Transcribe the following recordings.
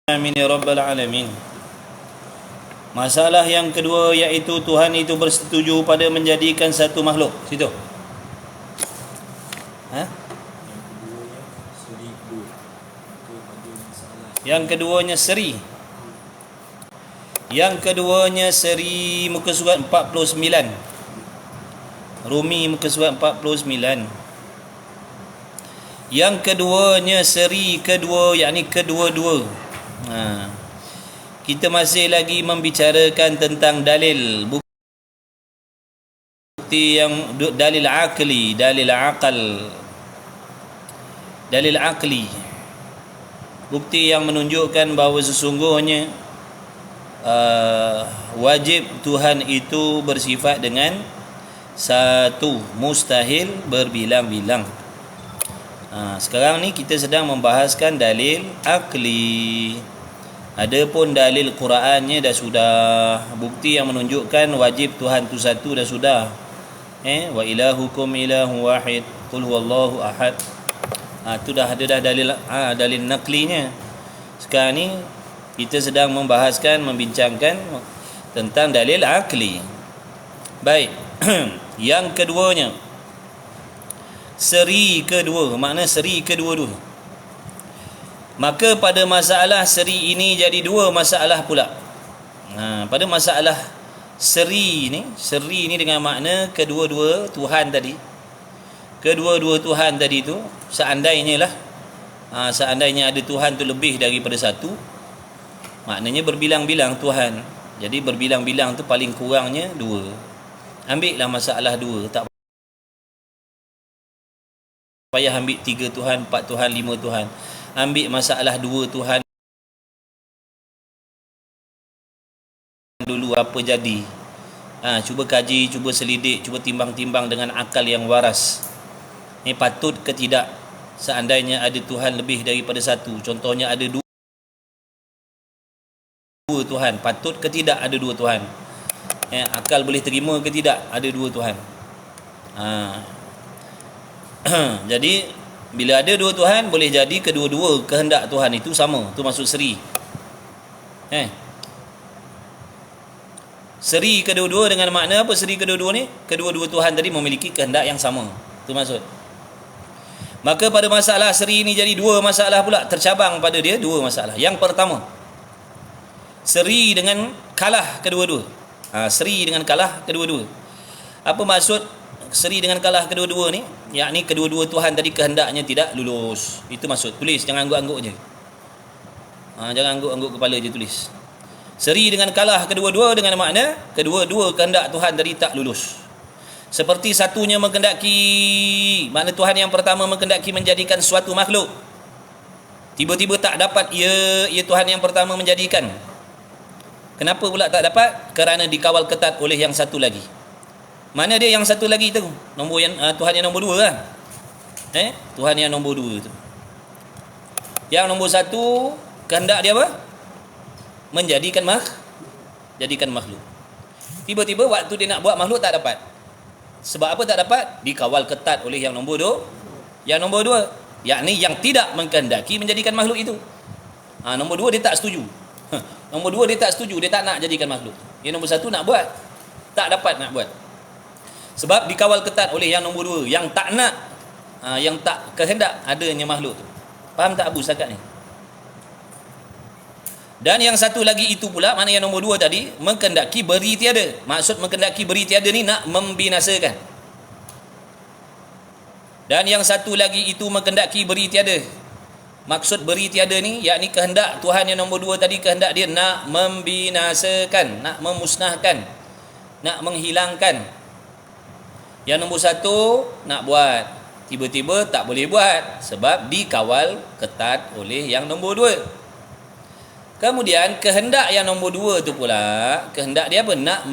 Amin ya rabbal alamin. Masalah yang kedua iaitu Tuhan itu bersetuju pada menjadikan satu makhluk. Situ. Yang keduanya seri. Yang keduanya seri muka surat 49. Rumi muka surat 49. Yang keduanya seri kedua, yakni kedua-dua. Kita masih lagi membicarakan tentang dalil, bukti yang dalil akli, dalil akal, dalil akli, bukti yang menunjukkan bahawa sesungguhnya wajib Tuhan itu bersifat dengan satu, mustahil berbilang-bilang. Sekarang ni kita sedang membahaskan dalil akli. Adapun dalil Qurannya dah sudah, bukti yang menunjukkan wajib Tuhan tu satu dah sudah. Wa ilahukum ilahu wahid, qul huwallahu ahad. Tu dah ada dah dalil dalil naklinya. Sekarang ni kita sedang membincangkan tentang dalil akli. Baik. Yang keduanya seri kedua, makna seri kedua-dua. Maka pada masalah seri ini jadi dua masalah pula. Pada masalah seri ni dengan makna kedua-dua Tuhan tadi. Kedua-dua Tuhan tadi tu, seandainya ada Tuhan tu lebih daripada satu, maknanya berbilang-bilang Tuhan. Jadi berbilang-bilang tu paling kurangnya dua. Ambillah masalah dua, tak payah ambil 3 Tuhan, 4 Tuhan, 5 Tuhan. Ambil masalah 2 Tuhan dulu, apa jadi. Cuba kaji, cuba selidik, cuba timbang-timbang dengan akal yang waras. Ini patut ke tidak seandainya ada Tuhan lebih daripada satu. Contohnya ada 2 Tuhan, patut ke tidak ada 2 Tuhan. Akal boleh terima ke tidak ada 2 Tuhan. Jadi bila ada 2 Tuhan, boleh jadi kedua-dua kehendak Tuhan itu sama. Itu maksud seri. Seri kedua-dua dengan makna apa seri kedua-dua ni? Kedua-dua Tuhan tadi memiliki kehendak yang sama. Itu maksud. Maka pada masalah seri ini jadi 2 masalah pula, tercabang pada dia 2 masalah. Yang pertama, seri dengan kalah kedua-dua. Seri dengan kalah kedua-dua. Apa maksud seri dengan kalah kedua-dua ni? Yakni kedua-dua Tuhan tadi kehendaknya tidak lulus. Itu maksud. Tulis, jangan angguk-angguk je. Jangan angguk-angguk kepala je, tulis. Seri dengan kalah kedua-dua dengan makna kedua-dua kehendak Tuhan tadi tak lulus. Seperti satunya menghendaki, makna Tuhan yang pertama menghendaki menjadikan suatu makhluk. Tiba-tiba tak dapat ia Tuhan yang pertama menjadikan. Kenapa pula tak dapat? Kerana dikawal ketat oleh yang satu lagi. Mana dia yang satu lagi tu? Nombor yang Tuhan yang nombor 2 lah. Tuhan yang nombor 2 tu. Yang nombor 1 kehendak dia apa? Menjadikan makhluk. Tiba-tiba waktu dia nak buat makhluk tak dapat. Sebab apa tak dapat? Dikawal ketat oleh yang nombor 2. Yang nombor 2, yakni yang tidak mengkehendaki menjadikan makhluk itu. Nombor 2 dia tak setuju. Nombor 2 dia tak setuju, dia tak nak jadikan makhluk. Yang nombor 1 nak buat, tak dapat nak buat. Sebab dikawal ketat oleh yang nombor 2, yang tak nak, yang tak kehendak adanya makhluk tu. Faham tak Abu setakat ni? Dan yang satu lagi itu pula, mana yang nombor 2 tadi, menghendaki beri tiada. Maksud menghendaki beri tiada ni nak membinasakan. Dan yang satu lagi itu menghendaki beri tiada. Maksud beri tiada ni, yakni kehendak Tuhan yang nombor 2 tadi, kehendak dia nak membinasakan, nak memusnahkan, nak menghilangkan. Yang nombor 1 nak buat, tiba-tiba tak boleh buat sebab dikawal ketat oleh yang nombor 2. Kemudian kehendak yang nombor 2 tu pula, kehendak dia apa? Nak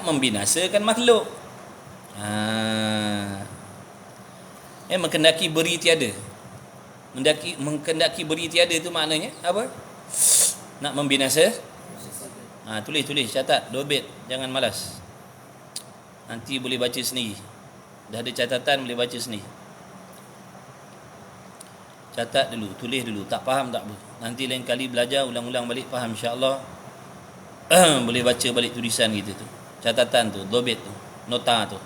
membinasakan makhluk. Menghendaki beri tiada. Menghendaki beri tiada tu maknanya apa? Nak membinasa. Tulis, catat, dobit, jangan malas. Nanti boleh baca sendiri. Dah ada catatan, boleh baca sendiri. Catat dulu, tulis dulu. Tak faham tak apa. Nanti lain kali belajar, ulang-ulang balik, faham insya-Allah. Boleh baca balik tulisan kita tu. Catatan tu, dobit tu, nota tu.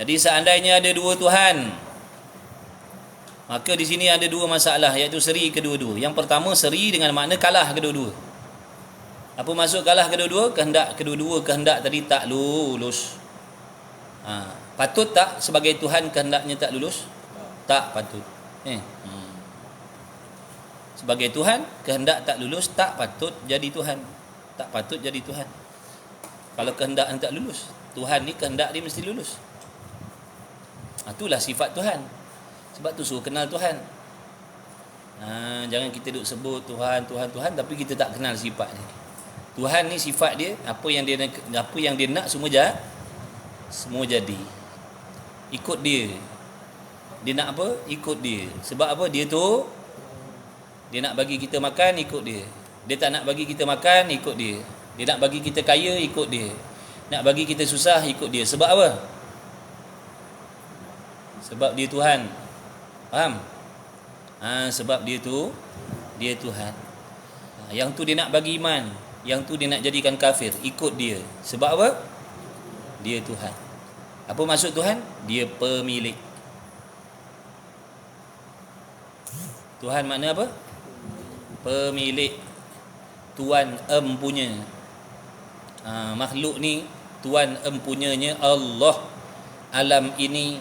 Jadi seandainya ada dua Tuhan, maka di sini ada dua masalah, iaitu seri kedua-dua. Yang pertama, seri dengan makna kalah kedua-dua. Apa maksud kalah kedua-dua? Kehendak kedua-dua, kehendak tadi tak lulus. Patut tak sebagai Tuhan kehendaknya tak lulus? Tak patut. Sebagai Tuhan kehendak tak lulus, tak patut jadi Tuhan. Tak patut jadi Tuhan. Kalau kehendak tak lulus, Tuhan ni kehendak dia mesti lulus. Itulah sifat Tuhan. Sebab tu suruh kenal Tuhan. Jangan kita duk sebut Tuhan, Tuhan, Tuhan, tapi kita tak kenal sifat dia. Tuhan ni sifat dia, apa yang dia nak semua jadi. Ikut dia. Dia nak apa? Ikut dia. Sebab apa? Dia nak bagi kita makan, ikut dia. Dia tak nak bagi kita makan, ikut dia. Dia nak bagi kita kaya, ikut dia. Nak bagi kita susah, ikut dia. Sebab apa? Sebab dia Tuhan. Faham? Sebab dia Tuhan. Yang tu dia nak bagi iman, yang tu dia nak jadikan kafir, ikut dia. Sebab apa? Dia Tuhan. Apa maksud Tuhan? Dia pemilik. Tuhan makna apa? Pemilik. Tuan empunya. Makhluk ni tuan empunyanya Allah. Alam ini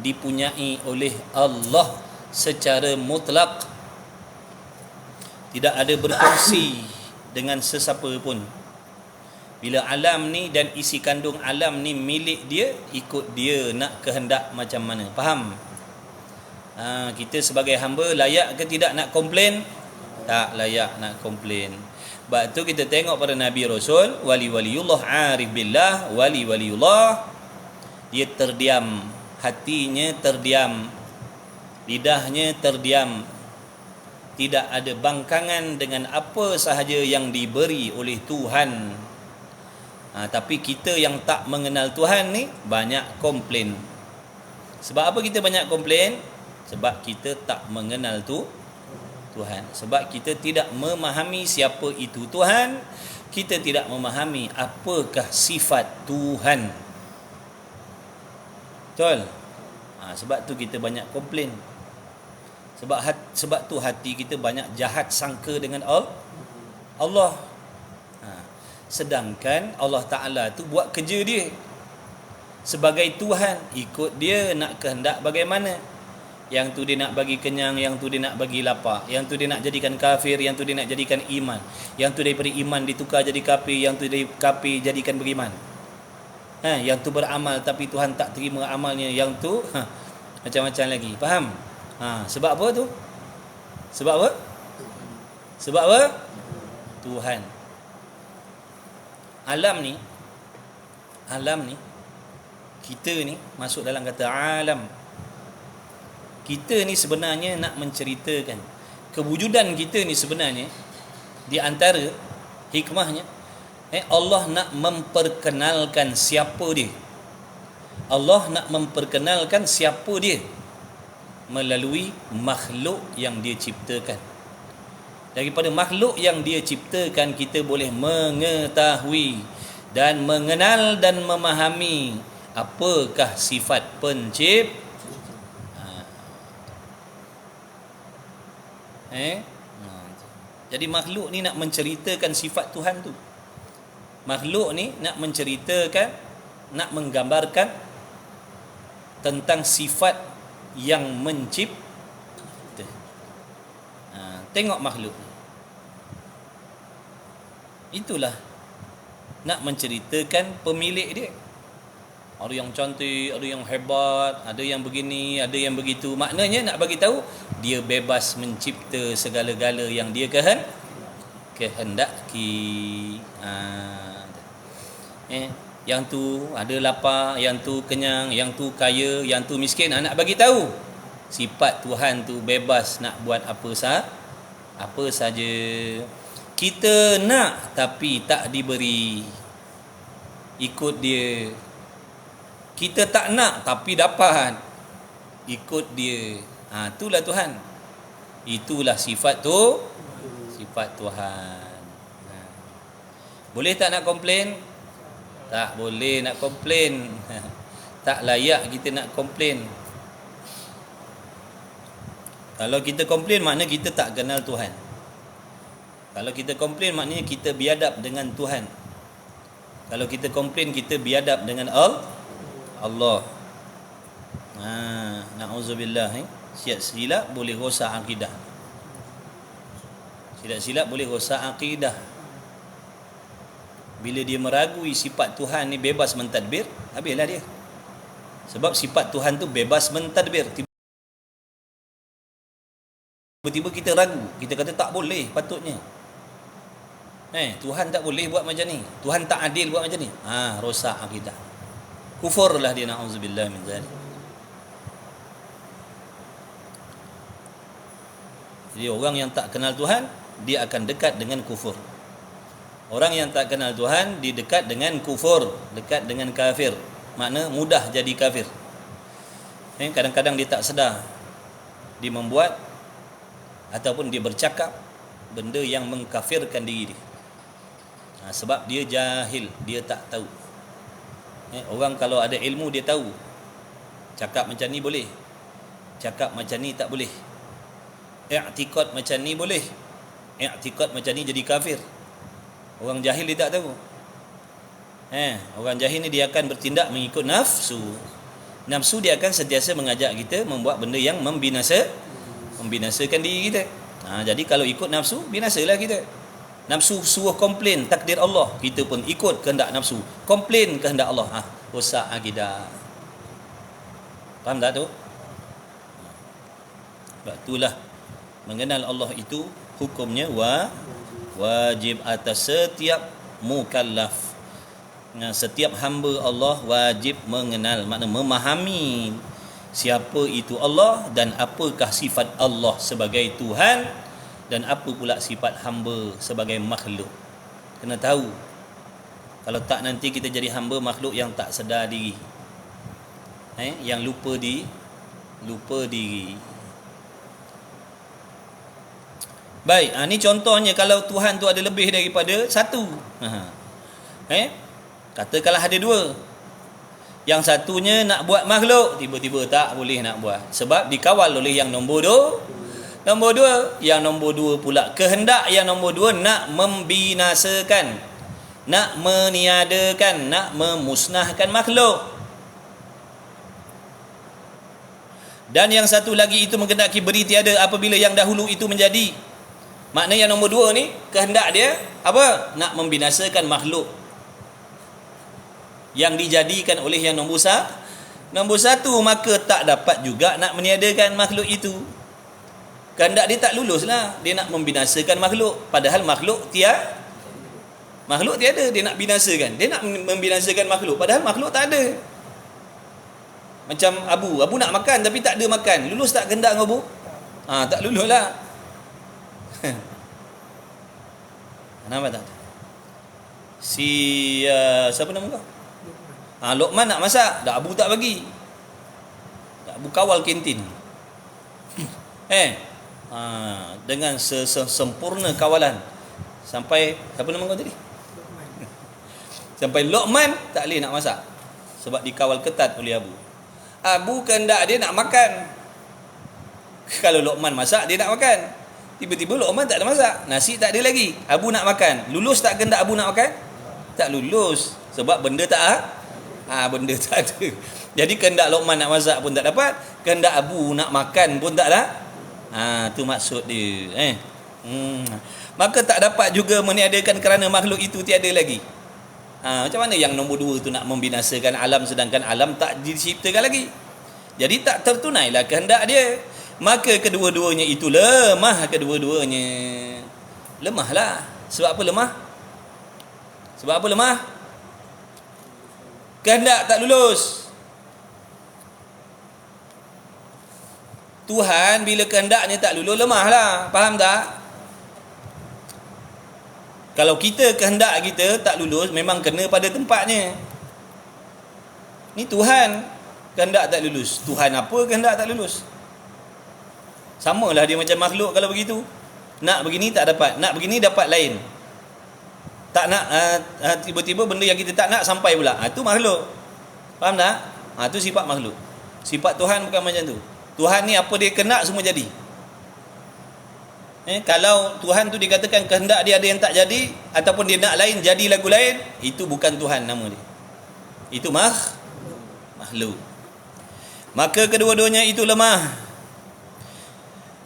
dipunyai oleh Allah secara mutlak. Tidak ada berkongsi dengan sesiapa pun. Bila alam ni dan isi kandung alam ni milik dia, ikut dia nak kehendak macam mana. Faham? Kita sebagai hamba layak ke tidak nak komplain? Tak layak nak komplain. Sebab tu kita tengok pada Nabi Rasul, wali-waliullah arif billah, wali-waliullah, dia terdiam, hatinya terdiam, lidahnya terdiam, tidak ada bangkangan dengan apa sahaja yang diberi oleh Tuhan. Tapi kita yang tak mengenal Tuhan ni banyak komplain. Sebab apa kita banyak komplain? Sebab kita tak mengenal Tuhan. Sebab kita tidak memahami siapa itu Tuhan. Kita tidak memahami apakah sifat Tuhan. Betul? Sebab tu kita banyak komplain. Sebab tu hati kita banyak jahat sangka dengan Allah. Sedangkan Allah Ta'ala tu buat kerja dia sebagai Tuhan, ikut dia nak kehendak bagaimana. Yang tu dia nak bagi kenyang, yang tu dia nak bagi lapar, yang tu dia nak jadikan kafir, yang tu dia nak jadikan iman, yang tu daripada iman ditukar jadi kafir, yang tu dari kafir jadikan beriman. Yang tu beramal tapi Tuhan tak terima amalnya, yang tu macam-macam lagi. Faham? Sebab apa tu? Sebab apa? Sebab apa? Tuhan. Alam ni, kita ni masuk dalam kata alam. Kita ni sebenarnya nak menceritakan kewujudan kita ni sebenarnya di antara hikmahnya, Allah nak memperkenalkan siapa dia. Allah nak memperkenalkan siapa dia melalui makhluk yang dia ciptakan. Daripada makhluk yang dia ciptakan, kita boleh mengetahui dan mengenal dan memahami apakah sifat pencipta. Jadi makhluk ni nak menceritakan sifat Tuhan tu. Makhluk ni nak menceritakan, nak menggambarkan tentang sifat yang mencipta. Tengok makhluk. Itulah nak menceritakan pemilik dia. Ada yang cantik, ada yang hebat, ada yang begini, ada yang begitu. Maknanya nak bagi tahu dia bebas mencipta segala-gala yang dia kehendaki. Yang tu ada lapar, yang tu kenyang, yang tu kaya, yang tu miskin. Nak bagi tahu sifat Tuhan tu bebas nak buat apa saja. Kita nak tapi tak diberi, ikut dia. Kita tak nak tapi dapat, ikut dia. Itulah Tuhan. Itulah sifat tu, sifat Tuhan. Boleh tak nak komplain? Tak boleh nak komplain. Tak layak kita nak komplain. Kalau kita komplain maknanya kita tak kenal Tuhan. Kalau kita komplain maknanya kita biadab dengan Tuhan. Kalau kita komplain kita biadab dengan Allah. Na'udzubillah. Silap boleh rosak akidah. Silap boleh rosak akidah. Bila dia meragui sifat Tuhan ni bebas mentadbir, habislah dia. Sebab sifat Tuhan tu bebas mentadbir. Tiba-tiba kita ragu, kita kata tak boleh patutnya. Tuhan tak boleh buat macam ni. Tuhan tak adil buat macam ni. Rosak akidah. Kufurlah dia, na'udzubillah min zalik. Jadi orang yang tak kenal Tuhan, dia akan dekat dengan kufur. Orang yang tak kenal Tuhan, dia dekat dengan kufur, dekat dengan kafir. Makna mudah jadi kafir. Kadang-kadang dia tak sedar. Dia membuat ataupun dia bercakap benda yang mengkafirkan diri dia. Sebab dia jahil, dia tak tahu. Orang kalau ada ilmu dia tahu. Cakap macam ni boleh, cakap macam ni tak boleh. I'tikad macam ni boleh, i'tikad macam ni jadi kafir. Orang jahil dia tak tahu. Orang jahil ni dia akan bertindak mengikut nafsu. Nafsu dia akan sentiasa mengajak kita membuat benda yang membinasakan diri kita. Jadi kalau ikut nafsu, binasalah kita. Nafsu suruh komplain takdir Allah, kita pun ikut kehendak nafsu, komplain kehendak Allah. Rosak akidah. Faham tak tu? Sebab itulah mengenal Allah itu hukumnya wajib atas setiap mukallaf. Setiap hamba Allah wajib mengenal, makna memahami siapa itu Allah dan apakah sifat Allah sebagai Tuhan dan apa pula sifat hamba sebagai makhluk. Kena tahu. Kalau tak nanti kita jadi hamba makhluk yang tak sedar diri. Yang lupa diri. Baik, ni contohnya kalau Tuhan tu ada lebih daripada satu. Katakanlah ada dua. Yang satunya nak buat makhluk, tiba-tiba tak boleh nak buat. Sebab dikawal oleh yang nombor dua. Yang nombor dua pula kehendak yang nombor dua nak membinasakan, nak meniadakan, nak memusnahkan makhluk. Dan yang satu lagi itu menghendaki beri tiada apabila yang dahulu itu menjadi. Makna yang nombor dua ni kehendak dia apa? Nak membinasakan makhluk yang dijadikan oleh yang nombor satu, maka tak dapat juga nak meniadakan makhluk itu. Kehendak dia tak lulus lah. Dia nak membinasakan makhluk, padahal makhluk tiada, dia nak binasakan. Dia nak membinasakan makhluk, padahal makhluk tak ada. Macam Abu nak makan tapi tak ada makan. Lulus tak kehendak Abu? Tak lulus lah. Nampak tak? Siapa nama kau? Luqman nak masak, dah Abu tak bagi. Abu kawal kantin. Dengan sempurna kawalan. Sampai, siapa nama kau tadi? Sampai Luqman tak boleh nak masak. Sebab dikawal ketat oleh Abu. Abu kehendak dia nak makan. Kalau Luqman masak, dia nak makan. Tiba-tiba Luqman tak ada masak. Nasi tak ada lagi. Abu nak makan. Lulus tak kehendak Abu nak makan? Tak lulus. Sebab benda tak benda tak ada. Jadi kehendak Luqman nak masak pun tak dapat, kehendak Abu nak makan pun tak ada. Tu maksud dia. Maka tak dapat juga meniadakan kerana makhluk itu tiada lagi. Macam mana yang nombor dua tu nak membinasakan alam sedangkan alam tak diciptakan lagi? Jadi tak tertunailah kehendak dia. Maka kedua-duanya itu lemah. Lemahlah. Sebab apa lemah? Kehendak tak lulus. Tuhan bila kehendaknya tak lulus, lemahlah. Faham tak? Kalau kita kehendak kita tak lulus, memang kena pada tempatnya. Ni Tuhan kehendak tak lulus. Tuhan apa kehendak tak lulus? Samalah dia macam makhluk kalau begitu. Nak begini tak dapat, nak begini dapat lain. Tak nak tiba-tiba benda yang kita tak nak sampai pula. Itu makhluk. Faham tak? Itu sifat makhluk. Sifat Tuhan bukan macam tu. Tuhan ni apa dia kenak semua jadi. Kalau Tuhan tu dikatakan kehendak dia ada yang tak jadi, ataupun dia nak lain jadi lagu lain, itu bukan Tuhan nama dia. Itu makhluk. Maka kedua-duanya itu lemah.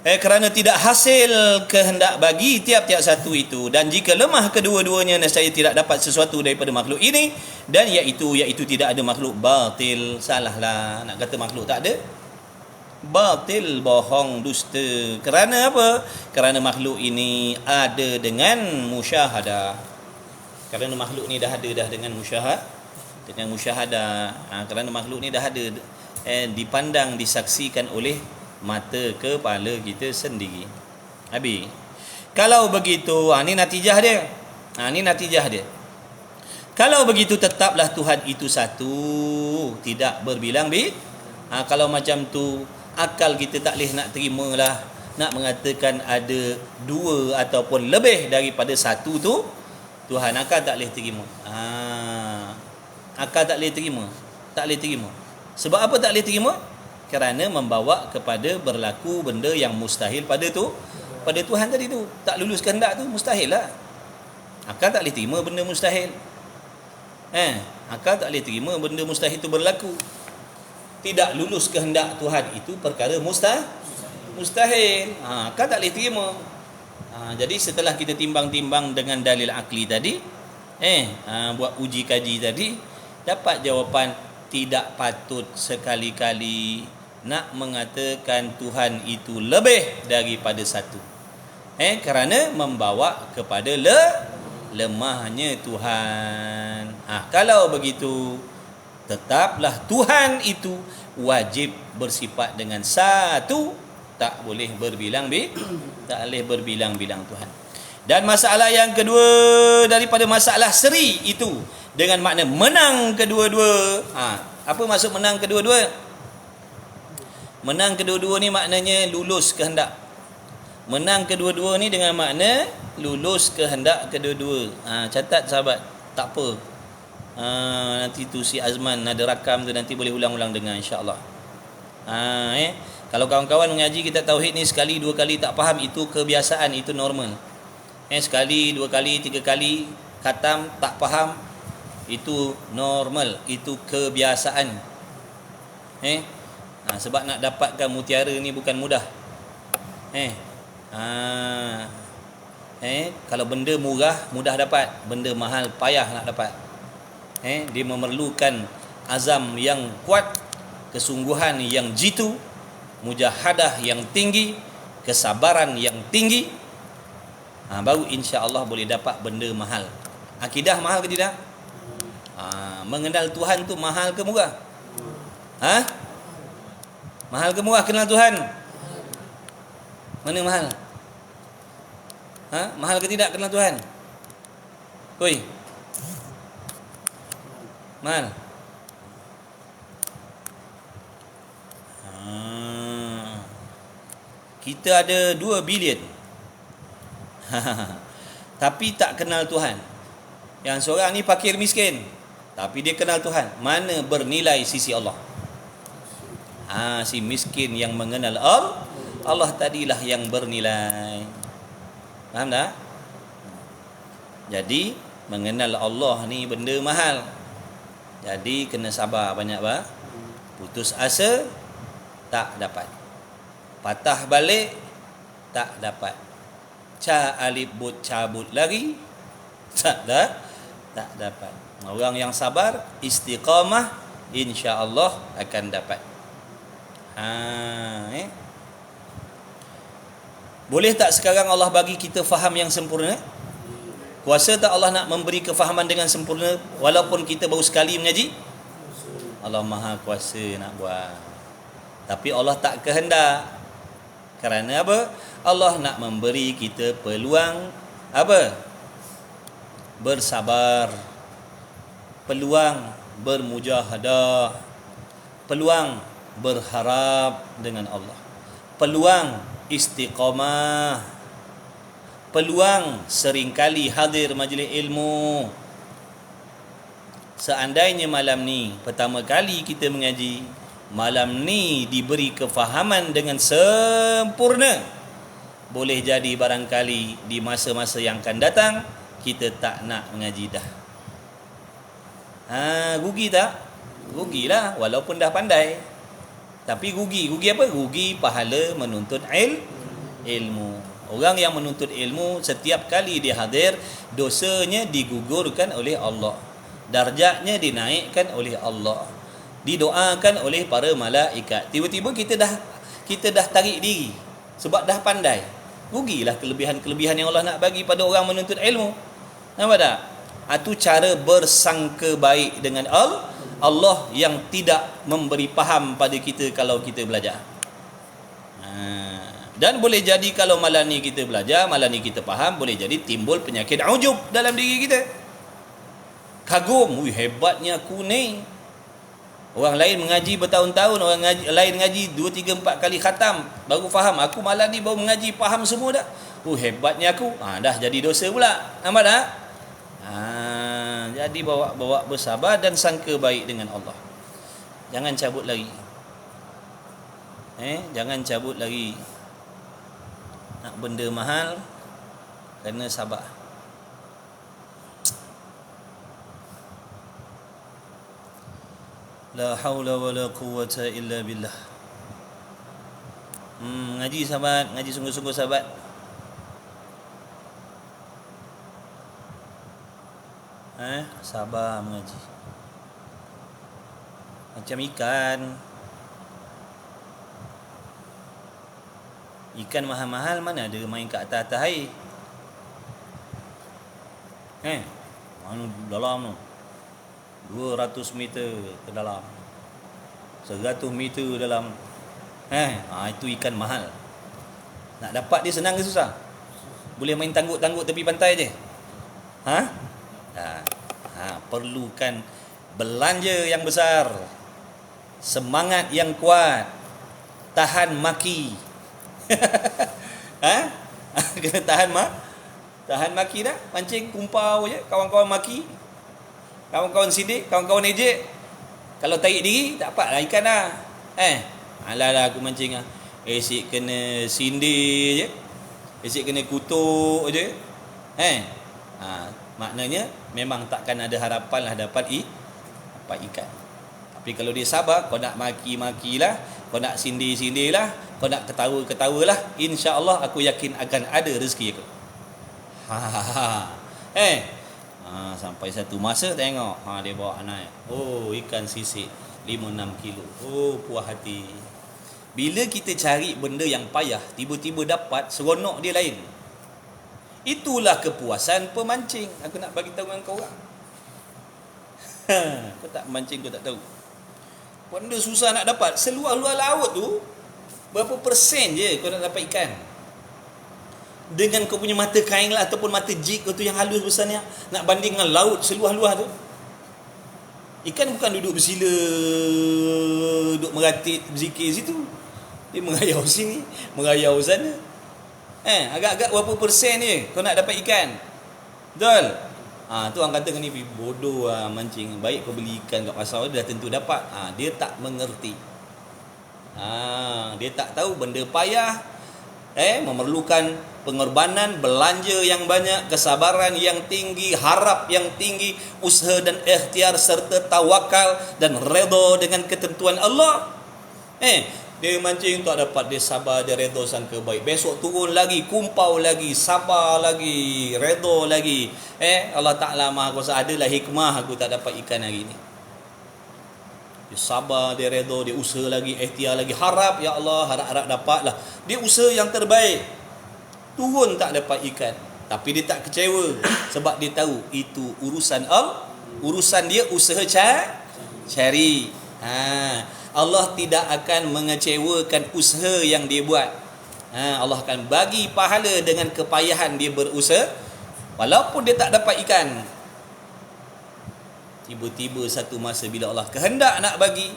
Kerana tidak hasil kehendak bagi tiap-tiap satu itu, dan jika lemah kedua-duanya nescaya tidak dapat sesuatu daripada makhluk ini, dan iaitu tidak ada makhluk batil. Salahlah nak kata makhluk tak ada. Batil, bohong, dusta. Kerana apa? Kerana makhluk ini ada dengan musyahadah. Kerana makhluk ni dah ada dah dengan musyahadah. Kerana makhluk ni dah ada, dipandang, disaksikan oleh mata kepala kita sendiri. Habis. Kalau begitu, ni natijah dia. Ni natijah dia. Kalau begitu tetaplah Tuhan itu satu, tidak berbilang kalau macam tu akal kita tak boleh nak terima lah, nak mengatakan ada dua ataupun lebih daripada satu tu Tuhan. Akal tak boleh terima. Akal tak boleh terima. Tak boleh terima. Sebab apa tak boleh terima? Kerana membawa kepada berlaku benda yang mustahil pada Tuhan tadi tu. Tak lulus kehendak tu mustahil lah. Akal tak boleh terima benda mustahil. Akal tak boleh terima benda mustahil itu berlaku. Tidak lulus kehendak Tuhan itu perkara mustahil. Akal tak boleh terima. Jadi setelah kita timbang-timbang dengan dalil akli tadi, buat uji kaji tadi, dapat jawapan tidak patut sekali-kali nak mengatakan Tuhan itu lebih daripada satu. Kerana membawa kepada lemahnya Tuhan. Kalau begitu, tetaplah Tuhan itu wajib bersifat dengan satu, tak boleh tak boleh berbilang-bilang Tuhan. Dan masalah yang kedua daripada masalah seri itu, dengan makna menang kedua-dua. Apa maksud menang kedua-dua? Menang kedua-dua ni maknanya lulus kehendak. Menang kedua-dua ni dengan makna lulus kehendak kedua-dua. Catat sahabat, tak apa. Nanti tu si Azman ada rakam tu, nanti boleh ulang-ulang dengar insya-Allah. Kalau kawan-kawan mengaji kita tauhid ni sekali dua kali tak faham, itu kebiasaan, itu normal. Sekali, dua kali, tiga kali khatam tak faham, itu normal, itu kebiasaan. Sebab nak dapatkan mutiara ni bukan mudah. Kalau benda murah mudah dapat, benda mahal payah nak dapat. Dia memerlukan azam yang kuat, kesungguhan yang jitu, mujahadah yang tinggi, kesabaran yang tinggi, baru insya-Allah boleh dapat benda mahal. Akidah mahal ke tidak? Mengenal Tuhan tu mahal ke murah? Mahal ke murah kenal Tuhan? Mana mahal? Mahal ke tidak kenal Tuhan? Oi. Mahal. Kita ada 2 bilion. Tapi tak kenal Tuhan. Yang seorang ni fakir miskin, tapi dia kenal Tuhan. Mana bernilai sisi Allah? Si miskin yang mengenal Allah tadilah yang bernilai. Faham tak? Jadi mengenal Allah ni benda mahal. Jadi kena sabar banyak putus asa tak dapat, patah balik tak dapat, alif but cabut lagi tak dapat. Orang yang sabar, istiqamah, insya-Allah akan dapat. Boleh tak sekarang Allah bagi kita faham yang sempurna? Kuasa tak Allah nak memberi kefahaman dengan sempurna walaupun kita baru sekali mengaji? Allah Maha Kuasa nak buat. Tapi Allah tak kehendak. Kerana apa? Allah nak memberi kita peluang bersabar, peluang bermujahadah, peluang berharap dengan Allah, peluang istiqamah, peluang seringkali hadir majlis ilmu. Seandainya malam ni pertama kali kita mengaji, malam ni diberi kefahaman dengan sempurna, boleh jadi barangkali di masa-masa yang akan datang kita tak nak mengaji dah. Rugi tak? Rugilah walaupun dah pandai. Tapi rugi apa? Rugi pahala menuntut ilmu. Orang yang menuntut ilmu setiap kali dia hadir, dosanya digugurkan oleh Allah, darjatnya dinaikkan oleh Allah, didoakan oleh para malaikat. Tiba-tiba kita dah tarik diri sebab dah pandai. Rugilah kelebihan-kelebihan yang Allah nak bagi pada orang menuntut ilmu. Nampak tak? Itu cara bersangka baik dengan Allah yang tidak memberi faham pada kita kalau kita belajar. Dan boleh jadi kalau malam ni kita belajar, malam ni kita faham, boleh jadi timbul penyakit ujub dalam diri kita. Kagum, hebatnya aku ni. Orang lain mengaji bertahun-tahun, orang lain mengaji 2, 3, 4 kali khatam baru faham. Aku malam ni baru mengaji faham semua dah. Hebatnya aku. Dah jadi dosa pula. Nampak tak? Jadi bawa bersabar dan sangka baik dengan Allah. Jangan cabut lagi. Jangan cabut lagi. Nak benda mahal, kena sabar. La haula wala quwwata illa billah. Ngaji sahabat, ngaji sungguh-sungguh sahabat. Sabar mengaji. Macam ikan. Ikan mahal-mahal mana ada main kat atas-atas air. Mana dalam tu? 200 meter ke dalam, 100 meter dalam. Itu ikan mahal. Nak dapat dia senang ke susah? Boleh main tangguk-tangguk tepi pantai je. Perlukan belanja yang besar, semangat yang kuat, tahan maki. Kena tahan maki dah. Pancing kumpau je, kawan-kawan maki, kawan-kawan sidik, kawan-kawan ejek. Kalau tarik diri tak dapat lah ikan dah. Alah aku mancing lah. Asyik kena sindir je, asyik kena kutuk je. Maknanya memang takkan ada harapan lah dapat ikan. Tapi kalau dia sabar, kau nak maki-maki lah, kau nak sindir-sindir lah, kau nak ketawa-ketawa lah, insya-Allah aku yakin akan ada rezeki aku. Sampai satu masa tengok dia bawa anak. Ikan sisik 5-6 kilo. Puas hati. Bila kita cari benda yang payah, tiba-tiba dapat, seronok dia lain. Itulah kepuasan pemancing. Aku nak bagi tahu dengan kau orang. Kau tak mancing, kau tak tahu. Benda susah nak dapat. Seluar-luar laut tu, berapa persen je kau nak dapat ikan? Dengan kau punya mata kain lah, ataupun mata jig kau tu yang halus besar ni, nak banding dengan laut seluar-luar tu. Ikan bukan duduk bersila, duduk meratit, berzikir situ. Dia mengayau sini, mengayau sana. Agak-agak berapa persen je kau nak dapat ikan? Betul? Tu orang kata ni bodoh mancing. Baik kau beli ikan kat pasar, dia dah tentu dapat. Dia tak mengerti. Dia tak tahu benda payah, memerlukan pengorbanan, belanja yang banyak, kesabaran yang tinggi, harap yang tinggi, usaha dan ikhtiar serta tawakal dan redha dengan ketentuan Allah. Dia mancing tak dapat, dia sabar, dia redha sangka baik. Besok turun lagi, kumpau lagi, sabar lagi, redha lagi. Allah Ta'ala Maha Kuasa, adalah hikmah aku tak dapat ikan hari ni. Dia sabar, dia redha, dia usaha lagi, ikhtiar lagi, harap, ya Allah, harap-harap dapatlah. Dia usaha yang terbaik. Turun tak dapat ikan, tapi dia tak kecewa sebab dia tahu itu urusan Allah, urusan dia, usaha cari. Allah tidak akan mengecewakan usaha yang dia buat. Allah akan bagi pahala dengan kepayahan dia berusaha, walaupun dia tak dapat ikan. Tiba-tiba satu masa bila Allah kehendak nak bagi,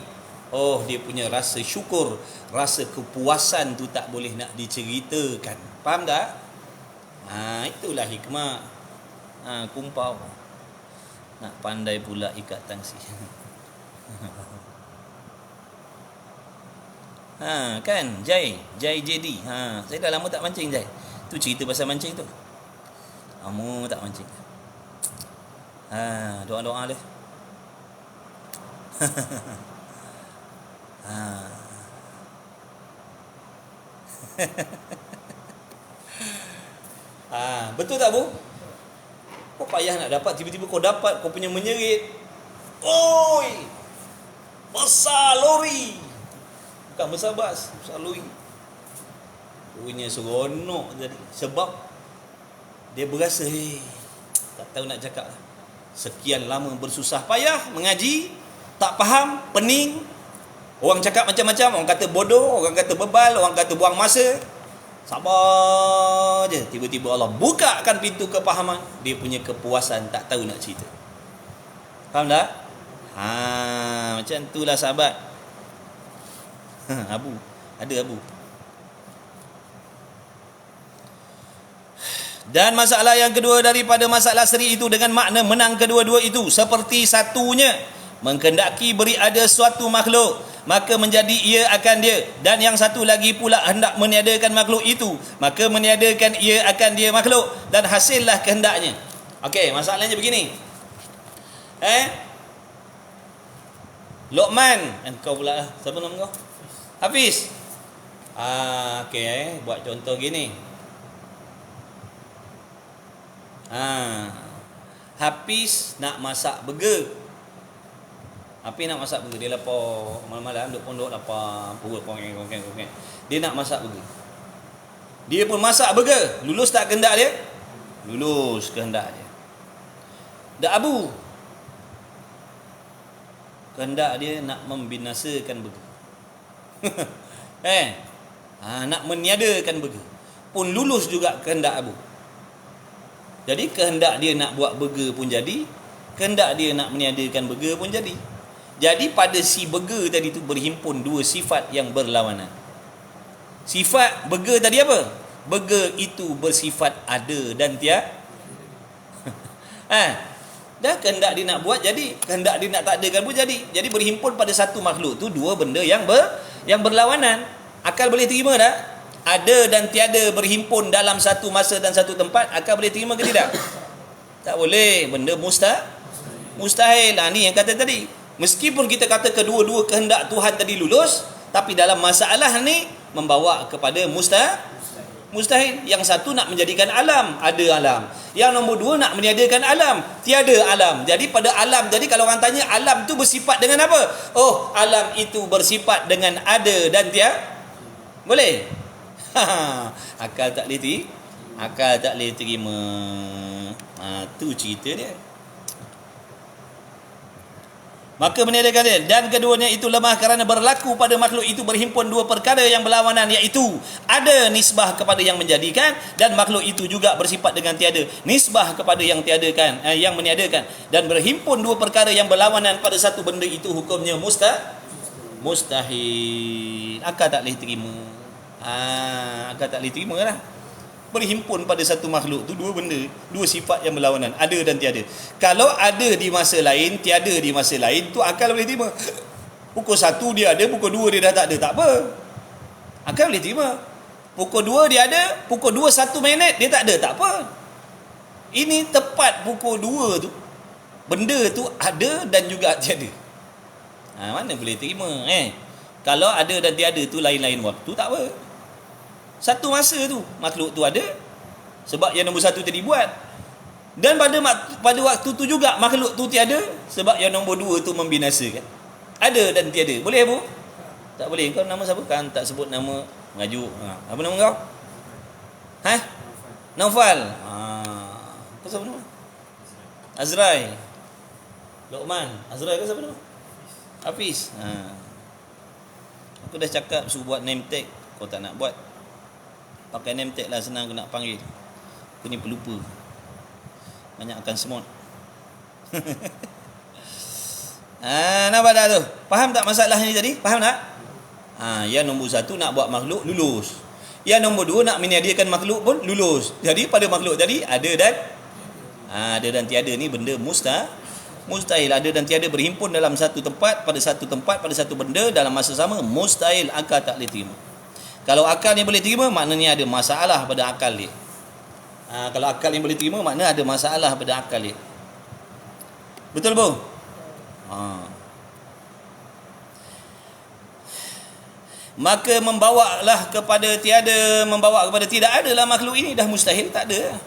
Oh, dia punya rasa syukur, rasa kepuasan tu tak boleh nak diceritakan. Faham tak? Itulah hikmah. Kumpau. Nak pandai pula ikat tangsi. Kan? Jai JD. Saya dah lama tak mancing, Jai. Tu cerita pasal mancing tu. Kamu tak mancing. Doa-doa dia. Betul tak, Bu? Kau payah nak dapat, tiba-tiba kau dapat, kau punya menyerit. Oi! Besar lori. Bukan besar bas, besar lori. Punya seronok jadi. Sebab dia berasa, tak tahu nak cakap lah. Sekian lama bersusah payah mengaji, tak faham, pening. Orang cakap macam-macam, orang kata bodoh, orang kata bebal, orang kata buang masa. Sabar je. Tiba-tiba Allah bukakan pintu kepahaman. Dia punya kepuasan, tak tahu nak cerita. Faham tak? Macam itulah sahabat. Abu. Ada Abu. Dan masalah yang kedua daripada masalah seri itu dengan makna menang kedua-dua itu seperti satunya menghendaki beri ada suatu makhluk, maka menjadi ia akan dia, dan yang satu lagi pula hendak meniadakan makhluk itu, maka meniadakan ia akan dia makhluk, dan hasillah kehendaknya. Okey, masalahnya begini. Luqman, kau pula lah. Siapa nama kau? Hafiz. Okey, buat contoh gini. Hafiz nak masak burger. Hafiz nak masak burger. Dia lapar malam-malam duduk pondok lapar, perut kongeng. Dia nak masak burger. Dia pun masak burger. Lulus tak kehendak dia? Lulus kehendak dia. Dak Abu, kehendak dia nak membinasakan burger. Nak meniadakan burger. Pun lulus juga kehendak Abu. Jadi kehendak dia nak buat burger pun jadi, kehendak dia nak meniadakan burger pun jadi. Jadi pada si burger tadi tu berhimpun dua sifat yang berlawanan. Sifat burger tadi apa? Burger itu bersifat ada dan tiada. Dah kehendak dia nak buat jadi, kehendak dia nak tak adakan pun jadi. Jadi berhimpun pada satu makhluk tu dua benda yang berlawanan. Akal boleh terima tak? Ada dan tiada berhimpun dalam satu masa dan satu tempat, akal boleh terima ke tidak? Tak boleh. Benda mustahil. Ni yang kata tadi. Meskipun kita kata kedua-dua kehendak Tuhan tadi lulus, tapi dalam masalah ni membawa kepada mustahil. Yang satu nak menjadikan alam, ada alam. Yang nombor dua nak meniadakan alam, tiada alam. Jadi pada alam, jadi kalau orang tanya alam tu bersifat dengan apa? Oh, alam itu bersifat dengan ada dan tiada. Boleh? Akal tak boleh terima. Tu cerita dia. Maka meniadakan dia. Dan keduanya itu lemah kerana berlaku pada makhluk itu berhimpun dua perkara yang berlawanan, iaitu ada nisbah kepada yang menjadikan, dan makhluk itu juga bersifat dengan tiada nisbah kepada yang tiadakan, yang meniadakan. Dan berhimpun dua perkara yang berlawanan pada satu benda itu hukumnya mustahil. Akal tak boleh terima. Akal tak boleh terima lah. Berhimpun pada satu makhluk tu dua benda, dua sifat yang berlawanan, ada dan tiada. Kalau ada di masa lain, tiada di masa lain, tu akal boleh terima. Pukul 1 dia ada, pukul 2 dia dah tak ada, tak apa. Akal boleh terima. Pukul 2 dia ada, pukul 2 1 minit dia tak ada, tak apa. Ini tepat pukul 2 tu, benda tu ada dan juga tiada. Mana boleh terima? Kalau ada dan tiada tu lain-lain waktu, tak apa. Satu masa tu makhluk tu ada, sebab yang nombor satu tadi buat. Dan pada waktu tu juga makhluk tu tiada, sebab yang nombor dua tu membinasakan. Ada dan tiada. Boleh Bu? Tak boleh. Kau nama siapa? Kan tak sebut nama mengajuk. Apa nama kau? Naufal. Kau siapa nama? Azrai. Luqman. Azrai kau siapa nama? Hafiz. Aku dah cakap suruh buat name tag, kau tak nak buat. Pakai name tag lah, senang aku nak panggil. Aku ni pelupa. Banyak akan semut. Nampak tak tu? Faham tak masalahnya tadi? Faham tak? Yang nombor satu nak buat makhluk lulus. Yang nombor dua nak menyediakan makhluk pun lulus. Jadi pada makhluk tadi ada dan tiada ni benda mustahil. Ada dan tiada berhimpun dalam satu tempat pada satu benda dalam masa sama, mustahil, akal tak boleh terima. Kalau akal ni boleh terima, maknanya ada masalah pada akal dia. Kalau akal ni boleh terima, maknanya ada masalah pada akal dia. Betul bu? Maka membawa kepada tidak adalah makhluk ini, dah mustahil, tak ada.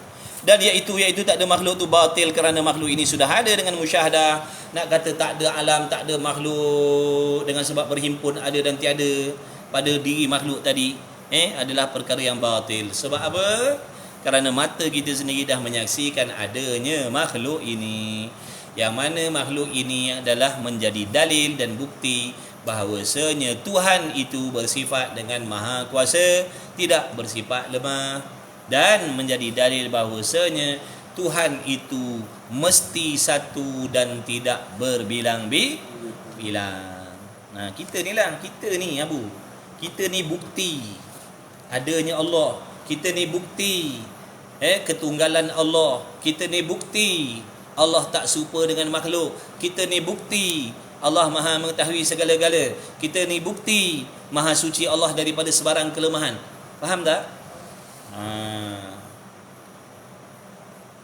Dan iaitu tak ada makhluk tu batil kerana makhluk ini sudah ada dengan musyahadah. Nak kata tak ada alam, tak ada makhluk dengan sebab berhimpun ada dan tiada pada diri makhluk tadi adalah perkara yang batil. Sebab apa? Kerana mata kita sendiri dah menyaksikan adanya makhluk ini, yang mana makhluk ini adalah menjadi dalil dan bukti bahawasanya Tuhan itu bersifat dengan maha kuasa, tidak bersifat lemah, dan menjadi dalil bahawasanya Tuhan itu mesti satu dan tidak berbilang-bilang. Kita ni Abu, kita ni bukti adanya Allah, kita ni bukti ketunggalan Allah, kita ni bukti Allah tak serupa dengan makhluk, kita ni bukti Allah maha mengetahui segala-gala, kita ni bukti maha suci Allah daripada sebarang kelemahan. Faham tak?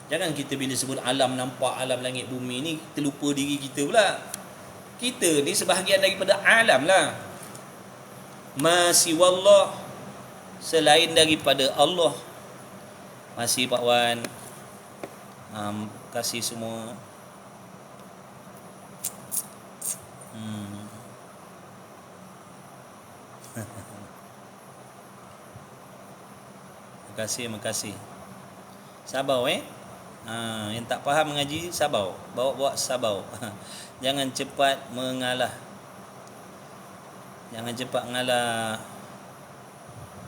Jangan kita bila sebut alam nampak, alam langit bumi ni, terlupa diri kita pula. Kita ni sebahagian daripada alam lah. Masiwallah, selain daripada Allah. Masih Pak Wan, kasih semua. Makasih. Sabar yang tak faham mengaji, sabar. Bawa sabar. Jangan cepat mengalah.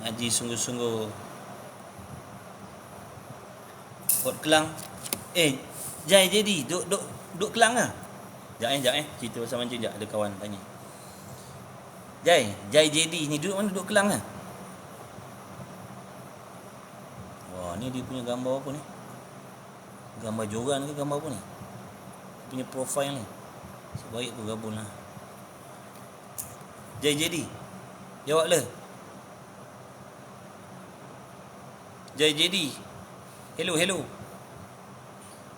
Ngaji sungguh-sungguh. Pot Kelang. Jai jadi duk Kelang lah. Sekejap cerita pasal mancing sekejap. Ada kawan tanya. Jai jadi ni duduk mana? Duduk Kelang lah. Wah, ni dia punya gambar apa ni? Gambar joran ke gambar apa ni? Dia punya profile ni. Sebaik aku gabung lah. Jai jadi. Jawablah. Jai jadi. Hello.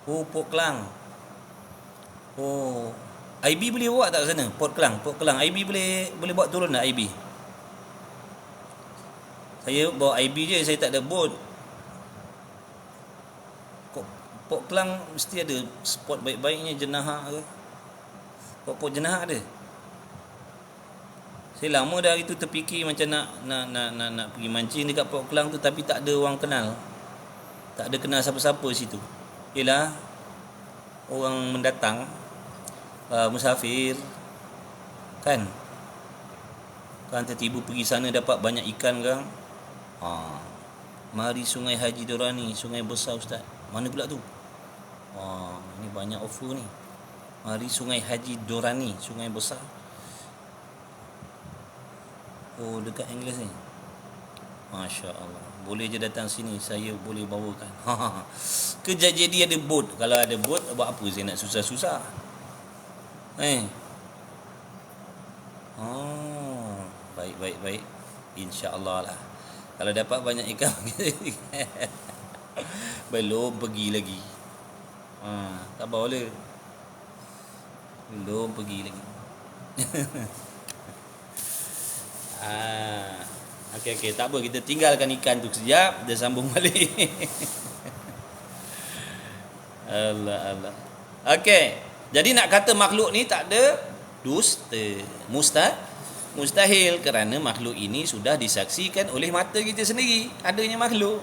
Port Kelang. IB boleh buat tak sana? Port Kelang. IB boleh buat turun tak IB? Saya bawa IB je, saya tak ada bot. Port Kelang mesti ada spot baik-baiknya, Jenahah ke? Port Jenahah ada. Saya lama dah hari tu terfikir macam nak pergi mancing dekat Port Kelang tu, tapi tak ada orang kenal. Tak ada kenal siapa-siapa situ. Ialah orang mendatang, musafir kan tiba pergi sana dapat banyak ikan kan. Mari Sungai Haji Dorani, sungai besar ustaz. Mana pula tu? Ni banyak offer ni. Mari Sungai Haji Dorani, sungai besar. Dekat Inggeris ni. Masya Allah. Boleh je datang sini, saya boleh bawakan. Kerja jadi ada bot. Kalau ada bot, buat apa saya nak susah-susah? Baik. InsyaAllah lah. Kalau dapat banyak ikan, belum pergi lagi. Tak boleh. Belum pergi lagi. Okey, tak apa, kita tinggalkan ikan tu sekejap, dia sambung balik. Allah. Okey. Jadi nak kata makhluk ni tak ada dusta. Mustahil kerana makhluk ini sudah disaksikan oleh mata kita sendiri adanya makhluk.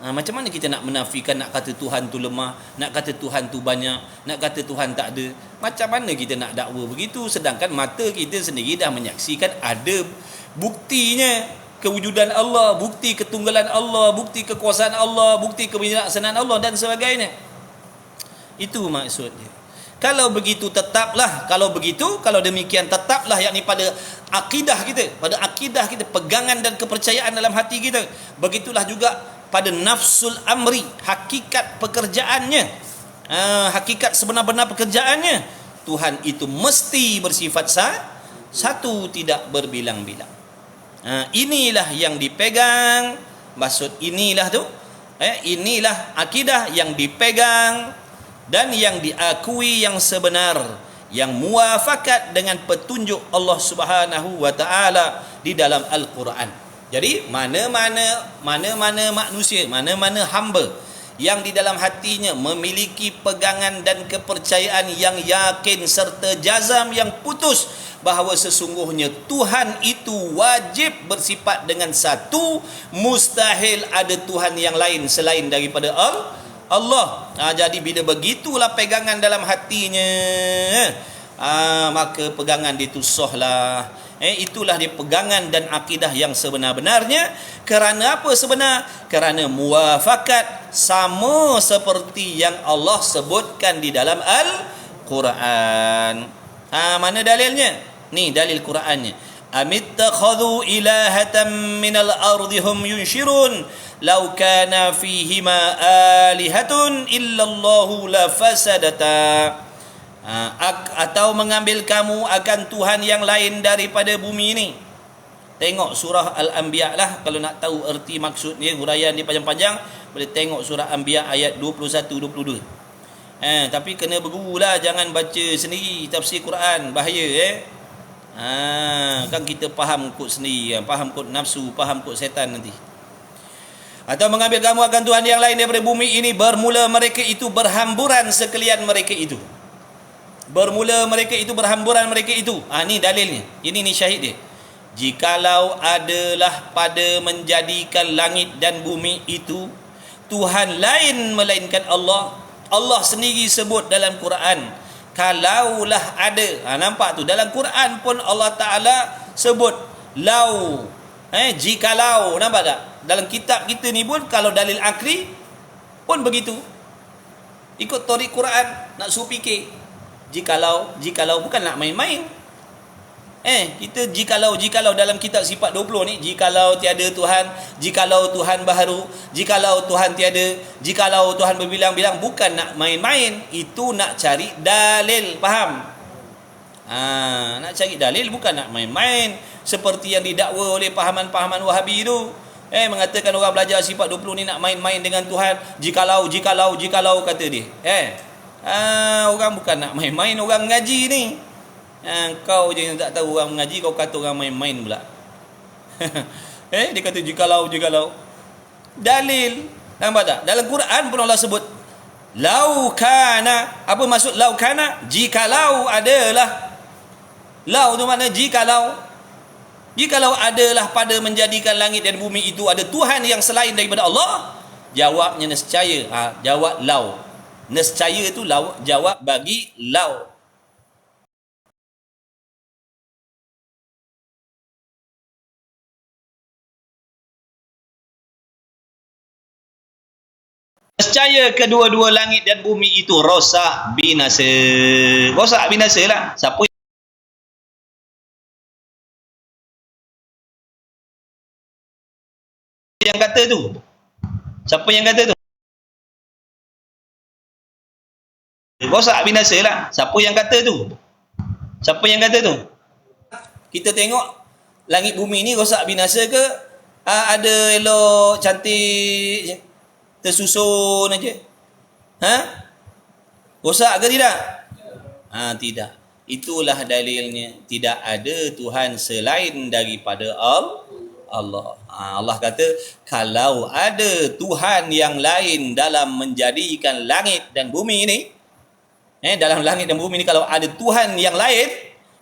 Macam mana kita nak menafikan, nak kata Tuhan tu lemah, nak kata Tuhan tu banyak, nak kata Tuhan tak ada? Macam mana kita nak dakwa begitu sedangkan mata kita sendiri dah menyaksikan ada buktinya kewujudan Allah, bukti ketunggalan Allah, bukti kekuasaan Allah, bukti kebijaksanaan Allah dan sebagainya. Itu maksudnya. Kalau begitu tetaplah, kalau demikian tetaplah, yakni pada akidah kita, pegangan dan kepercayaan dalam hati kita. Begitulah juga pada nafsul amri, hakikat pekerjaannya, hakikat sebenar-benar pekerjaannya. Tuhan itu mesti bersifat satu, tidak berbilang-bilang. Inilah yang dipegang, maksud inilah inilah akidah yang dipegang dan yang diakui yang sebenar, yang muafakat dengan petunjuk Allah Subhanahu wa taala di dalam Al-Quran. Jadi mana-mana manusia, mana-mana hamba yang di dalam hatinya memiliki pegangan dan kepercayaan yang yakin serta jazam yang putus bahawa sesungguhnya Tuhan itu wajib bersifat dengan satu, mustahil ada Tuhan yang lain selain daripada Allah. Jadi bila begitulah pegangan dalam hatinya, maka pegangan itu sahlah. Itulah dia pegangan dan akidah yang sebenar-benarnya. Kerana apa sebenar? Kerana muafakat, sama seperti yang Allah sebutkan di dalam Al-Quran. Mana dalilnya? Ni dalil Qurannya. Amittakhadhu ilahatan minal ardi hum yunshirun law kana fihima alihatun illallahu lafasadata. Atau mengambil kamu akan Tuhan yang lain daripada bumi ini. Tengok surah Al-Anbiya lah, kalau nak tahu erti maksud dia, huraian dia panjang-panjang, boleh tengok surah Anbiya ayat 21-22. Tapi kena bergurulah, jangan baca sendiri tafsir Quran, bahaya. Kan kita faham kod sendiri, faham kod nafsu, faham kod setan nanti. Atau mengambil kamu akan Tuhan yang lain daripada bumi ini, bermula mereka itu berhamburan sekalian mereka itu. Bermula mereka itu berhamburan mereka itu. Ni dalilnya. Ini syahid dia. Jikalau adalah pada menjadikan langit dan bumi itu Tuhan lain melainkan Allah. Allah sendiri sebut dalam Quran, kalaulah ada. Nampak tu, dalam Quran pun Allah Ta'ala sebut lau, jikalau. Nampak tak? Dalam kitab kita ni pun, kalau dalil akli pun begitu, ikut tarik Quran, nak suruh fikir. Jikalau bukan nak main-main. Kita jikalau dalam kitab sifat 20 ni, jikalau tiada Tuhan, jikalau Tuhan baharu, jikalau Tuhan tiada, jikalau Tuhan berbilang-bilang, bukan nak main-main. Itu nak cari dalil, faham? Nak cari dalil, bukan nak main-main. Seperti yang didakwa oleh pahaman-pahaman Wahabi tu, mengatakan orang belajar sifat 20 ni nak main-main dengan Tuhan. Jikalau kata dia. Orang bukan nak main-main, orang mengaji ni. Kau je yang tak tahu orang mengaji, kau kata orang main-main pula. Dia kata jikalau. Dalil, nampak tak? Dalam Quran pun Allah sebut lau kana. Apa maksud lau kana? Jikalau adalah. Lau tu makna jikalau adalah pada menjadikan langit dan bumi itu ada Tuhan yang selain daripada Allah, jawabnya nescaya. Jawab lau. Nescaya itu jawab bagi lau. Nescaya kedua-dua langit dan bumi itu rosak binasa. Rosak binasa lah. Siapa yang kata tu? Siapa yang kata tu? Rosak binasa lah. Siapa yang kata tu? Kita tengok langit bumi ni rosak binasa ke? Ada elok, cantik, tersusun aja. Rosak ke tidak? Tidak. Itulah dalilnya, tidak ada Tuhan selain daripada Allah. Allah kata, kalau ada Tuhan yang lain dalam menjadikan langit dan bumi ini, dalam langit dan bumi ini kalau ada Tuhan yang lain,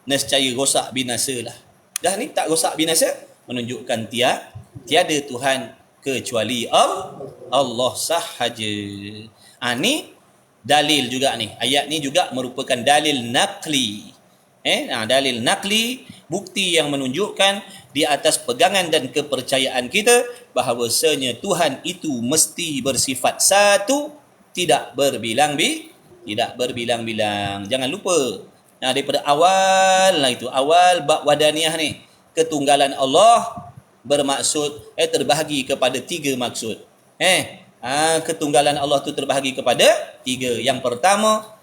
nescaya rosak binasalah. Dah ni tak rosak binasa, menunjukkan tiada Tuhan kecuali Allah sahaja. Ni dalil juga ni. Ayat ni juga merupakan dalil naqli. Dalil naqli, bukti yang menunjukkan di atas pegangan dan kepercayaan kita bahawasanya Tuhan itu mesti bersifat satu, tidak Tidak berbilang-bilang. Jangan lupa. Daripada awal lah itu. Awal bab wadaniyah ni. Ketunggalan Allah bermaksud terbahagi kepada 3 maksud. Ketunggalan Allah tu terbahagi kepada 3. Yang pertama,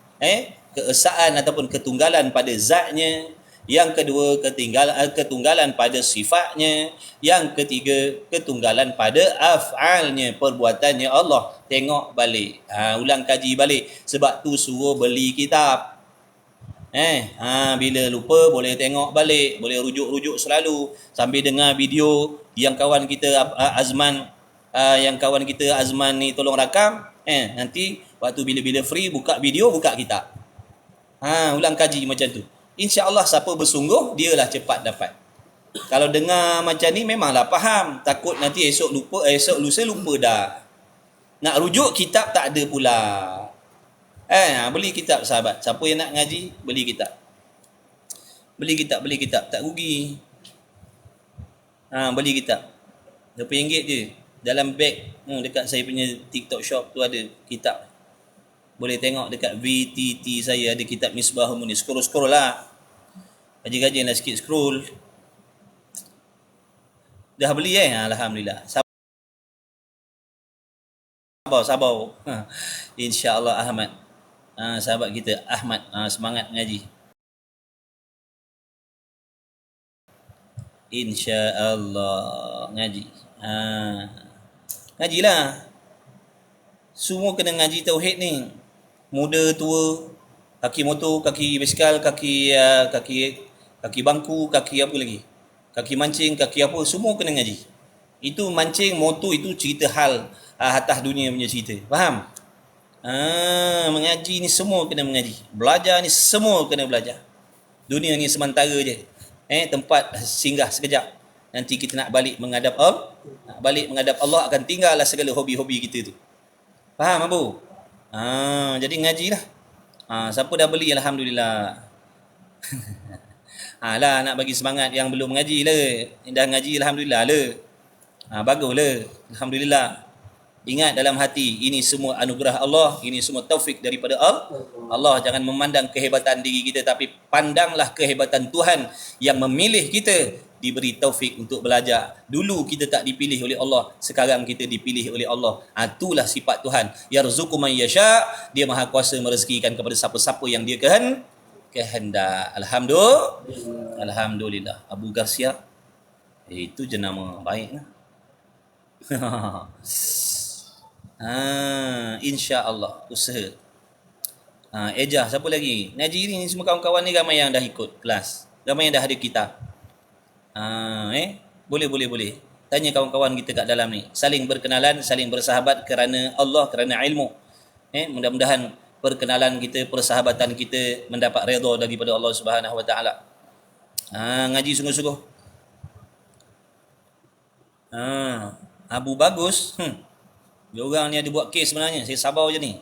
keesaan ataupun ketunggalan pada zatnya. Yang kedua, ketunggalan pada sifatnya. Yang ketiga, ketunggalan pada af'alnya, perbuatannya Allah. Tengok balik. Ulang kaji balik. Sebab tu suruh beli kitab. Bila lupa boleh tengok balik, boleh rujuk-rujuk selalu sambil dengar video yang kawan kita Azman ni tolong rakam. Nanti waktu bila-bila free buka video, buka kitab. Ulang kaji macam tu. InsyaAllah siapa bersungguh, dialah cepat dapat. Kalau dengar macam ni memanglah faham. Takut nanti esok lusa lupa dah. Nak rujuk kitab tak ada pula. Beli kitab sahabat. Siapa yang nak ngaji, beli kitab. Beli kitab. Tak rugi. Beli kitab. RM20 je. Dalam beg dekat saya punya TikTok shop tu ada kitab. Boleh tengok dekat VTT saya ada kitab Misbahul Munir. Scroll lah. Kaji-kajian lah sikit scroll. Dah beli Alhamdulillah. Sabar. InsyaAllah Ahmad. Sahabat kita Ahmad semangat ngaji. InsyaAllah ngaji. Ngajilah. Semua kena ngaji tauhid ni. Muda, tua, kaki motor, kaki basikal, kaki bangku, kaki apa lagi? Kaki mancing, kaki apa, semua kena ngaji. Itu mancing, motor itu cerita hal atas dunia punya cerita. Faham? Mengaji ni semua kena mengaji. Belajar ni semua kena belajar. Dunia ni sementara je. Tempat singgah sekejap. Nanti kita nak balik menghadap Allah, akan tinggallah segala hobi-hobi kita tu. Faham Abu? Jadi ngajilah. Siapa dah beli Alhamdulillah. Lah nak bagi semangat yang belum mengaji lah. Dah ngaji Alhamdulillah lah. Baguslah. Alhamdulillah. Ingat dalam hati, ini semua anugerah Allah, ini semua taufik daripada Allah. Jangan memandang kehebatan diri kita, tapi pandanglah kehebatan Tuhan yang memilih kita, diberi taufik untuk belajar. Dulu kita tak dipilih oleh Allah, sekarang kita dipilih oleh Allah. Itulah sifat Tuhan. Yarzuqu man yasha, dia maha kuasa merezekikan kepada siapa-siapa yang dia kehendak. Alhamdulillah. Abu Garcia, itu jenama baik. InsyaAllah usaha. Ejah, siapa lagi? Ngaji ni semua kawan-kawan ni ramai yang dah ikut kelas, ramai yang dah ada kitab. Boleh. Tanya kawan-kawan kita kat dalam ni. Saling berkenalan, saling bersahabat kerana Allah, kerana ilmu. Mudah-mudahan perkenalan kita, persahabatan kita mendapat redha daripada Allah Subhanahu Wa Taala. Ngaji sungguh-sungguh. Abu bagus. Dia orang ni ada buat kes sebenarnya. Saya sabar je ni.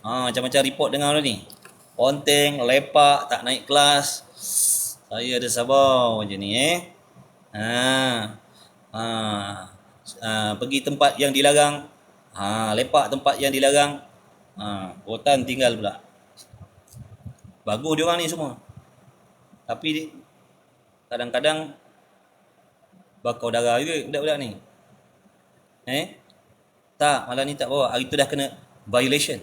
Macam-macam report dengar ni. Ponteng, lepak, tak naik kelas. Saya ada sabar je ni pergi tempat yang dilarang. Lepak tempat yang dilarang. Rotan tinggal pula. Bagus dia orang ni semua. Tapi kadang-kadang bakau darah juga budak-budak ni. Tak, malam ni tak bawa. Hari tu dah kena violation.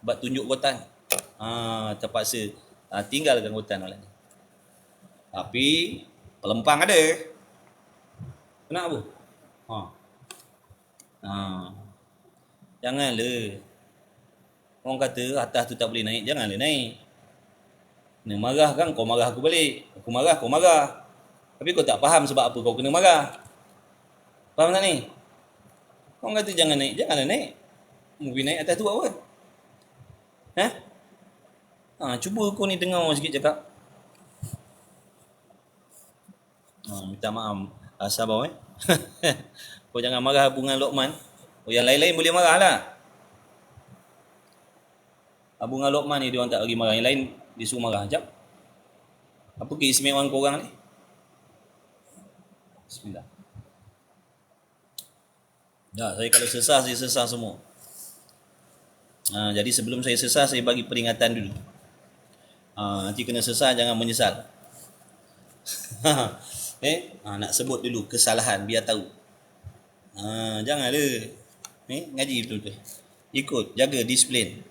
Buat tunjuk rotan. Terpaksa tinggalkan rotan malam ni. Tapi pelempang ada. Kenapa bu? Janganlah. Orang kata atas tu tak boleh naik, janganlah naik. Kena marah kan, kau marah aku balik. Aku marah, kau marah. Tapi kau tak faham sebab apa kau kena marah. Faham tak ni? Orang kata jangan naik, janganlah naik. Mungkin naik atas tu buat apa? Cuba kau ni dengar sikit cakap. Minta maaf. Sabar Kau jangan marah Abu dengan Luqman. Yang lain-lain boleh marah lah. Abu dengan Luqman ni dia orang tak bagi marah. Yang lain disuruh marah. Sekejap. Apa keistimewaan korang ni? Bismillah. Dah, saya kalau sesah, saya sesah semua. Jadi sebelum saya sesat, saya bagi peringatan dulu. Nanti kena sesat, jangan menyesal. Nak sebut dulu kesalahan biar tahu. Jangan ada ngaji betul-betul. Ikut, jaga disiplin.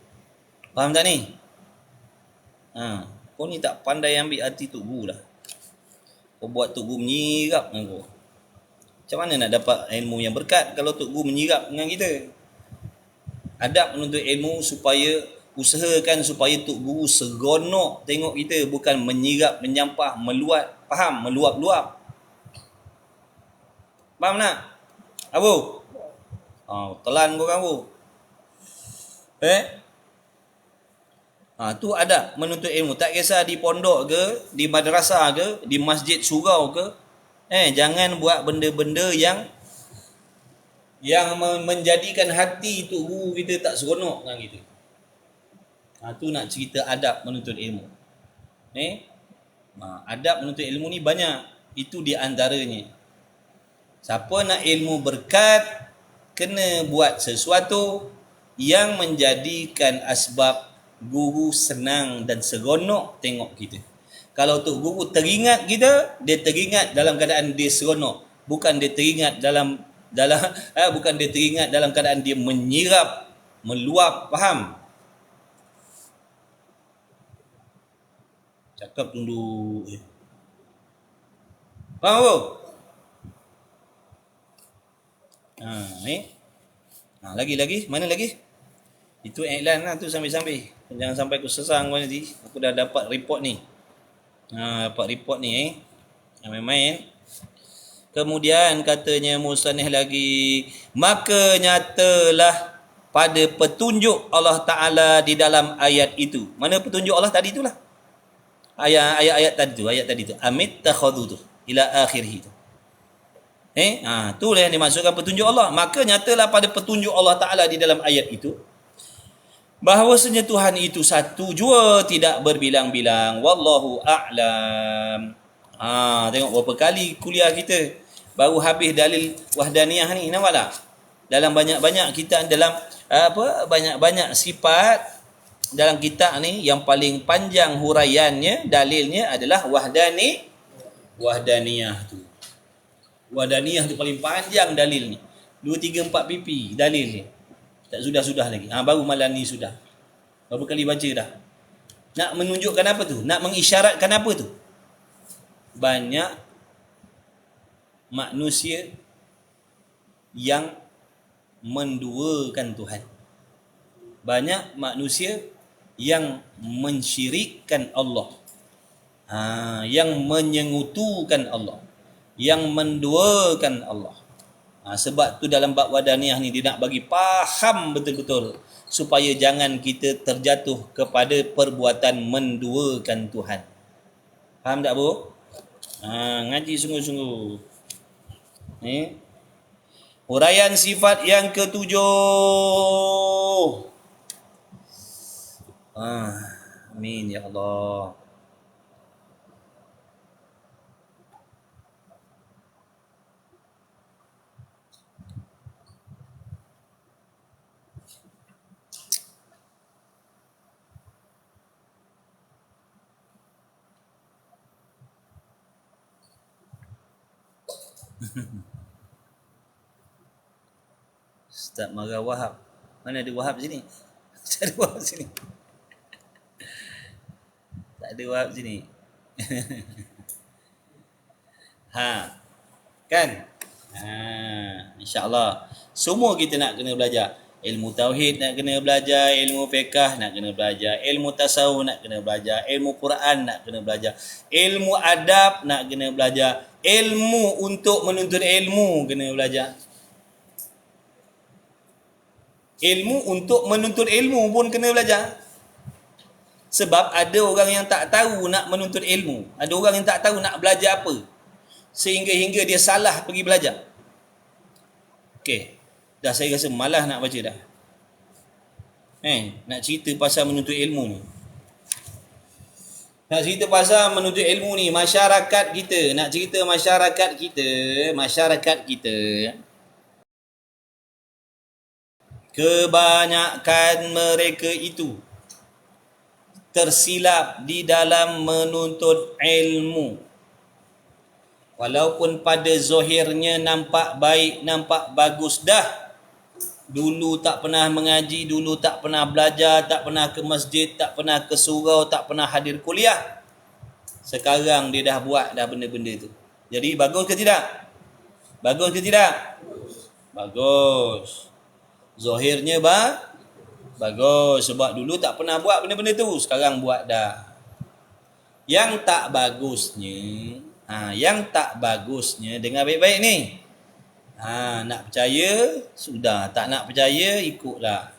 Faham tak ni? Kau ni tak pandai ambil hati Tok Guru lah. Kau buat Tok Guru menyirap dengan kau. Macam mana nak dapat ilmu yang berkat kalau Tok Guru menyirap dengan kita? Adab menuntut ilmu supaya usahakan supaya Tok Guru seronok tengok kita, bukan menyirap, menyampah, meluat. Faham? Meluap-luap. Faham tak? Abu? Telan korang Abu. Tu adab menuntut ilmu. Tak kisah di pondok ke, di madrasah ke, di masjid surau ke. Jangan buat benda-benda yang menjadikan hati Tok Guru kita tak seronok dengan kita. Tu nak cerita adab menuntut ilmu. Adab menuntut ilmu ni banyak. Itu di antaranya. Siapa nak ilmu berkat, kena buat sesuatu yang menjadikan asbab guru senang dan seronok tengok kita. Kalau Tok Guru teringat kita, dia teringat dalam keadaan dia seronok, bukan dia teringat dalam bukan dia teringat dalam keadaan dia menyirap, meluap. Faham? Cakap tunduk. Faham apa? Lagi. Mana lagi? Itu iklan lah tu sambil-sambil. Jangan sampai aku sesang kau nanti. Aku dah dapat report ni. Dapat report ni main-main. Kemudian katanya musannif lagi, maka nyatalah pada petunjuk Allah Ta'ala di dalam ayat itu. Mana petunjuk Allah tadi itulah? Ayat tadi tu. Amit takhadhu tu ila akhirih tu. Itulah yang dimaksudkan petunjuk Allah. Maka nyatalah pada petunjuk Allah Ta'ala di dalam ayat itu, bahawasanya Tuhan itu satu jua, tidak berbilang-bilang. Wallahu a'lam. Tengok berapa kali kuliah kita baru habis dalil wahdaniyah ni. Nampak tak? Dalam banyak-banyak kita dalam banyak-banyak sifat dalam kitab ni, yang paling panjang huraiannya, dalilnya adalah wahdaniyah tu. Wahdaniyah tu paling panjang dalil ni. 2, 3, 4 pipi dalil ni. Tak sudah-sudah lagi. Baru malam ni sudah. Berapa kali baca dah. Nak menunjukkan apa tu? Nak mengisyaratkan apa tu? Banyak manusia yang menduakan Tuhan. Banyak manusia yang mensyirikkan Allah. Yang menyengutukan Allah. Yang menduakan Allah. Sebab tu dalam bab wadaniyah ni dia nak bagi faham betul-betul supaya jangan kita terjatuh kepada perbuatan menduakan Tuhan. Faham tak Bu? Ngaji sungguh-sungguh. Huraian sifat yang ke-7. Amin ya Allah. Ustaz marah Wahab. Mana ada Wahab sini? Tak ada Wahab sini. Tak ada Wahab sini. Kan? InsyaAllah. Semua kita nak kena belajar. Ilmu tauhid nak kena belajar, ilmu fiqh nak kena belajar, ilmu tasawuf nak kena belajar, ilmu Quran nak kena belajar, ilmu adab nak kena belajar, ilmu untuk menuntut ilmu kena belajar. Ilmu untuk menuntut ilmu pun kena belajar. Sebab ada orang yang tak tahu nak menuntut ilmu, ada orang yang tak tahu nak belajar apa, sehingga dia salah pergi belajar. Okey. Dah saya rasa malas nak baca dah. Nak cerita pasal menuntut ilmu ni. Masyarakat kita, nak cerita masyarakat kita kebanyakan mereka itu tersilap di dalam menuntut ilmu. Walaupun pada zahirnya nampak baik, nampak bagus dah. Dulu tak pernah mengaji, dulu tak pernah belajar, tak pernah ke masjid, tak pernah ke surau, tak pernah hadir kuliah. Sekarang dia dah buat dah benda-benda tu. Jadi bagus ke tidak? Bagus ke tidak? Bagus. Zahirnya bagus. Sebab dulu tak pernah buat benda-benda tu, sekarang buat dah. Yang tak bagusnya, dengar baik-baik ni. Nak percaya, sudah. Tak nak percaya, ikutlah.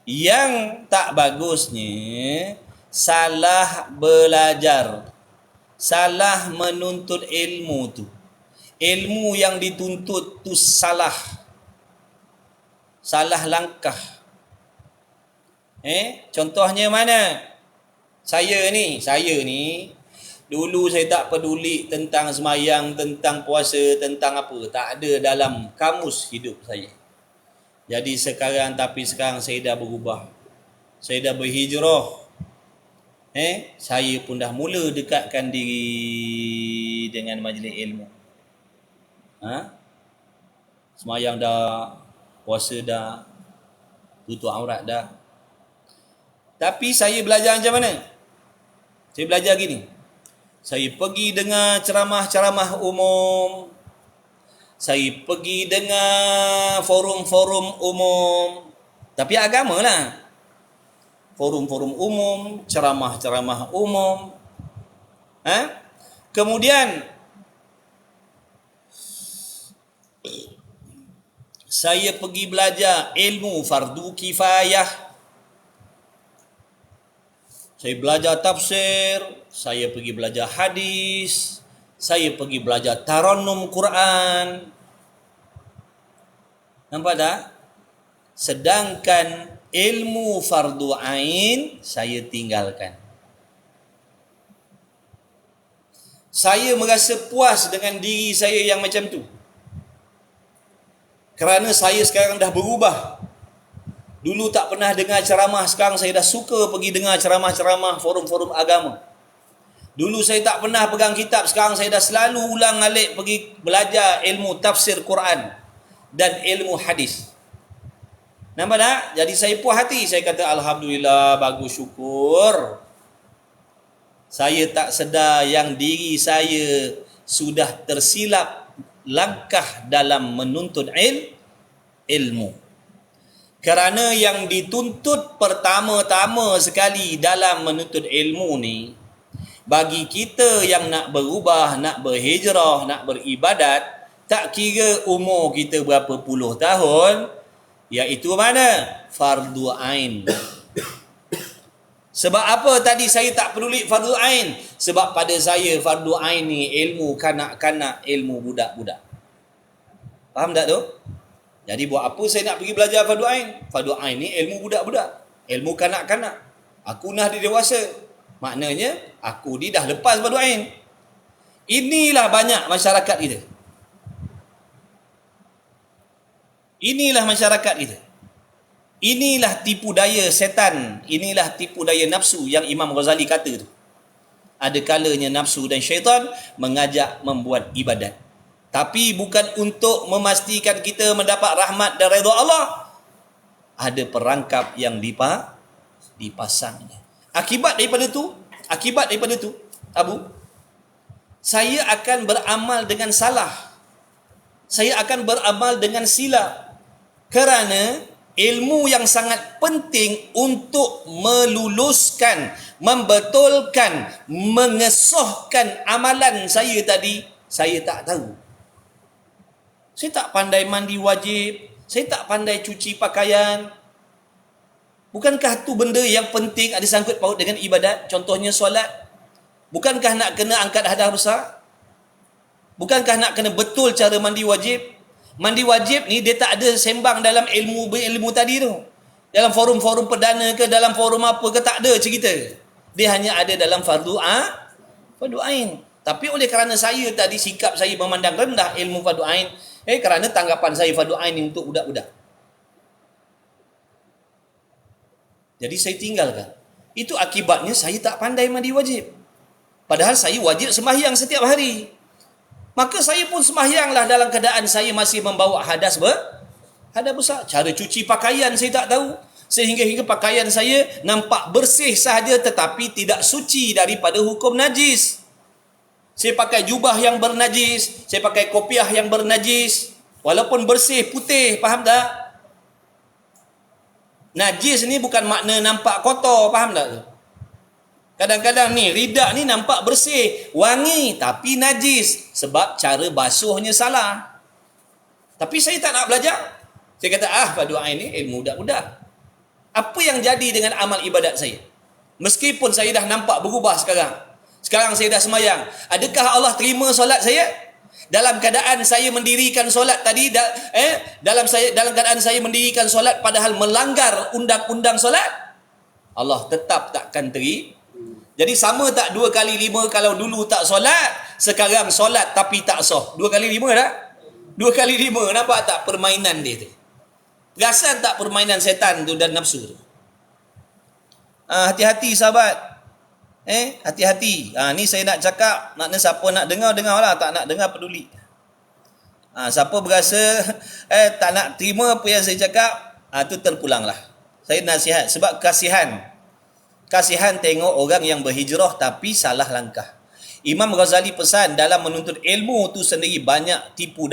Yang tak bagusnya, salah belajar, salah menuntut ilmu tu. Ilmu yang dituntut tu salah langkah. Contohnya mana? Saya ni dulu saya tak peduli tentang semayang, tentang puasa, tentang apa. Tak ada dalam kamus hidup saya. Jadi sekarang saya dah berubah. Saya dah berhijrah. Saya pun dah mula dekatkan diri dengan majlis ilmu. Semayang dah, puasa dah, tutup aurat dah. Tapi saya belajar macam mana? Saya belajar gini. Saya pergi dengar ceramah-ceramah umum. Saya pergi dengar forum-forum umum. Tapi agama lah. Forum-forum umum, ceramah-ceramah umum. Kemudian saya pergi belajar ilmu fardu kifayah. Saya belajar tafsir, saya pergi belajar hadis, saya pergi belajar tarannum Quran. Nampak tak? Sedangkan ilmu fardu ain saya tinggalkan. Saya merasa puas dengan diri saya yang macam tu. Kerana saya sekarang dah berubah. Dulu tak pernah dengar ceramah, sekarang saya dah suka pergi dengar ceramah-ceramah forum-forum agama. Dulu saya tak pernah pegang kitab, sekarang saya dah selalu ulang-alik pergi belajar ilmu tafsir Quran dan ilmu hadis. Nampak tak? Jadi saya puas hati, saya kata alhamdulillah, bagus, syukur. Saya tak sedar yang diri saya sudah tersilap langkah dalam menuntut ilmu. Kerana yang dituntut pertama-tama sekali dalam menuntut ilmu ni, bagi kita yang nak berubah, nak berhijrah, nak beribadat, tak kira umur kita berapa puluh tahun, iaitu mana? Fardu ain. Sebab apa tadi saya tak peduli fardu ain? Sebab pada saya fardu ain ni ilmu kanak-kanak, ilmu budak-budak. Faham tak tu? Jadi buat apa saya nak pergi belajar fardu ain? Fardu ain ni ilmu budak-budak, ilmu kanak-kanak. Aku dah dewasa. Maknanya aku ni dah lepas fardu ain. Inilah banyak masyarakat kita. Inilah masyarakat kita. Inilah tipu daya setan, inilah tipu daya nafsu yang Imam Ghazali kata tu. Ada kalanya nafsu dan syaitan mengajak membuat ibadat. Tapi bukan untuk memastikan kita mendapat rahmat dan redha Allah. Ada perangkap yang dipasangnya. Akibat daripada tu, Abu, saya akan beramal dengan salah. Saya akan beramal dengan silap. Kerana ilmu yang sangat penting untuk meluluskan, membetulkan, mengesohkan amalan saya tadi, saya tak tahu. Saya tak pandai mandi wajib, saya tak pandai cuci pakaian. Bukankah tu benda yang penting ada sangkut paut dengan ibadat? Contohnya solat. Bukankah nak kena angkat hadas besar? Bukankah nak kena betul cara mandi wajib? Mandi wajib ni dia tak ada sembang dalam ilmu tadi tu. Dalam forum-forum perdana ke, dalam forum apa ke, tak ada cerita. Dia hanya ada dalam fardu ain. Tapi oleh kerana saya tadi sikap saya memandang rendah ilmu fardu ain, kerana tanggapan saya fardu ain ni untuk budak-budak. Jadi saya tinggalkan. Itu akibatnya saya tak pandai mandi wajib. Padahal saya wajib sembahyang setiap hari. Maka saya pun sembahyanglah dalam keadaan saya masih membawa hadas besar. Cara cuci pakaian saya tak tahu. Sehingga pakaian saya nampak bersih sahaja tetapi tidak suci daripada hukum najis. Saya pakai jubah yang bernajis, saya pakai kopiah yang bernajis, walaupun bersih, putih, faham tak? Najis ni bukan makna nampak kotor, faham tak? Kadang-kadang ni, ridak ni nampak bersih, wangi, tapi najis. Sebab cara basuhnya salah. Tapi saya tak nak belajar. Saya kata, Pak Du'ain ni ilmu budak-budak. Apa yang jadi dengan amal ibadat saya? Meskipun saya dah nampak berubah sekarang. Sekarang saya dah semayang. Adakah Allah terima solat saya? Dalam keadaan saya mendirikan solat tadi, dalam keadaan saya mendirikan solat padahal melanggar undang-undang solat, Allah tetap takkan terima. Jadi sama tak 2 kali 5 kalau dulu tak solat, sekarang solat tapi tak sah. 2 kali 5 tak? 2 kali 5, nampak tak permainan dia tu? Perasan tak permainan setan tu dan nafsu tu? Hati-hati sahabat. Hati-hati. Ni saya nak cakap, makna siapa nak dengar, dengarlah. Tak nak dengar, peduli. Siapa berasa tak nak terima apa yang saya cakap, tu terpulanglah. Saya nasihat. Sebab kasihan tengok orang yang berhijrah tapi salah langkah. Imam Ghazali pesan dalam menuntut ilmu tu sendiri banyak tipu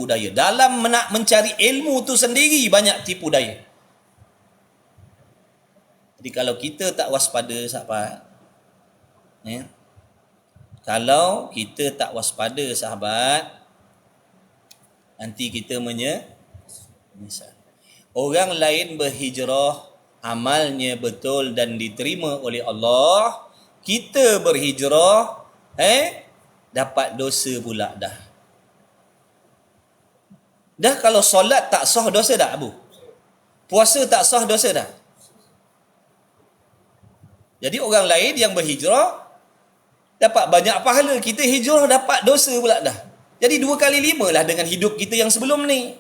daya. Dalam nak mencari ilmu tu sendiri banyak tipu daya. Jadi kalau kita tak waspada, sahabat, kalau kita tak waspada, sahabat, nanti kita menyesal. Orang lain berhijrah, amalnya betul dan diterima oleh Allah. Kita berhijrah, dapat dosa pula dah. Dah kalau solat tak sah, dosa dah, Abu? Puasa tak sah, dosa dah? Jadi orang lain yang berhijrah dapat banyak pahala, kita hijrah dapat dosa pula dah. Jadi 2 kali 5 lah dengan hidup kita yang sebelum ni.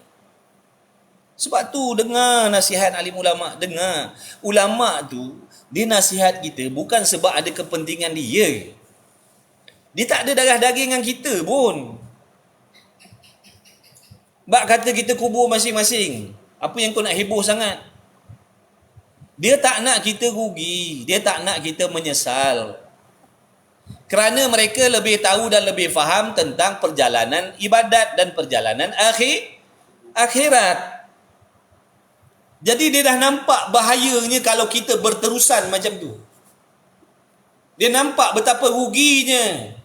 Sebab tu dengar nasihat alim ulama'. Dengar. Ulama' tu, dia nasihat kita bukan sebab ada kepentingan dia. Dia tak ada darah daging dengan kita pun. Bak kata kita kubur masing-masing. Apa yang kau nak heboh sangat? Dia tak nak kita rugi. Dia tak nak kita menyesal. Kerana mereka lebih tahu dan lebih faham tentang perjalanan ibadat dan perjalanan akhirat. Jadi dia dah nampak bahayanya kalau kita berterusan macam tu. Dia nampak betapa ruginya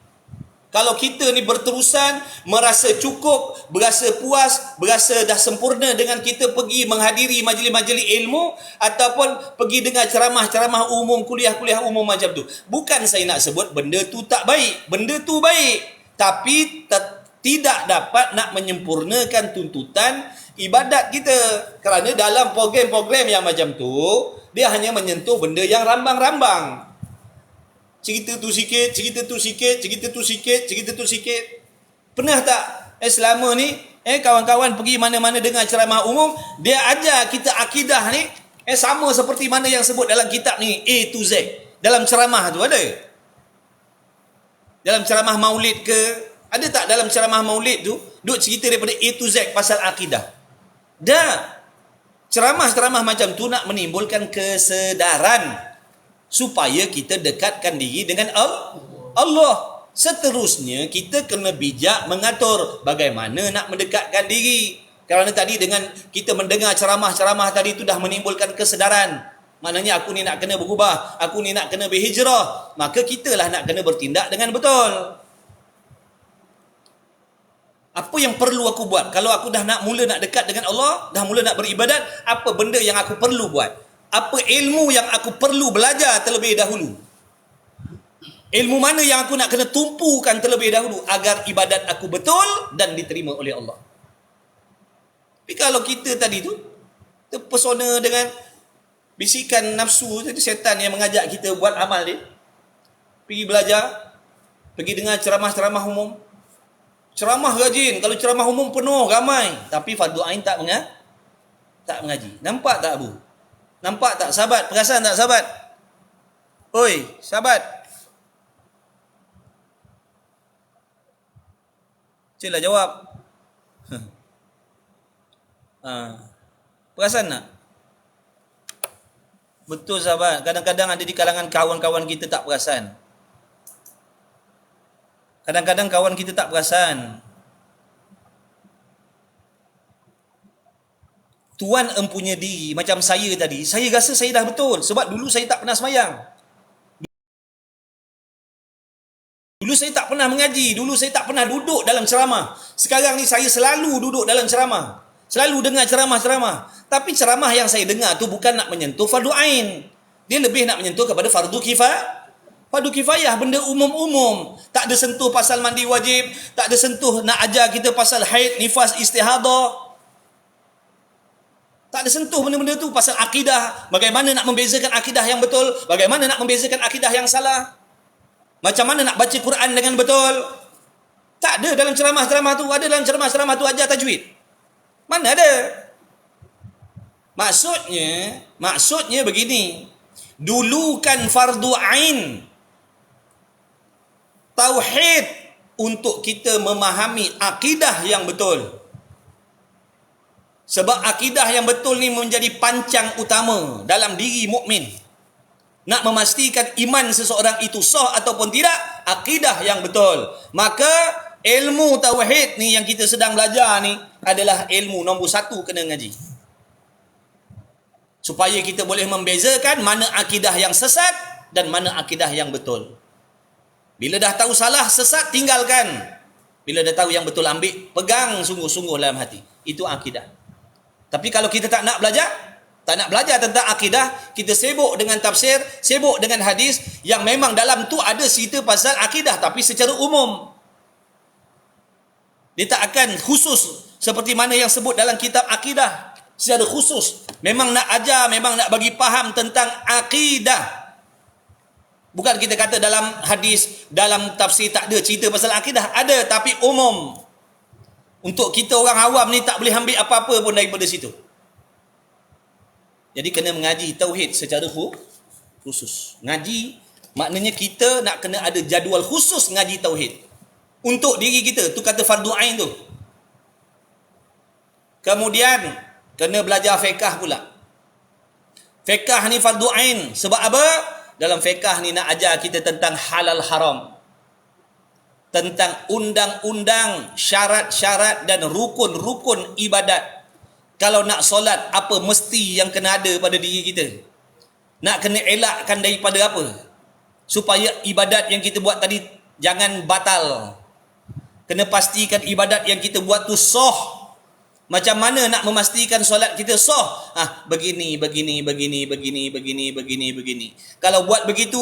kalau kita ni berterusan, merasa cukup, berasa puas, berasa dah sempurna dengan kita pergi menghadiri majlis-majlis ilmu ataupun pergi dengar ceramah-ceramah umum, kuliah-kuliah umum macam tu. Bukan saya nak sebut benda tu tak baik. Benda tu baik. Tapi tidak dapat nak menyempurnakan tuntutan ibadat kita. Kerana dalam program-program yang macam tu, dia hanya menyentuh benda yang rambang-rambang. Cerita tu sikit, cerita tu sikit, cerita tu sikit, cerita tu sikit. Pernah tak selama ni kawan-kawan pergi mana-mana dengar ceramah umum, dia ajar kita akidah ni sama seperti mana yang sebut dalam kitab ni, A to Z. Dalam ceramah tu ada? Dalam ceramah maulid ke? Ada tak dalam ceramah maulid tu duk cerita daripada A to Z pasal akidah? Dah. Ceramah-ceramah macam tu nak menimbulkan kesedaran supaya kita dekatkan diri dengan Allah. Seterusnya kita kena bijak mengatur bagaimana nak mendekatkan diri. Kerana tadi dengan kita mendengar ceramah-ceramah tadi tu dah menimbulkan kesedaran. Maknanya aku ni nak kena berubah, aku ni nak kena berhijrah. Maka kitalah nak kena bertindak dengan betul. Apa yang perlu aku buat? Kalau aku dah nak mula nak dekat dengan Allah, dah mula nak beribadat, apa benda yang aku perlu buat? Apa ilmu yang aku perlu belajar terlebih dahulu? Ilmu mana yang aku nak kena tumpukan terlebih dahulu agar ibadat aku betul dan diterima oleh Allah? Tapi kalau kita tadi tu terpesona dengan bisikan nafsu, itu setan yang mengajak kita buat amal dia. Pergi belajar, pergi dengar ceramah-ceramah umum. Ceramah rajin, kalau ceramah umum penuh ramai, tapi fardu ain tak mengaji. Nampak tak, Abu? Nampak tak sahabat? Perasan tak sahabat? Oi, sahabat. Ciklah jawab. Perasan tak? Betul sahabat. Kadang-kadang ada di kalangan kawan-kawan kita tak perasan. Kadang-kadang kawan kita tak perasan. Tuan empunya diri macam saya tadi, saya rasa saya dah betul sebab dulu saya tak pernah semayang. Dulu saya tak pernah mengaji, dulu saya tak pernah duduk dalam ceramah. Sekarang ni saya selalu duduk dalam ceramah. Selalu dengar ceramah-ceramah. Tapi ceramah yang saya dengar tu bukan nak menyentuh fardu ain. Dia lebih nak menyentuh kepada fardu kifayah. Fardu kifayah, benda umum-umum. Tak ada sentuh pasal mandi wajib, tak ada sentuh nak ajar kita pasal haid, nifas, istihadah. Tak ada sentuh benda-benda tu pasal akidah. Bagaimana nak membezakan akidah yang betul, bagaimana nak membezakan akidah yang salah. Macam mana nak baca Quran dengan betul. Tak ada dalam ceramah-ceramah tu. Ada dalam ceramah-ceramah tu ajar tajwid. Mana ada? Maksudnya begini. Dulukan fardu ain tauhid untuk kita memahami akidah yang betul. Sebab akidah yang betul ni menjadi pancang utama dalam diri mukmin. Nak memastikan iman seseorang itu sah ataupun tidak, akidah yang betul. Maka ilmu tauhid ni yang kita sedang belajar ni adalah ilmu nombor 1 kena ngaji. Supaya kita boleh membezakan mana akidah yang sesat dan mana akidah yang betul. Bila dah tahu salah, sesat, tinggalkan. Bila dah tahu yang betul, ambil, pegang sungguh-sungguh dalam hati. Itu akidah. Tapi kalau kita tak nak belajar tentang akidah, kita sibuk dengan tafsir, sibuk dengan hadis yang memang dalam tu ada cerita pasal akidah tapi secara umum. Dia tak akan khusus seperti mana yang sebut dalam kitab akidah secara khusus. Memang nak ajar, memang nak bagi faham tentang akidah. Bukan kita kata dalam hadis, dalam tafsir tak ada cerita pasal akidah. Ada, tapi umum. Untuk kita orang awam ni tak boleh ambil apa-apa pun daripada situ. Jadi kena mengaji tauhid secara khusus. Ngaji maknanya kita nak kena ada jadual khusus ngaji tauhid. Untuk diri kita, tu kata fardu ain tu. Kemudian kena belajar fiqh pula. Fiqh ni fardu ain. Sebab apa? Dalam fiqh ni nak ajar kita tentang halal haram. Tentang undang-undang, syarat-syarat dan rukun-rukun ibadat. Kalau nak solat, apa mesti yang kena ada pada diri kita? Nak kena elakkan daripada apa? Supaya ibadat yang kita buat tadi jangan batal. Kena pastikan ibadat yang kita buat tu sah. Macam mana nak memastikan solat kita sah? Begini. Kalau buat begitu,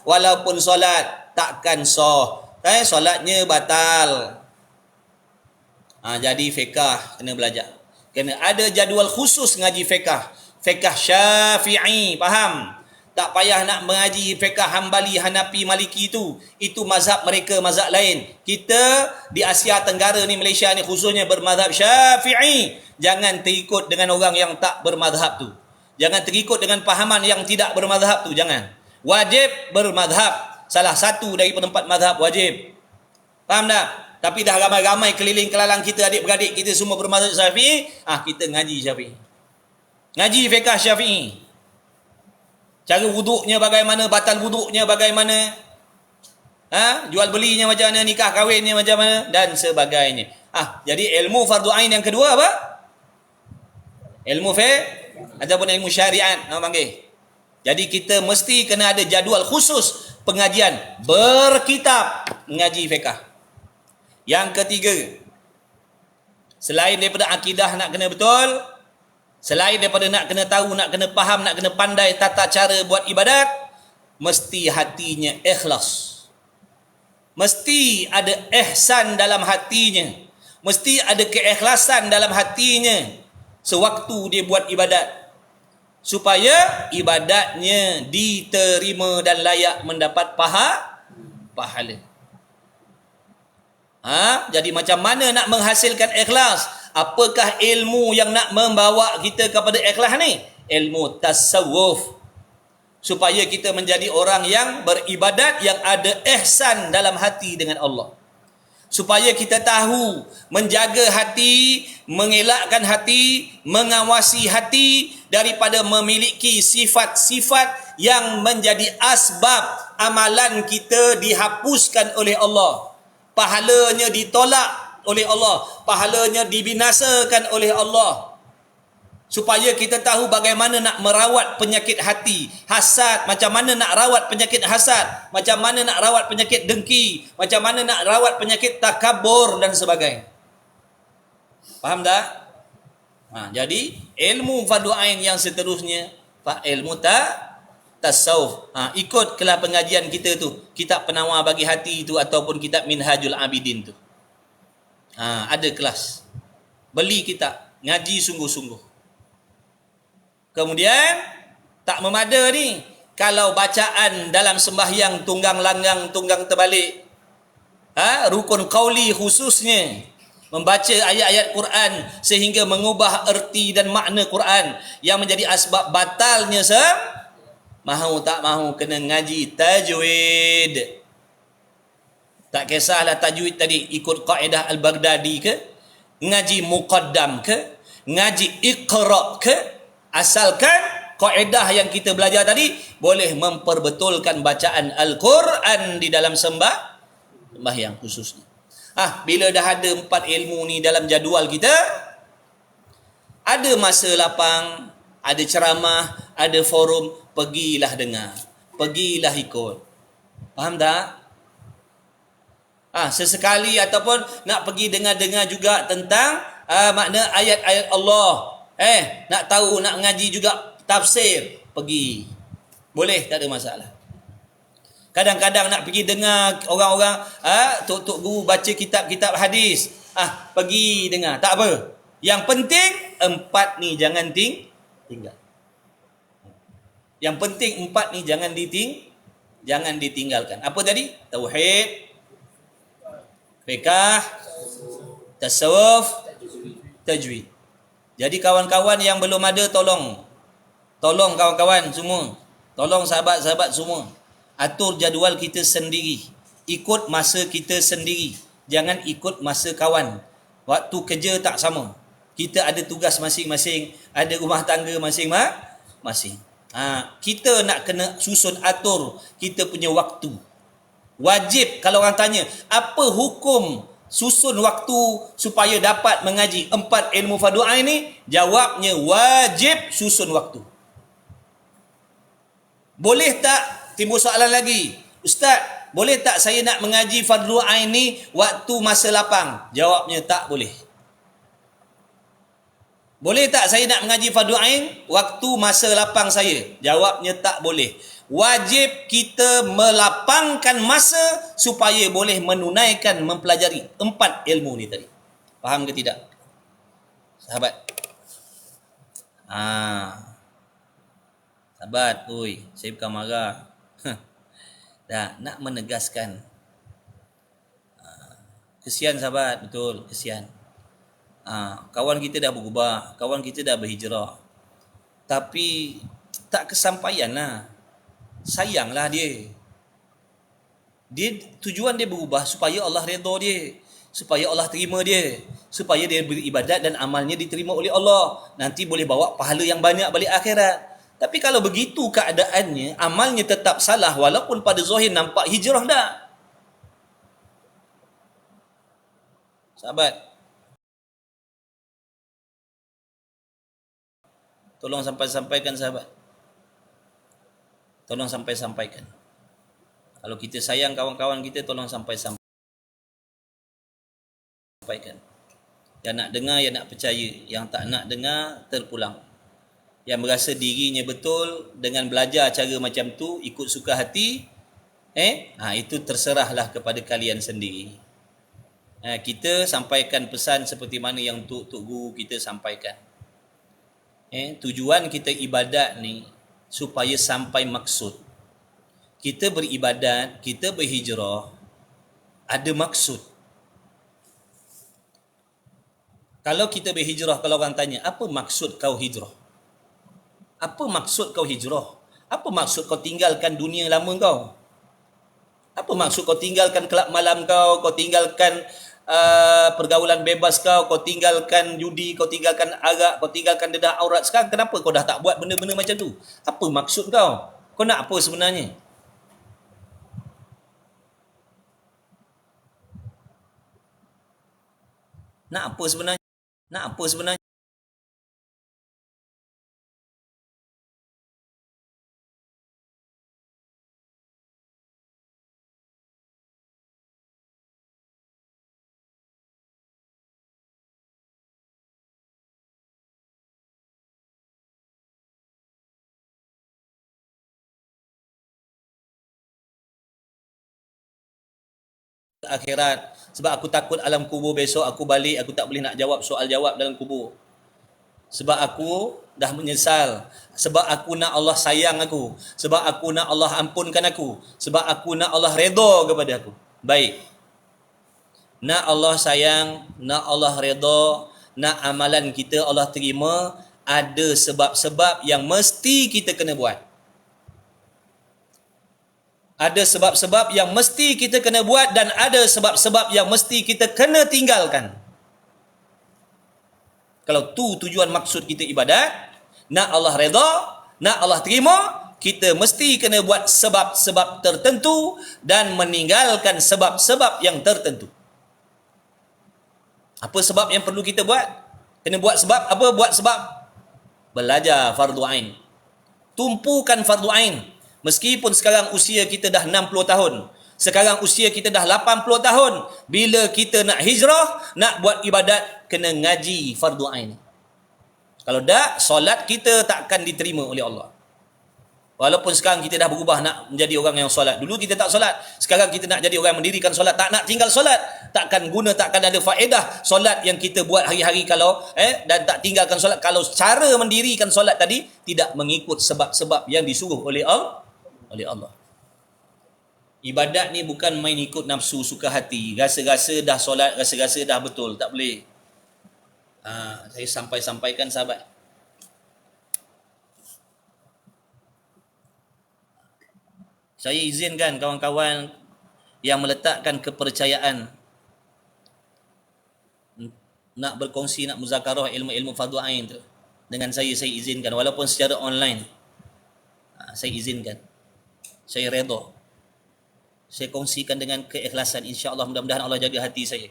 walaupun solat takkan sah. Solatnya batal. Jadi fiqh kena belajar. Kena ada jadual khusus ngaji fiqh. Fiqh Syafi'i, faham? Tak payah nak mengaji fiqh Hambali, Hanafi, Maliki itu. Itu mazhab mereka, mazhab lain. Kita di Asia Tenggara ni, Malaysia ni khususnya bermazhab Syafi'i. Jangan terikut dengan orang yang tak bermazhab tu. Jangan terikut dengan pahaman yang tidak bermazhab tu. Jangan. Wajib bermazhab. Salah satu daripada 4 mazhab wajib. Faham tak? Tapi dah ramai-ramai keliling kelalang kita, adik-beradik kita semua bermazhab Syafi'i. Kita ngaji Syafi'i. Ngaji fiqh Syafi'i. Cara wuduknya bagaimana, batal wuduknya bagaimana, jual belinya macam mana, nikah kahwinnya macam mana dan sebagainya. Jadi ilmu fardu ain yang kedua apa? Ilmu fiqh ataupun ilmu syariat nama panggil. Jadi kita mesti kena ada jadual khusus pengajian berkitab mengaji fiqh. Yang ketiga, selain daripada akidah nak kena betul, selain daripada nak kena tahu, nak kena faham, nak kena pandai tata cara buat ibadat, mesti hatinya ikhlas. Mesti ada ihsan dalam hatinya. Mesti ada keikhlasan dalam hatinya sewaktu dia buat ibadat. Supaya ibadatnya diterima dan layak mendapat pahala. Jadi macam mana nak menghasilkan ikhlas? Apakah ilmu yang nak membawa kita kepada ikhlas ni? Ilmu tasawuf. Supaya kita menjadi orang yang beribadat, yang ada ihsan dalam hati dengan Allah. Supaya kita tahu menjaga hati, mengelakkan hati, mengawasi hati daripada memiliki sifat-sifat yang menjadi asbab amalan kita dihapuskan oleh Allah. Pahalanya ditolak oleh Allah, pahalanya dibinasakan oleh Allah. Supaya kita tahu bagaimana nak merawat penyakit hati, hasad, macam mana nak rawat penyakit hasad, macam mana nak rawat penyakit dengki, macam mana nak rawat penyakit takabur dan sebagainya. Faham tak? Jadi ilmu fardu ain yang seterusnya, ilmu tasawuf. Ikutlah pengajian kita tu, kitab penawar bagi hati tu ataupun kitab Minhajul Abidin tu. Ada kelas. Beli kitab, ngaji sungguh-sungguh. Kemudian tak memada ni, kalau bacaan dalam sembahyang tunggang langgang, tunggang terbalik, rukun qauli khususnya, membaca ayat-ayat Quran sehingga mengubah erti dan makna Quran yang menjadi asbab batalnya mahu tak mahu kena ngaji tajwid. Tak kisahlah tajwid tadi ikut kaedah Al-Baghdadi ke, ngaji muqaddam ke, ngaji iqra ke, asalkan kaedah yang kita belajar tadi boleh memperbetulkan bacaan Al-Quran di dalam sembahyang khususnya. Bila dah ada 4 ilmu ni dalam jadual kita, ada masa lapang, ada ceramah, ada forum, pergilah dengar, pergilah ikut. Faham tak? Sesekali ataupun nak pergi dengar-dengar juga tentang makna ayat-ayat Allah. Nak tahu, nak ngaji juga tafsir, pergi. Boleh, tak ada masalah. Kadang-kadang nak pergi dengar orang-orang, tok-tok guru baca kitab-kitab hadis. Pergi dengar, tak apa. Yang penting 4 ni jangan tinggal. Yang penting 4 ni jangan ditinggalkan. Apa tadi? Tauhid, fiqh, tasawuf, tajwid. Jadi kawan-kawan yang belum ada, tolong kawan-kawan semua, tolong sahabat-sahabat semua, atur jadual kita sendiri, ikut masa kita sendiri, jangan ikut masa kawan. Waktu kerja tak sama, kita ada tugas masing-masing, ada rumah tangga masing-masing. Kita nak kena susun atur kita punya waktu. Wajib, kalau orang tanya apa hukum susun waktu supaya dapat mengaji 4 ilmu fardu ain ni, jawabnya wajib susun waktu. Boleh tak, timbul soalan lagi, Ustaz, boleh tak saya nak mengaji fardu ain ni waktu masa lapang? Jawabnya tak boleh. Boleh tak saya nak mengaji fardu ain waktu masa lapang saya? Jawabnya tak boleh. Wajib kita melapangkan masa supaya boleh menunaikan, mempelajari 4 ilmu ni tadi. Faham ke tidak, sahabat? Sahabat, saya bukan marah. Nak menegaskan. Kesian sahabat, betul, kesian. Kawan kita dah berubah, kawan kita dah berhijrah, tapi tak kesampaian lah. Sayanglah dia tujuan dia berubah supaya Allah redha dia, supaya Allah terima dia, supaya dia beribadat dan amalnya diterima oleh Allah, nanti boleh bawa pahala yang banyak balik akhirat. Tapi kalau begitu keadaannya, amalnya tetap salah walaupun pada zahir nampak hijrah dah. Sahabat, tolong sampaikan sahabat. Tolong sampaikan. Kalau kita sayang kawan-kawan kita, tolong sampaikan. Yang nak dengar, yang nak percaya. Yang tak nak dengar, terpulang. Yang berasa dirinya betul dengan belajar cara macam tu, ikut suka hati, itu terserahlah kepada kalian sendiri. Kita sampaikan pesan seperti mana yang Tok Guru kita sampaikan. Tujuan kita ibadat ni supaya sampai maksud. Kita beribadat, kita berhijrah, ada maksud. Kalau kita berhijrah, kalau orang tanya, apa maksud kau hijrah? Apa maksud kau hijrah? Apa maksud kau tinggalkan dunia lama kau? Apa maksud kau tinggalkan kelab malam kau tinggalkan pergaulan bebas kau tinggalkan judi, kau tinggalkan arak, kau tinggalkan dedah aurat. Sekarang kenapa kau dah tak buat benda-benda macam tu? Apa maksud kau? Kau nak apa sebenarnya? Nak apa sebenarnya? Nak apa sebenarnya? Akhirat. Sebab aku takut alam kubur besok aku balik, aku tak boleh nak jawab soal jawab dalam kubur. Sebab aku dah menyesal. Sebab aku nak Allah sayang aku. Sebab aku nak Allah ampunkan aku. Sebab aku nak Allah redha kepada aku. Baik. Nak Allah sayang, nak Allah redha, nak amalan kita Allah terima, ada sebab-sebab yang mesti kita kena buat. Ada sebab-sebab yang mesti kita kena buat dan ada sebab-sebab yang mesti kita kena tinggalkan. Kalau tu tujuan maksud kita ibadat, nak Allah redha, nak Allah terima, kita mesti kena buat sebab-sebab tertentu dan meninggalkan sebab-sebab yang tertentu. Apa sebab yang perlu kita buat? Kena buat sebab apa? Buat sebab belajar fardu ain. Tumpukan fardu ain. Meskipun sekarang usia kita dah 60 tahun, sekarang usia kita dah 80 tahun, bila kita nak hijrah, nak buat ibadat, kena ngaji fardu ain. Kalau tak, solat kita takkan diterima oleh Allah. Walaupun sekarang kita dah berubah nak menjadi orang yang solat. Dulu kita tak solat, sekarang kita nak jadi orang yang mendirikan solat, tak nak tinggal solat. Takkan guna, takkan ada faedah solat yang kita buat hari-hari kalau dan tak tinggalkan solat kalau cara mendirikan solat tadi tidak mengikut sebab-sebab yang disuruh oleh Allah. Ibadat ni bukan main ikut nafsu suka hati. Rasa-rasa dah solat, rasa-rasa dah betul, tak boleh. Saya sampaikan sahabat. Saya izinkan kawan-kawan yang meletakkan kepercayaan nak berkongsi, nak muzakarah ilmu-ilmu fardu ain tu dengan saya izinkan walaupun secara online. Saya izinkan. Saya redha. Saya kongsikan dengan keikhlasan, insya-Allah, mudah-mudahan Allah jaga hati saya.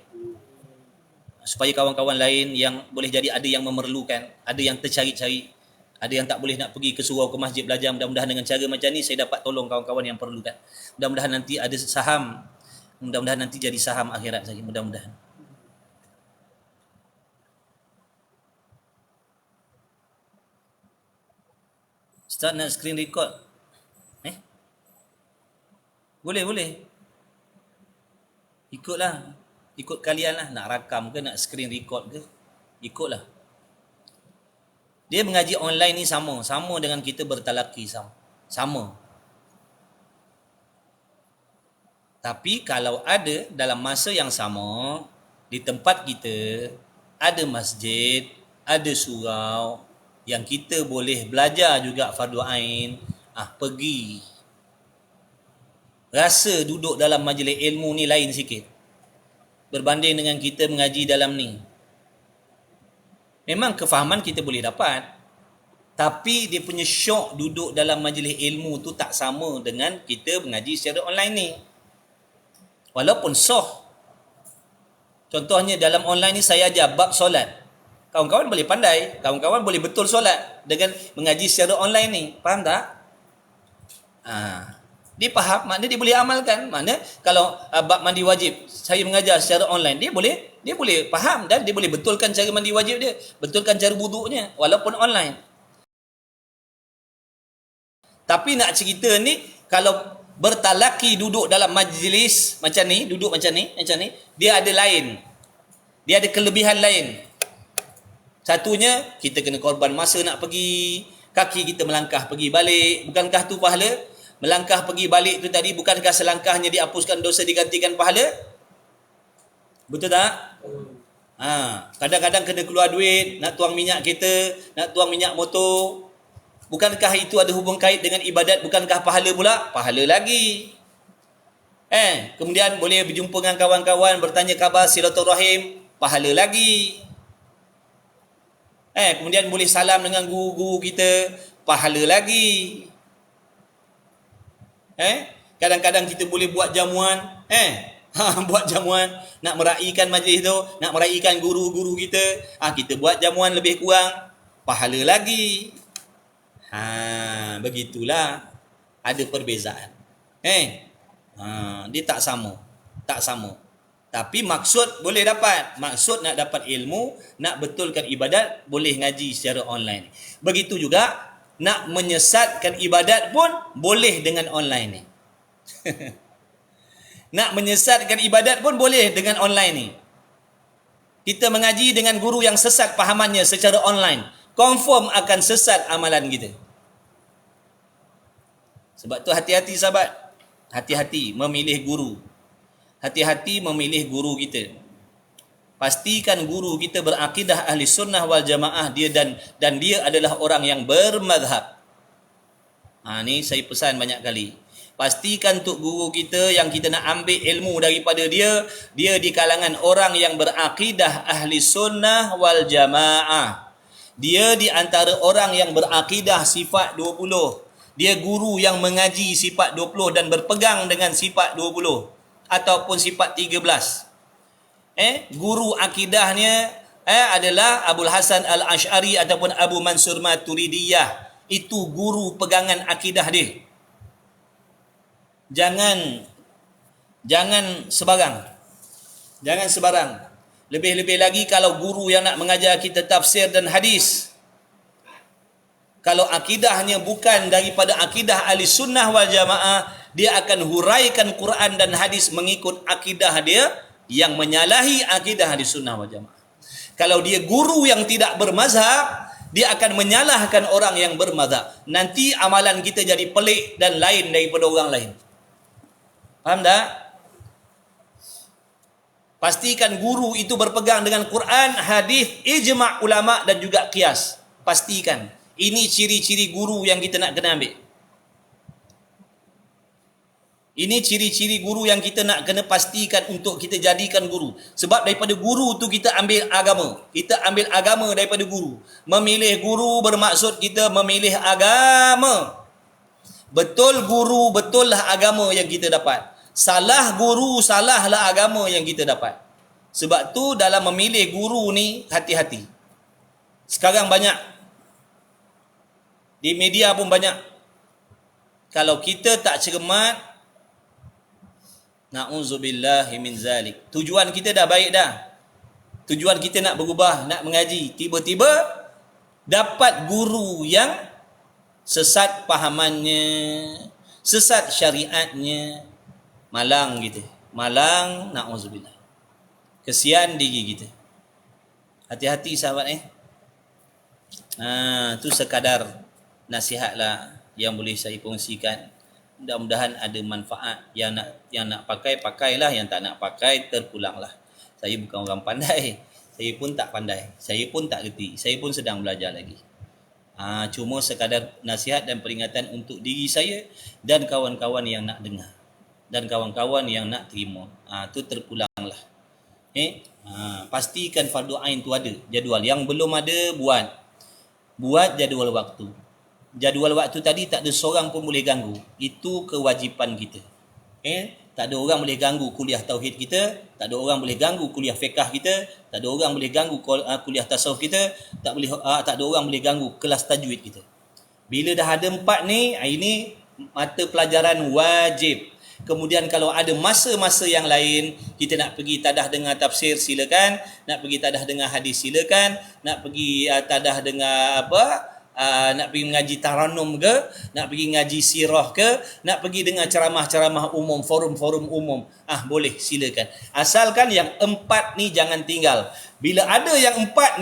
Supaya kawan-kawan lain yang boleh jadi ada yang memerlukan, ada yang tercari-cari, ada yang tak boleh nak pergi ke surau, ke masjid belajar, mudah-mudahan dengan cara macam ni saya dapat tolong kawan-kawan yang perlukan. Mudah-mudahan nanti ada saham, mudah-mudahan nanti jadi saham akhirat saya, mudah-mudahan. Start nak screen record. Boleh. Ikutlah. Ikut kalian lah. Nak rakam ke, nak screen record ke, ikutlah. Dia mengaji online ni sama dengan kita bertalaki, sama. Tapi kalau ada dalam masa yang sama di tempat kita ada masjid, ada surau yang kita boleh belajar juga fardu ain, pergi. Rasa duduk dalam majlis ilmu ni lain sikit berbanding dengan kita mengaji dalam ni. Memang kefahaman kita boleh dapat, tapi dia punya syok duduk dalam majlis ilmu tu tak sama dengan kita mengaji secara online ni. Walaupun sah. Contohnya dalam online ni saya ajar bab solat. Kawan-kawan boleh pandai, kawan-kawan boleh betul solat dengan mengaji secara online ni. Faham tak? Dia faham, maknanya dia boleh amalkan. Maknanya kalau bab mandi wajib saya mengajar secara online, dia boleh faham dan dia boleh betulkan cara mandi wajib dia, betulkan cara wuduknya walaupun online. Tapi nak cerita ni, kalau bertalaki duduk dalam majlis macam ni, duduk macam ni, dia ada lain. Dia ada kelebihan lain. Satunya, kita kena korban masa nak pergi, kaki kita melangkah pergi balik. Bukankah tu pahala? Melangkah pergi balik tu tadi, bukankah selangkahnya dihapuskan dosa, digantikan pahala? Betul tak? Kadang-kadang kena keluar duit, nak tuang minyak kereta, nak tuang minyak motor. Bukankah itu ada hubung kait dengan ibadat? Bukankah pahala pula? Pahala lagi. Kemudian boleh berjumpa dengan kawan-kawan, bertanya khabar, silaturahim, pahala lagi. Kemudian boleh salam dengan guru-guru kita, pahala lagi. Kadang-kadang kita boleh buat jamuan, buat jamuan, nak meraihkan majlis tu, nak meraihkan guru-guru kita, kita buat jamuan lebih kurang, pahala lagi. Begitulah, ada perbezaan. Dia tak sama. Tapi maksud boleh dapat. Maksud nak dapat ilmu, nak betulkan ibadat, boleh ngaji secara online. Begitu juga nak menyesatkan ibadat pun boleh dengan online ni. Nak menyesatkan ibadat pun boleh dengan online ni. Kita mengaji dengan guru yang sesat pahamannya secara online, confirm akan sesat amalan kita. Sebab tu hati-hati sahabat. Hati-hati memilih guru. Hati-hati memilih guru kita. Pastikan guru kita berakidah ahli sunnah wal jamaah dia dan dia adalah orang yang bermadhab. Ni saya pesan banyak kali. Pastikan untuk guru kita yang kita nak ambil ilmu daripada dia di kalangan orang yang berakidah ahli sunnah wal jamaah. Dia di antara orang yang berakidah sifat 20. Dia guru yang mengaji sifat 20 dan berpegang dengan sifat 20 ataupun sifat 13. Guru akidahnya adalah Abul Hasan Al-Ash'ari ataupun Abu Mansur Maturidiyah. Itu guru pegangan akidah dia. Jangan sebarang. Jangan sebarang. Lebih-lebih lagi kalau guru yang nak mengajar kita tafsir dan hadis. Kalau akidahnya bukan daripada akidah ahli sunnah wal jamaah, dia akan huraikan Quran dan hadis mengikut akidah dia yang menyalahi akidah ahli sunnah wal jamaah. Kalau dia guru yang tidak bermazhab, dia akan menyalahkan orang yang bermazhab. Nanti amalan kita jadi pelik dan lain daripada orang lain. Faham tak? Pastikan guru itu berpegang dengan Quran, hadis, ijma' ulama dan juga qiyas. Pastikan. Ini ciri-ciri guru yang kita nak kena ambil. Ini ciri-ciri guru yang kita nak kena pastikan untuk kita jadikan guru. Sebab daripada guru tu kita ambil agama. Kita ambil agama daripada guru. Memilih guru bermaksud kita memilih agama. Betul guru, betullah agama yang kita dapat. Salah guru, salahlah agama yang kita dapat. Sebab tu dalam memilih guru ni hati-hati. Sekarang banyak di media pun banyak. Kalau kita tak cermat, na'udzubillahi min zalik. Tujuan kita dah baik dah. Tujuan kita nak berubah, nak mengaji. Tiba-tiba dapat guru yang sesat pahamannya, sesat syariatnya. Malang kita. Malang, na'udzubillah. Kesian diri kita. Hati-hati sahabat tu sekadar nasihatlah yang boleh saya kongsikan. Mudah-mudahan ada manfaat. Yang nak pakai, pakailah. Yang tak nak pakai, terpulanglah. Saya bukan orang pandai. Saya pun tak pandai. Saya pun tak reti. Saya pun sedang belajar lagi. Cuma sekadar nasihat dan peringatan untuk diri saya dan kawan-kawan yang nak dengar. Dan kawan-kawan yang nak terima. Tu terpulanglah. Pastikan fardu ain tu ada. Jadual. Yang belum ada, buat jadual waktu. Jadual waktu tadi tak ada seorang pun boleh ganggu. Itu kewajipan kita. Tak ada orang boleh ganggu kuliah tauhid kita, tak ada orang boleh ganggu kuliah fiqh kita, tak ada orang boleh ganggu kuliah tasawuf kita, tak ada orang boleh ganggu kelas tajwid kita. Bila dah ada 4 ni, ini mata pelajaran wajib. Kemudian kalau ada masa-masa yang lain, kita nak pergi tadah dengar tafsir, silakan. Nak pergi tadah dengar hadis, silakan. Nak pergi tadah dengar nak pergi mengaji taranum ke, nak pergi ngaji sirah ke, nak pergi dengar ceramah-ceramah umum, forum-forum umum, boleh, silakan. Asalkan yang 4 ni jangan tinggal. Bila ada yang 4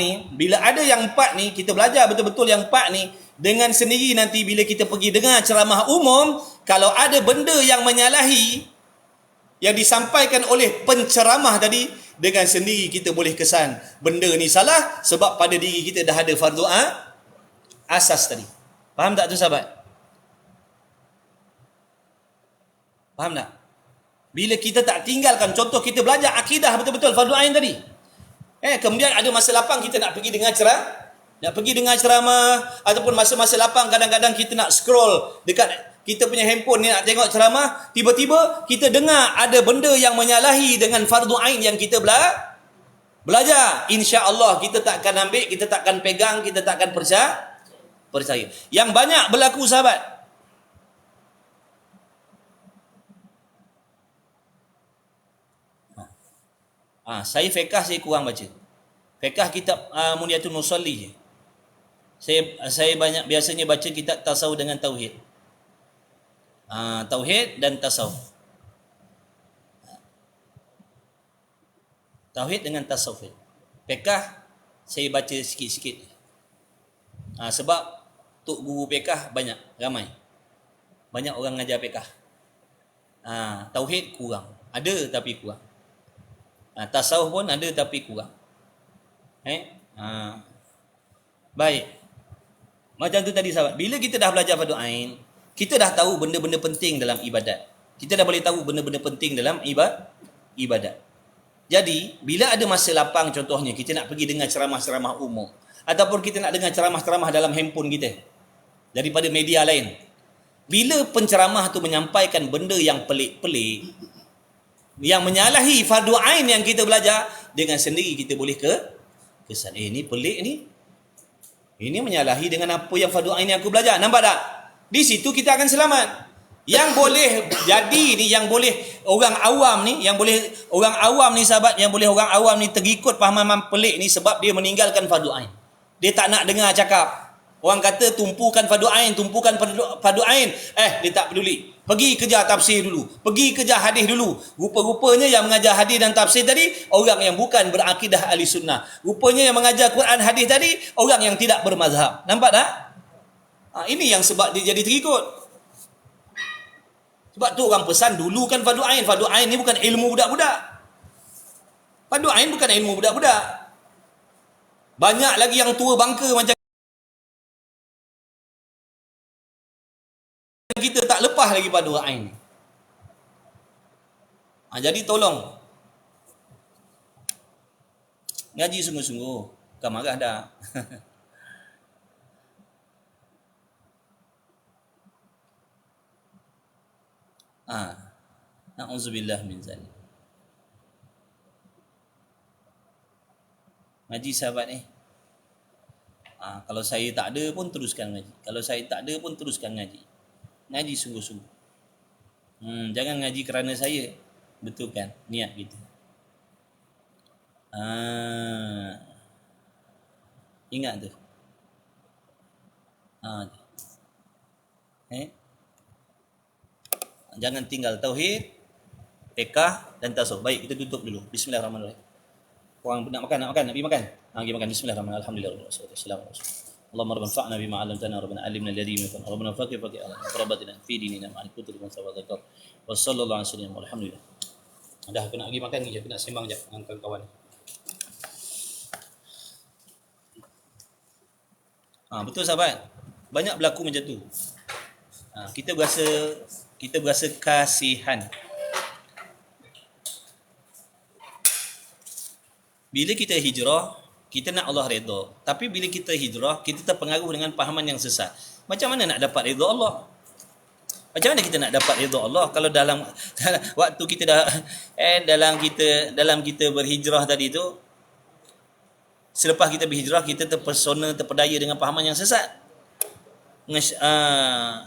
ni, kita belajar betul-betul yang 4 ni, dengan sendiri nanti bila kita pergi dengar ceramah umum, kalau ada benda yang menyalahi yang disampaikan oleh penceramah tadi, dengan sendiri kita boleh kesan benda ni salah sebab pada diri kita dah ada fardu asas tadi. Faham tak tu sahabat? Faham tak? Bila kita tak tinggalkan, contoh kita belajar akidah betul-betul fardu ain tadi. Kemudian ada masa lapang kita nak pergi dengar ceramah, ataupun masa-masa lapang kadang-kadang kita nak scroll dekat kita punya handphone ni nak tengok ceramah, tiba-tiba kita dengar ada benda yang menyalahi dengan fardu ain yang kita belajar. Insya-Allah kita tak akan ambil, kita tak akan pegang, kita tak akan percaya. Yang banyak berlaku sahabat. Saya fiqh saya kurang baca. Fiqh kitab Muniyatul Musalli je. Saya banyak biasanya baca kitab tasawuf dengan tauhid. Tauhid dan tasawuf. Tauhid dengan tasawuf. Fiqh saya baca sikit-sikit. Sebab tok guru fiqh ramai. Banyak orang ngajar fiqh. Tauhid kurang. Ada tapi kurang. Tasawuf pun ada tapi kurang. Baik. Macam tu tadi sahabat. Bila kita dah belajar fardu ain, kita dah tahu benda-benda penting dalam ibadat. Kita dah boleh tahu benda-benda penting dalam ibadat. Jadi, bila ada masa lapang contohnya, kita nak pergi dengar ceramah-ceramah umum. Ataupun kita nak dengar ceramah-ceramah dalam handphone kita. Daripada media lain. Bila penceramah tu menyampaikan benda yang pelik-pelik, yang menyalahi fardu ain yang kita belajar, dengan sendiri kita boleh kesan. Ni pelik ni. Ini menyalahi dengan apa yang fardu ain yang aku belajar. Nampak tak? Di situ kita akan selamat. Yang boleh jadi ni, yang boleh orang awam ni, sahabat, yang boleh orang awam ni terikut pahaman pelik ni sebab dia meninggalkan fardu ain. Dia tak nak dengar cakap. Orang kata tumpukan fardu ain. Dia tak peduli. Pergi kejar tafsir dulu. Pergi kejar hadis dulu. Rupa-rupanya yang mengajar hadis dan tafsir tadi, orang yang bukan berakidah ahli sunnah. Rupanya yang mengajar Quran hadis tadi, orang yang tidak bermazhab. Nampak tak? Ini yang sebab dia jadi terikut. Sebab tu orang pesan dulu kan fardu ain. Fardu ain ni bukan ilmu budak-budak. Fardu ain bukan ilmu budak-budak. Banyak lagi yang tua bangka macam kita tak lepas lagi fardu ain. Jadi tolong ngaji sungguh-sungguh. Bukan marah dah. Na'udzubillah min zalik. Ngaji sahabat ni. Kalau saya tak ada pun teruskan ngaji. Kalau saya tak ada pun teruskan ngaji. Ngaji sungguh-sungguh. Jangan ngaji kerana saya. Betul kan? Niat kita. Ingat tu. Jangan tinggal tauhid, fiqh dan tasawuf. Baik, kita tutup dulu. Bismillahirrahmanirrahim. Orang nak makan, nak pergi makan. Pergi makan. Bismillahirrahmanirrahim. Alhamdulillah. Wassalamualaikum. اللهم ربنا انفعنا بما علمتنا ربنا علمنا الذي ينفعنا ربنا فقه ربنا في ديننا مع الكتب من سوى ذكر وصلى الله على سيدنا والحمد لله. Dah aku nak pergi makan ni, aku nak sembang jap dengan kawan-kawan. Betul sahabat. Banyak berlaku macam tu. Kita berasa kasihan. Bila kita hijrah, kita nak Allah redha. Tapi bila kita hijrah, kita terpengaruh dengan pahaman yang sesat. Macam mana nak dapat redha Allah? Macam mana kita nak dapat redha Allah kalau dalam waktu kita dah dalam kita berhijrah tadi tu, selepas kita berhijrah, kita terpesona, terpedaya dengan pahaman yang sesat.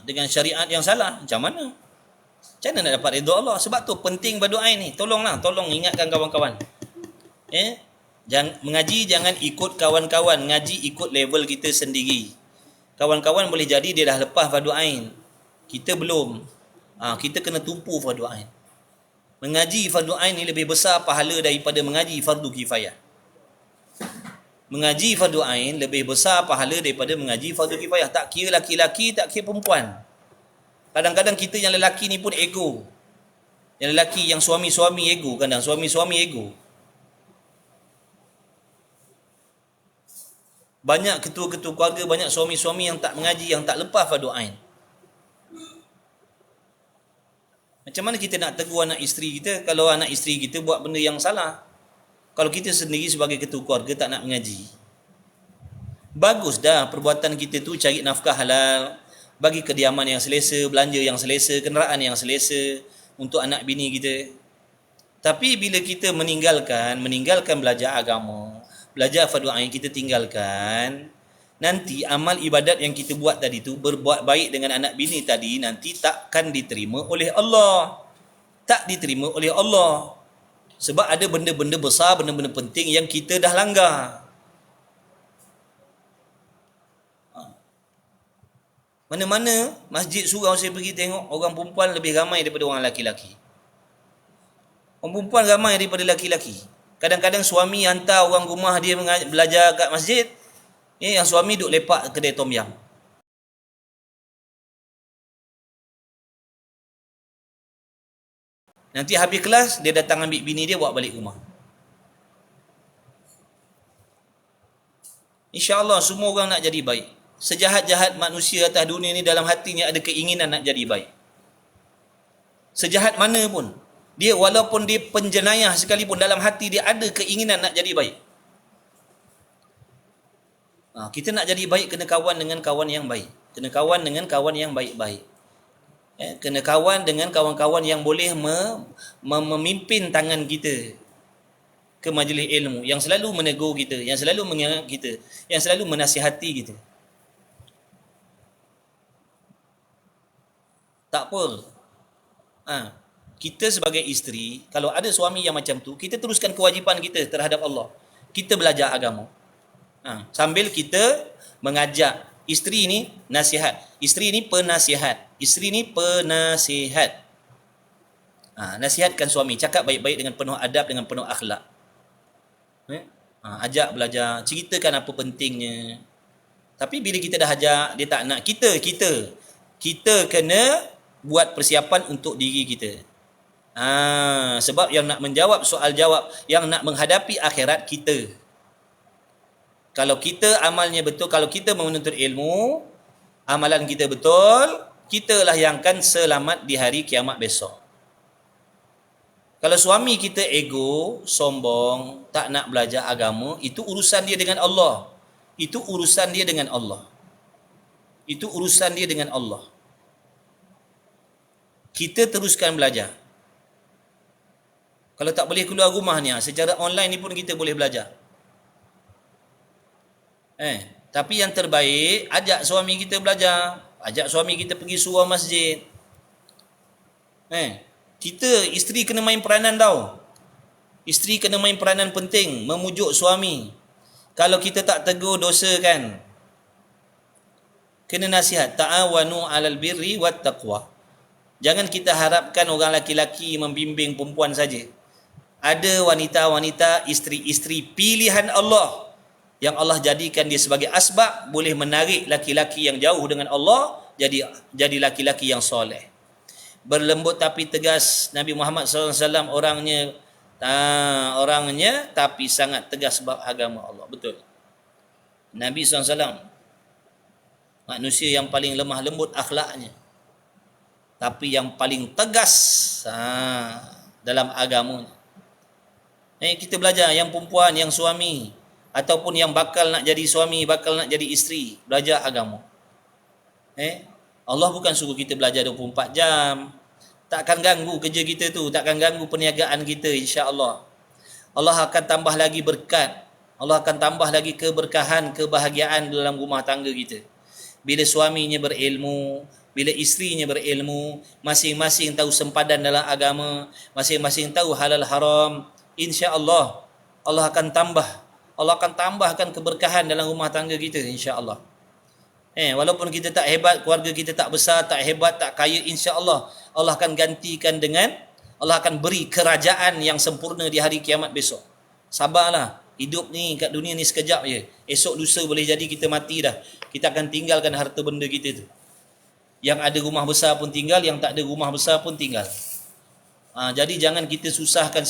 Dengan syariat yang salah. Macam mana? Macam mana nak dapat redha Allah? Sebab tu penting fardu ain ni. Tolong ingatkan kawan-kawan. Mengaji jangan ikut kawan-kawan, ngaji ikut level kita sendiri. Kawan-kawan boleh jadi dia dah lepas fardu ain, kita belum. Kita kena tumpu fardu ain. Mengaji fardu ain ni lebih besar pahala daripada mengaji fardu kifayah. Mengaji fardu ain lebih besar pahala daripada mengaji fardu kifayah. Tak kira laki-laki, tak kira perempuan. Kadang-kadang kita yang lelaki ni pun ego. Yang lelaki, yang suami-suami ego, kadang suami-suami ego. Banyak ketua-ketua keluarga, banyak suami-suami yang tak mengaji, yang tak lepas fardu ain. Macam mana kita nak tegur anak isteri kita kalau anak isteri kita buat benda yang salah? Kalau kita sendiri sebagai ketua keluarga tak nak mengaji. Bagus dah perbuatan kita tu cari nafkah halal, bagi kediaman yang selesa, belanja yang selesa, kenderaan yang selesa untuk anak bini kita. Tapi bila kita meninggalkan belajar agama, belajar fardu ain kita tinggalkan, nanti amal ibadat yang kita buat tadi tu, berbuat baik dengan anak bini tadi, nanti takkan diterima oleh Allah. Tak diterima oleh Allah. Sebab ada benda-benda besar, benda-benda penting yang kita dah langgar. Mana-mana masjid surau saya pergi tengok, orang perempuan lebih ramai daripada orang lelaki-lelaki. Orang perempuan ramai daripada lelaki-lelaki. Kadang-kadang suami hantar orang rumah dia belajar kat masjid, yang suami duduk lepak kedai tom yam. Nanti habis kelas, dia datang ambil bini dia bawa balik rumah. InsyaAllah semua orang nak jadi baik. Sejahat-jahat manusia atas dunia ni dalam hatinya ada keinginan nak jadi baik. Sejahat mana pun, dia walaupun dia penjenayah sekalipun, dalam hati dia ada keinginan nak jadi baik. Kita nak jadi baik, kena kawan dengan kawan yang baik. Kena kawan dengan kawan yang baik-baik. Kena kawan dengan kawan-kawan yang boleh memimpin tangan kita ke majlis ilmu, yang selalu menegur kita, yang selalu mengingat kita, yang selalu menasihati kita. Tak apa. Kita sebagai isteri, kalau ada suami yang macam tu, kita teruskan kewajipan kita terhadap Allah. Kita belajar agama. Sambil kita mengajak isteri ni nasihat. Isteri ni penasihat. Isteri ni penasihat. Nasihatkan suami, cakap baik-baik dengan penuh adab, dengan penuh akhlak. Ajak belajar, ceritakan apa pentingnya. Tapi bila kita dah ajak, dia tak nak, kita kena buat persiapan untuk diri kita. Sebab yang nak menjawab soal jawab, yang nak menghadapi akhirat kita. Kalau kita amalnya betul, kalau kita menuntut ilmu, amalan kita betul, kitalah yang akan selamat di hari kiamat besok. Kalau suami kita ego, sombong, tak nak belajar agama, itu urusan dia dengan Allah. Itu urusan dia dengan Allah. Itu urusan dia dengan Allah. Kita teruskan belajar. Kalau tak boleh keluar rumah ni, secara online ni pun kita boleh belajar. Tapi yang terbaik, ajak suami kita belajar. Ajak suami kita pergi surau masjid. Kita, isteri kena main peranan tau. Isteri kena main peranan penting, memujuk suami. Kalau kita tak tegur, dosa kan. Kena nasihat. Ta'awanu 'alal birri wat taqwa. Jangan kita harapkan orang laki-laki membimbing perempuan saja. Ada wanita-wanita, isteri-isteri pilihan Allah, yang Allah jadikan dia sebagai asbab boleh menarik laki-laki yang jauh dengan Allah jadi laki-laki yang soleh. Berlembut tapi tegas. Nabi Muhammad SAW orangnya tapi sangat tegas sebab agama Allah. Betul. Nabi SAW manusia yang paling lemah lembut akhlaknya, tapi yang paling tegas dalam agamanya. Kita belajar, yang perempuan, yang suami, ataupun yang bakal nak jadi suami, bakal nak jadi isteri, belajar agama. Allah bukan suruh kita belajar 24 jam. Takkan ganggu kerja kita tu, takkan ganggu perniagaan kita, insya-Allah. Allah akan tambah lagi berkat. Allah akan tambah lagi keberkahan, kebahagiaan dalam rumah tangga kita. Bila suaminya berilmu, bila isterinya berilmu, masing-masing tahu sempadan dalam agama, masing-masing tahu halal haram, insya-Allah Allah akan tambahkan keberkahan dalam rumah tangga kita, insya-Allah. Walaupun kita tak hebat, keluarga kita tak besar, tak hebat, tak kaya, insya-Allah Allah akan gantikan dengan, Allah akan beri kerajaan yang sempurna di hari kiamat besok. Sabarlah, hidup ni kat dunia ni sekejap je. Esok lusa boleh jadi kita mati dah. Kita akan tinggalkan harta benda kita tu. Yang ada rumah besar pun tinggal, yang tak ada rumah besar pun tinggal. Jadi jangan kita susahkan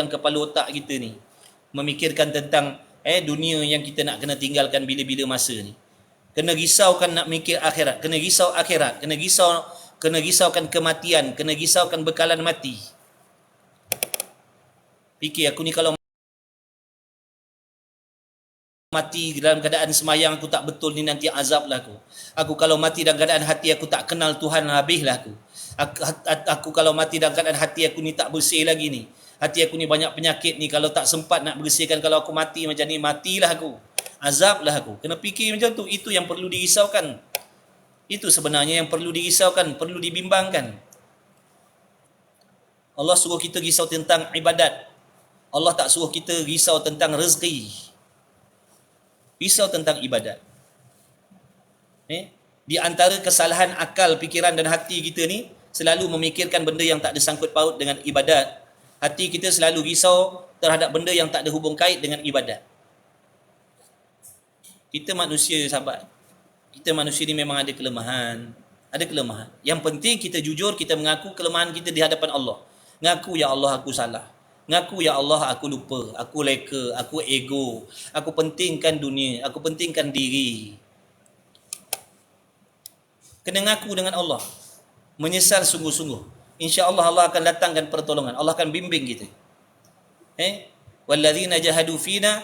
kepala otak kita ni memikirkan tentang dunia yang kita nak kena tinggalkan bila-bila masa ni. Kena risaukan nak mikir akhirat, kena risau akhirat, kena risaukan kematian, kena risaukan bekalan mati. Fikir, aku ni kalau mati dalam keadaan semayang aku tak betul ni, nanti azab lah aku. Aku kalau mati dalam keadaan hati aku tak kenal Tuhan, habislah aku. Aku kalau mati dalam keadaan hati aku ni tak bersih lagi ni, hati aku ni banyak penyakit ni, kalau tak sempat nak bersihkan, kalau aku mati macam ni, matilah aku, azablah aku. Kena fikir macam tu. Itu yang perlu dirisaukan. Itu sebenarnya yang perlu dirisaukan, perlu dibimbangkan. Allah suruh kita risau tentang ibadat. Allah tak suruh kita risau tentang rezeki. Risau tentang ibadat. Di antara kesalahan akal, fikiran dan hati kita ni, selalu memikirkan benda yang tak ada sangkut paut dengan ibadat. Hati kita selalu risau terhadap benda yang tak ada hubung kait dengan ibadat. Kita manusia, sahabat. Kita manusia ni memang ada kelemahan. Ada kelemahan. Yang penting kita jujur, kita mengaku kelemahan kita di hadapan Allah. Ngaku, ya Allah aku salah. Ngaku, ya Allah aku lupa, aku leka, aku ego, aku pentingkan dunia, aku pentingkan diri. Kena ngaku dengan Allah. Menyesal sungguh-sungguh. InsyaAllah Allah akan datangkan pertolongan. Allah akan bimbing kita. Walladzina jahadu fina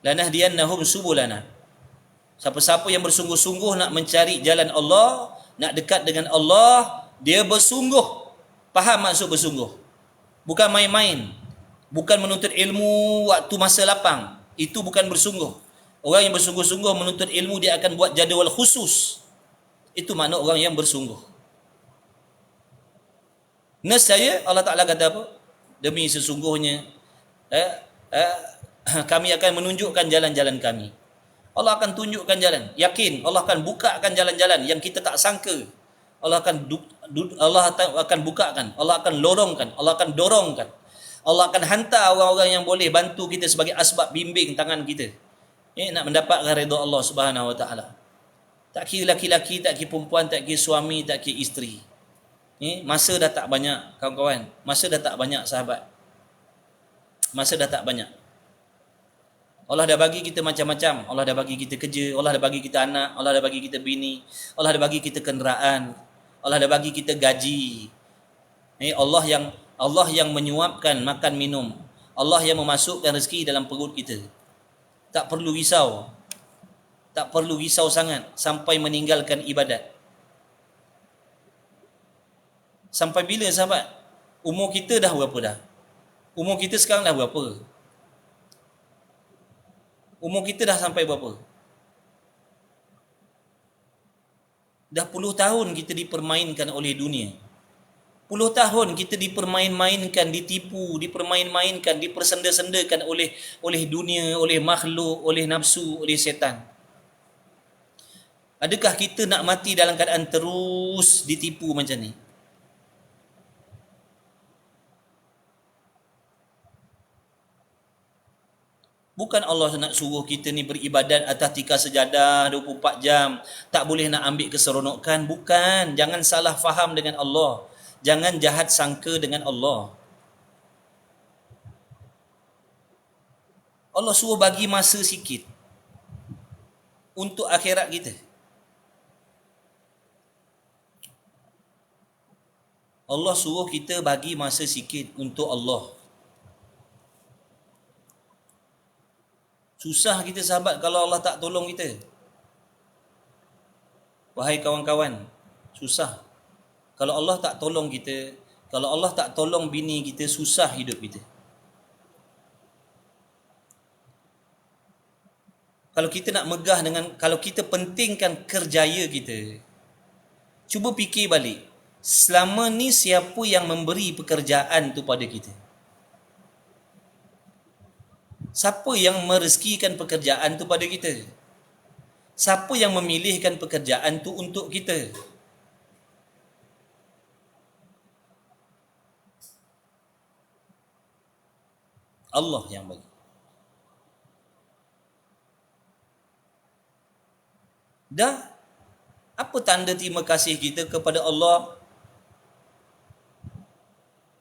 lanahdiyannahum subulana. Siapa-siapa yang bersungguh-sungguh nak mencari jalan Allah, nak dekat dengan Allah, dia bersungguh. Faham maksud bersungguh? Bukan main-main. Bukan menuntut ilmu waktu masa lapang. Itu bukan bersungguh. Orang yang bersungguh-sungguh menuntut ilmu, dia akan buat jadual khusus. Itu makna orang yang bersungguh. Nescaya Allah Ta'ala kata apa? Demi sesungguhnya kami akan menunjukkan jalan-jalan kami. Allah akan tunjukkan jalan. Yakin Allah akan bukakan jalan-jalan yang kita tak sangka. Allah akan bukakan. Allah akan lorongkan. Allah akan dorongkan. Allah akan hantar orang-orang yang boleh bantu kita sebagai asbab bimbing tangan kita. Nak mendapatkan redha Allah Subhanahu Wa Ta'ala. Tak kira laki-laki, tak kira perempuan, tak kira suami, tak kira isteri. Masa dah tak banyak, kawan-kawan. Masa dah tak banyak, sahabat. Masa dah tak banyak. Allah dah bagi kita macam-macam. Allah dah bagi kita kerja, Allah dah bagi kita anak, Allah dah bagi kita bini, Allah dah bagi kita kenderaan, Allah dah bagi kita gaji. Allah yang menyuapkan makan minum. Allah yang memasukkan rezeki dalam perut kita. Tak perlu risau. Tak perlu risau sangat sampai meninggalkan ibadat. Sampai bila, sahabat? Umur kita dah berapa dah? Umur kita sekarang dah berapa? Umur kita dah sampai berapa? Dah puluh tahun kita dipermainkan oleh dunia. Puluh tahun kita dipermain-mainkan, ditipu, dipermain-mainkan, dipersenda-sendakan oleh dunia, oleh makhluk, oleh nafsu, oleh setan. Adakah kita nak mati dalam keadaan terus ditipu macam ni? Bukan Allah nak suruh kita ni beribadat atas tikar sejadah 24 jam, tak boleh nak ambil keseronokan. Bukan. Jangan salah faham dengan Allah. Jangan jahat sangka dengan Allah. Allah suruh bagi masa sikit untuk akhirat kita. Allah suruh kita bagi masa sikit untuk Allah. Susah kita, sahabat, kalau Allah tak tolong kita. Wahai kawan-kawan, susah. Kalau Allah tak tolong kita, kalau Allah tak tolong bini kita, susah hidup kita. Kalau kita nak megah dengan, kalau kita pentingkan kerjaya kita, cuba fikir balik. Selama ni siapa yang memberi pekerjaan tu pada kita? Siapa yang merezekikan pekerjaan tu pada kita? Siapa yang memilihkan pekerjaan tu untuk kita? Allah yang bagi. Dah, apa tanda terima kasih kita kepada Allah?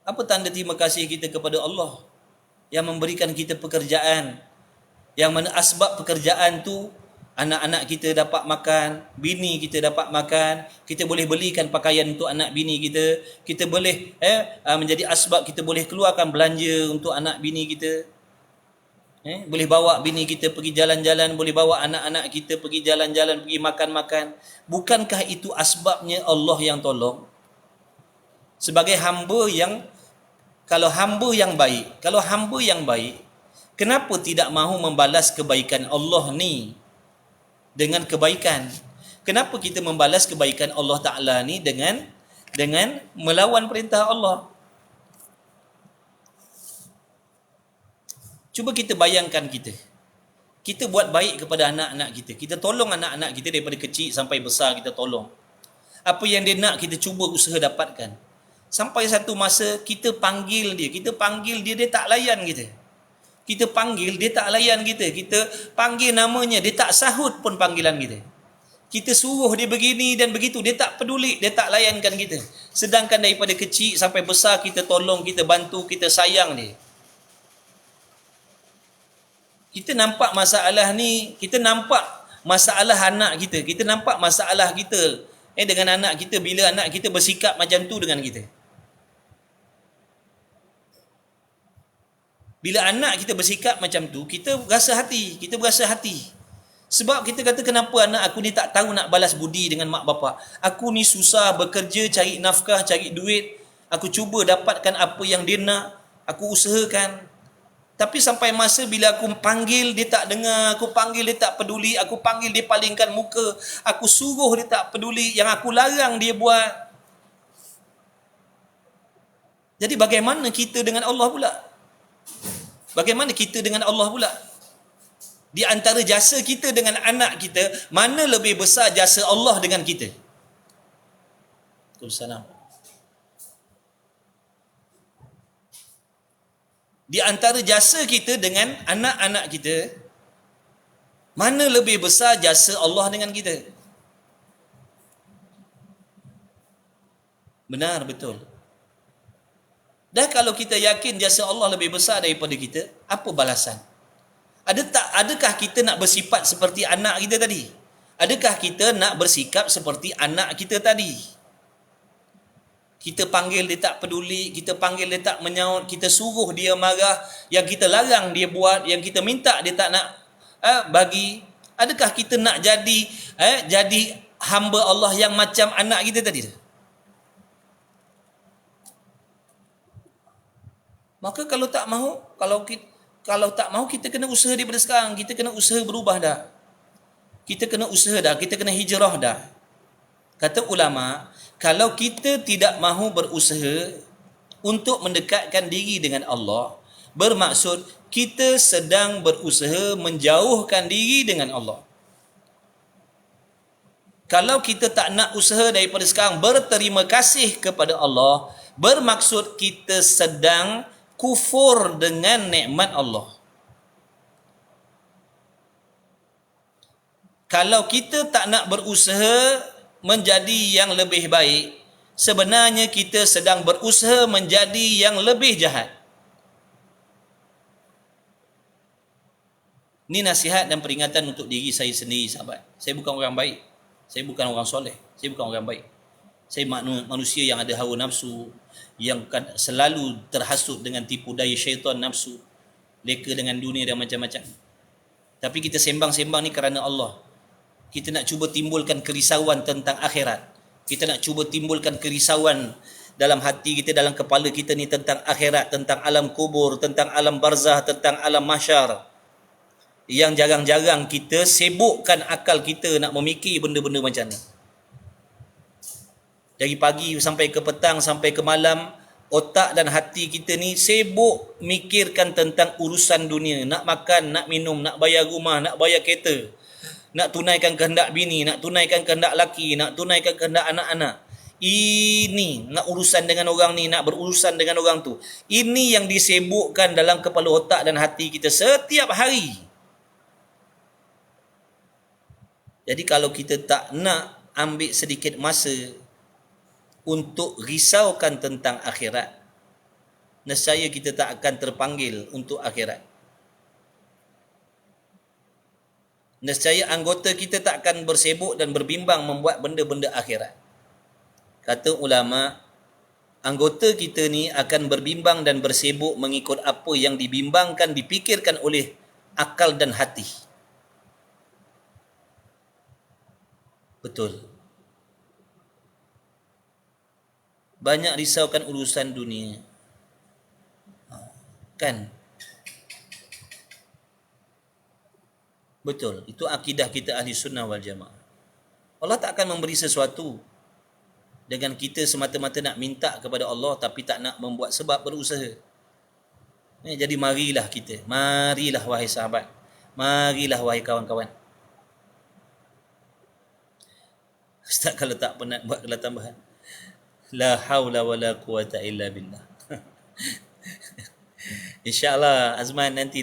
Apa tanda terima kasih kita kepada Allah yang memberikan kita pekerjaan, Yang mana asbab pekerjaan tu, anak-anak kita dapat makan, bini kita dapat makan, kita boleh belikan pakaian untuk anak bini kita, kita boleh menjadi asbab kita boleh keluarkan belanja untuk anak bini kita. Boleh bawa bini kita pergi jalan-jalan, boleh bawa anak-anak kita pergi jalan-jalan, pergi makan-makan. Bukankah itu asbabnya Allah yang tolong? Sebagai hamba yang, kalau hamba yang baik, kenapa tidak mahu membalas kebaikan Allah ni dengan kebaikan? Kenapa kita membalas kebaikan Allah Ta'ala ni dengan melawan perintah Allah? Cuba kita bayangkan kita buat baik kepada anak-anak kita. Kita tolong anak-anak kita daripada kecil sampai besar, kita tolong. Apa yang dia nak, kita cuba usaha dapatkan. Sampai satu masa kita panggil dia, dia tak layan kita. Kita panggil, dia tak layan kita. Kita panggil namanya, dia tak sahut pun panggilan kita. Kita suruh dia begini dan begitu, dia tak peduli, dia tak layankan kita. Sedangkan daripada kecil sampai besar, kita tolong, kita bantu, kita sayang dia. Kita nampak masalah ni, kita nampak masalah anak kita. Kita nampak masalah kita dengan anak kita bila anak kita bersikap macam tu dengan kita. Bila anak kita bersikap macam tu, kita berasa hati. Sebab kita kata, kenapa anak aku ni tak tahu nak balas budi dengan mak bapak? Aku ni susah bekerja, cari nafkah, cari duit. Aku cuba dapatkan apa yang dia nak. Aku usahakan. Tapi sampai masa bila aku panggil, dia tak dengar. Aku panggil, dia tak peduli. Aku panggil, dia palingkan muka. Aku suruh, dia tak peduli. Yang aku larang, dia buat. Jadi bagaimana kita dengan Allah pula? Di antara jasa kita dengan anak kita, mana lebih besar jasa Allah dengan kita? Waalaikumsalam. Di antara jasa kita dengan anak-anak kita, mana lebih besar jasa Allah dengan kita? Benar, betul. Dan kalau kita yakin jasa Allah lebih besar daripada kita, apa balasan? Adakah kita nak bersifat seperti anak kita tadi? Adakah kita nak bersikap seperti anak kita tadi? Kita panggil, dia tak peduli. Kita panggil, dia tak menyaut. Kita suruh, dia marah. Yang kita larang, dia buat. Yang kita minta, dia tak nak bagi. Adakah kita nak jadi hamba Allah yang macam anak kita tadi? Maka kalau tak mahu, kita kena usaha daripada sekarang. Kita kena usaha berubah dah. Kita kena hijrah dah. Kata ulama, kalau kita tidak mahu berusaha untuk mendekatkan diri dengan Allah, bermaksud kita sedang berusaha menjauhkan diri dengan Allah. Kalau kita tak nak usaha daripada sekarang berterima kasih kepada Allah, bermaksud kita sedang kufur dengan nikmat Allah. Kalau kita tak nak berusaha menjadi yang lebih baik, sebenarnya kita sedang berusaha menjadi yang lebih jahat. Ini nasihat dan peringatan untuk diri saya sendiri, sahabat. Saya bukan orang baik. Saya bukan orang soleh. Saya bukan orang baik. Saya manusia yang ada hawa nafsu, yang selalu terhasut dengan tipu daya syaitan nafsu, leka dengan dunia dan macam-macam. Tapi kita sembang-sembang ni kerana Allah. Kita nak cuba timbulkan kerisauan tentang akhirat. Kita nak cuba timbulkan kerisauan dalam hati kita, dalam kepala kita ni tentang akhirat, tentang alam kubur, tentang alam barzah, tentang alam mahsyar. Yang jarang-jarang kita sibukkan akal kita nak memikir benda-benda macam ni. Dari pagi sampai ke petang, sampai ke malam, otak dan hati kita ni sibuk mikirkan tentang urusan dunia. Nak makan, nak minum, nak bayar rumah, nak bayar kereta, nak tunaikan kehendak bini, nak tunaikan kehendak laki, nak tunaikan kehendak anak-anak. Ini nak urusan dengan orang ni, nak berurusan dengan orang tu. Ini yang disibukkan dalam kepala otak dan hati kita setiap hari. Jadi kalau kita tak nak ambil sedikit masa untuk risaukan tentang akhirat, nescaya kita tak akan terpanggil untuk akhirat. Nescaya anggota kita tak akan bersibuk dan berbimbang membuat benda-benda akhirat. Kata ulama, anggota kita ni akan berbimbang dan bersibuk mengikut apa yang dibimbangkan, dipikirkan oleh akal dan hati. Betul. Banyak risaukan urusan dunia. Kan? Betul. Itu akidah kita ahli sunnah wal jamaah. Allah tak akan memberi sesuatu dengan kita semata-mata nak minta kepada Allah tapi tak nak membuat sebab berusaha. Jadi marilah kita. Marilah wahai sahabat. Marilah wahai kawan-kawan. Ustaz kalau tak penat buat kelas tambahan. La haula wala quwata illa billah. InsyaAllah Azman nanti.